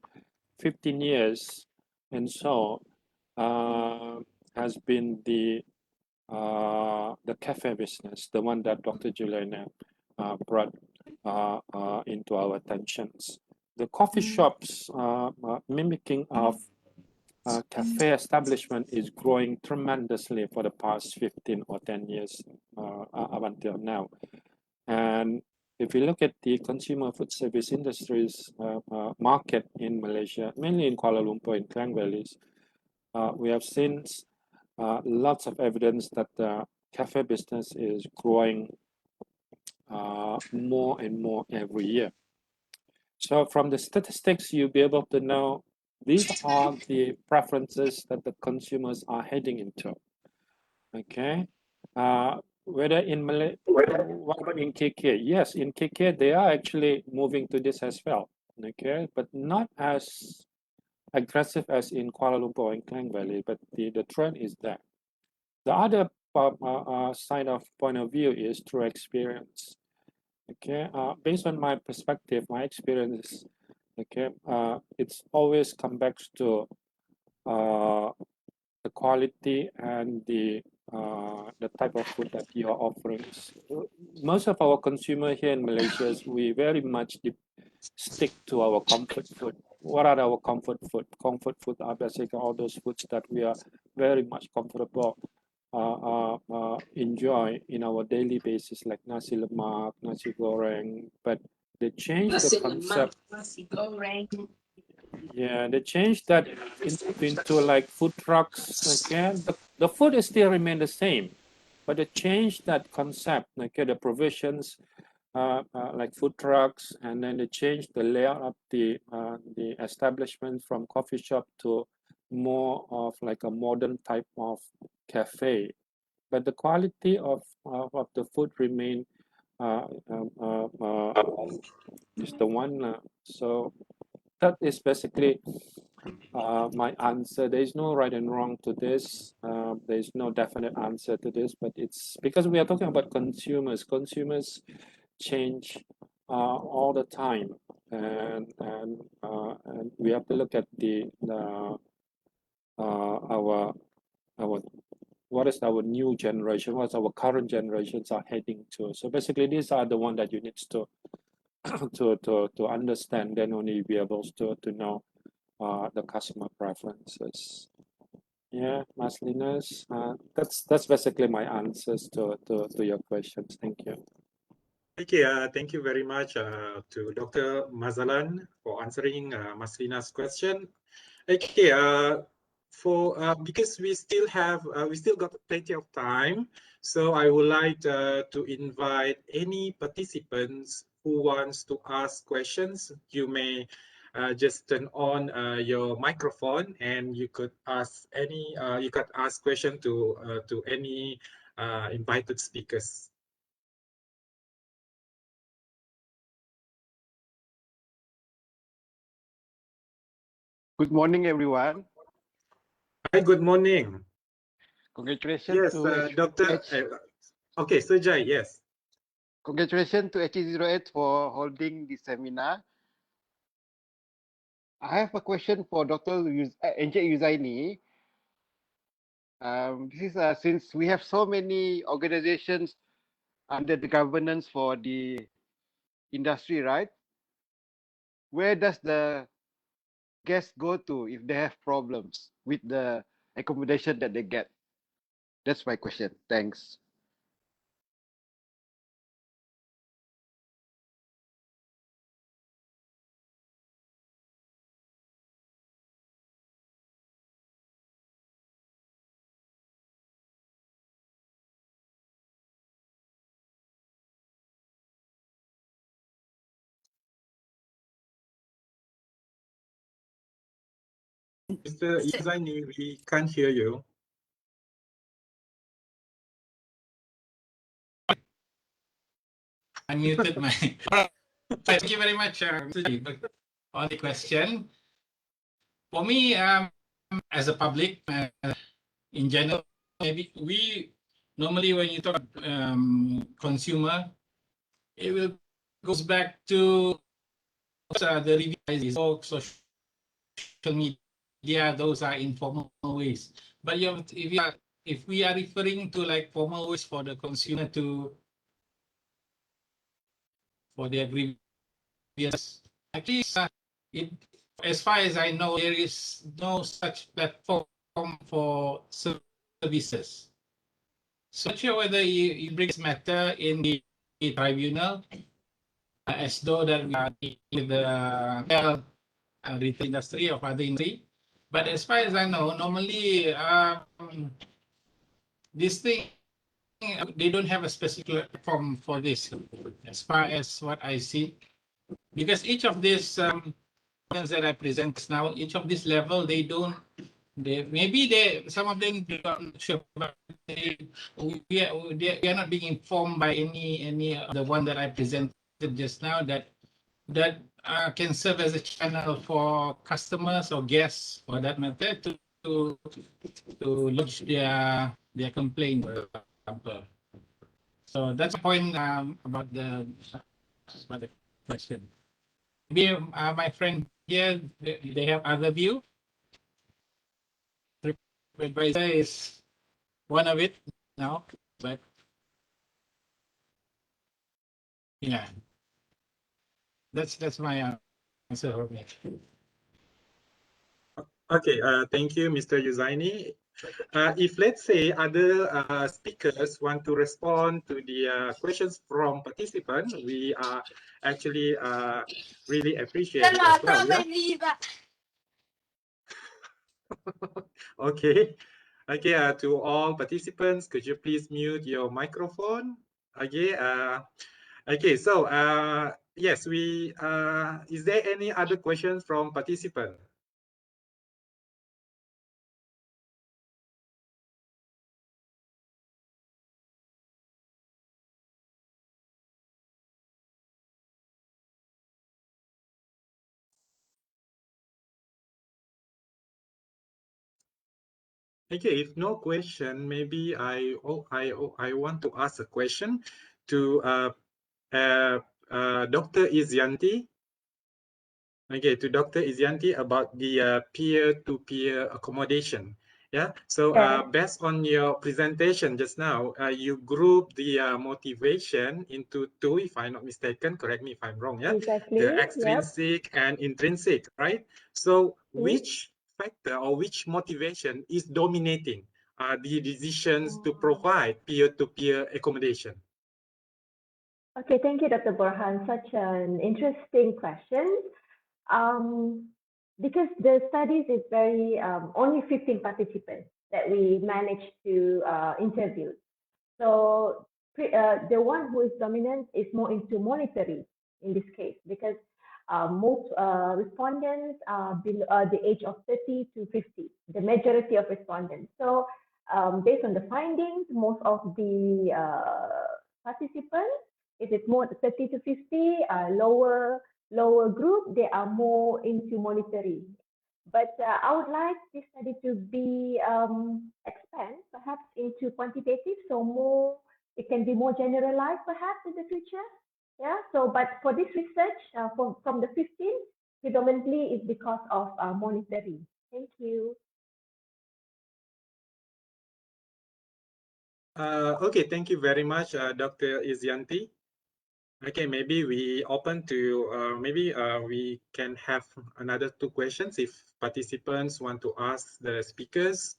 15 years and so has been the cafe business, the one that Dr. Juliana brought into our attentions. The coffee shops mimicking of cafe establishment is growing tremendously for the past 15 or 10 years up until now. And if you look at the consumer food service industries market in Malaysia, mainly in Kuala Lumpur and Klang Valleys, we have seen lots of evidence that the cafe business is growing more and more every year. So from the statistics, you'll be able to know these are the preferences that the consumers are heading into. Okay, whether in Malay, what about in KK? Yes, in KK they are actually moving to this as well. Okay, but not as aggressive as in Kuala Lumpur and Klang Valley, but the trend is there. The other side of point of view is through experience. Okay, based on my perspective, my experience, okay, it's always come back to the quality and the type of food that you are offering. Most of our consumer here in Malaysia, we very much stick to our comfort food. What are our comfort food? Comfort food are basically all those foods that we are very much comfortable enjoy in our daily basis, like nasi lemak, nasi goreng. But they change the concept. Nasi goreng. Yeah, they changed that into like food trucks. Okay, the food is still remain the same, but they changed that concept. Okay, the provisions, like food trucks, and then they changed the layout of the establishment from coffee shop to more of like a modern type of cafe. But the quality of the food remain is the one. So that is basically my answer. There is no right and wrong to this. There is no definite answer to this, but it's because we are talking about consumers. Consumers change all the time, and we have to look at our what is our new generation, what our current generations are heading to. So basically, these are the one that you need to to understand. Then only be able to know the customer preferences. Yeah, Maslinas, that's basically my answers to your questions. Thank you. Okay, thank you very much to Dr. Mazalan for answering Maslina's question. Okay, because we still got plenty of time, so I would like to invite any participants who wants to ask questions. You may just turn on your microphone, and you could ask question to any invited speakers. Good morning, everyone. Hi, good morning. Congratulations Yes, to Dr. Okay, Sujai, yes. Congratulations to HE08 for holding this seminar. I have a question for Dr. Encik Yuzaini. This is since we have so many organizations under the governance for the industry, right? Where does the guests go to if they have problems with the accommodation that they get? That's my question. Thanks. Mr. Yuzaini, we can't hear you. Unmuted my. Thank you very much, Suji, on the question. For me, as a public, in general, maybe we normally when you talk consumer, it will goes back to the reviews, social media. Those are informal ways. But if we are referring to like formal ways for the consumer for their grievances, at least as far as I know, there is no such platform for services. So not sure whether you bring this matter in the tribunal as though that we are with the retail industry or other industry. But as far as I know, normally this thing they don't have a specific platform for this, as far as what I see, because each of these things that I present now, each of this level, they don't. Some of them don't sure, but we are not being informed by any of the one that I presented just now that can serve as a channel for customers or guests, for that matter, to lodge their complaint, for example. So that's the point about the question. Maybe my friend here, they have other view. Advisor is one of it now, but yeah, that's my answer for me. Okay, thank you, Mr. Yuzaini. If let's say other speakers want to respond to the questions from participants, we are actually really appreciate it as well. Yeah? Okay. Okay, to all participants, could you please mute your microphone? Okay. Okay, so yes, is there any other questions from participants? Okay, if no question, maybe I want to ask a question to Dr. Izyanti. Okay, to Dr. Izyanti about the peer-to-peer accommodation. Yeah, so based on your presentation just now, you group the motivation into two, if I'm not mistaken, correct me if I'm wrong, yeah? Exactly. The extrinsic and intrinsic, right? So which factor or which motivation is dominating the decisions to provide peer-to-peer accommodation? Okay, thank you, Dr. Borhan. Such an interesting question. Because the studies is very only 15 participants that we managed to interview. So the one who is dominant is more into monetary in this case, because most respondents are below the age of 30 to 50, the majority of respondents. So based on the findings, most of the participants, if it's more 30 to 50, lower group, they are more into monetary. But I would like this study to be expand perhaps into quantitative, so more it can be more generalized perhaps in the future. Yeah. So, but for this research, from the 15, predominantly is because of monetary. Thank you. Okay, thank you very much, Dr. Izyanti. Okay, maybe we open to maybe we can have another two questions if participants want to ask the speakers.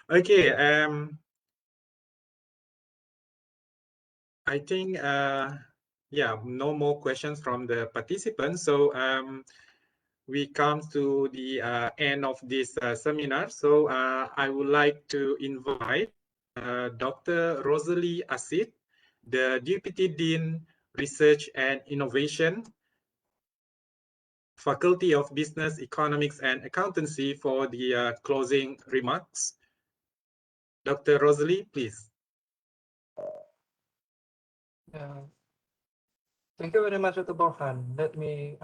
Okay, I think yeah, no more questions from the participants. So we come to the end of this seminar. So I would like to invite Dr. Rosalie Asid, the Deputy Dean, Research and Innovation, Faculty of Business, Economics and Accountancy, for the closing remarks. Dr. Rosalie, please. Thank you very much, Dr. Borhan. Let me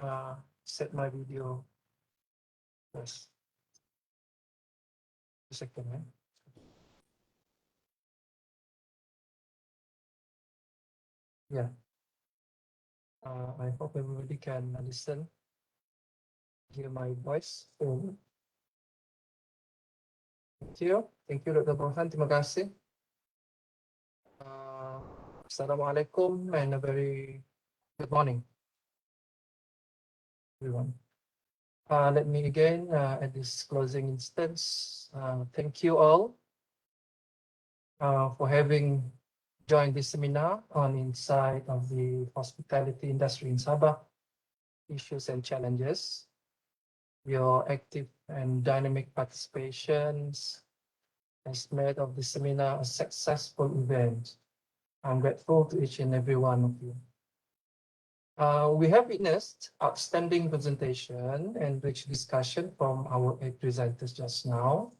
set my video first. A second, eh? Yeah. I hope everybody can listen, hear my voice. Thank you, Dr. Borhan. Terima kasih. Assalamualaikum and a very good morning, everyone. Let me again, at this closing instance, thank you all for having joined this seminar on insight of the hospitality industry in Sabah, issues and challenges. Your active and dynamic participations has made of the seminar a successful event. I'm grateful to each and every one of you. We have witnessed outstanding presentation and rich discussion from our 8 presenters just now.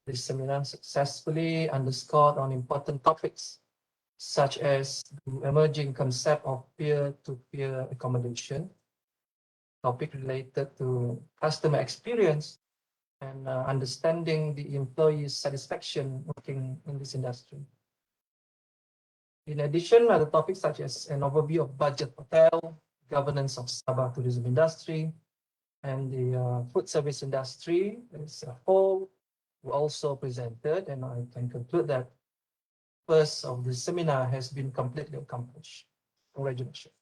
This seminar successfully underscored on important topics such as the emerging concept of peer-to-peer accommodation, topic related to customer experience and understanding the employees' satisfaction working in this industry. In addition, other topics such as an overview of budget hotel, governance of Sabah tourism industry, and the food service industry as a whole were also presented, and I can conclude that first of the seminar has been completely accomplished. Congratulations.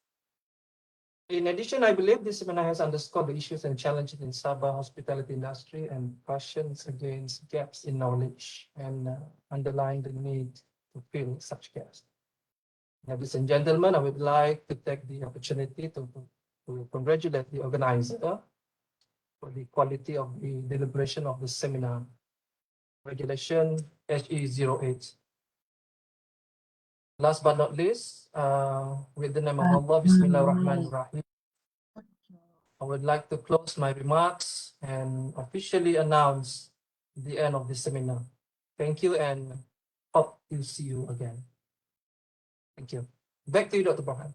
In addition, I believe this seminar has underscored the issues and challenges in Sabah hospitality industry and cautions against gaps in knowledge and underline the need to fill such gaps. Ladies and gentlemen, I would like to take the opportunity to congratulate the organizer for the quality of the deliberation of the seminar. Regulation HE08. Last but not least, with the name of Allah, Bismillahirrahmanirrahim, I would like to close my remarks and officially announce the end of the seminar. Thank you and hope to see you again. Thank you. Back to you, Dr. Burhan.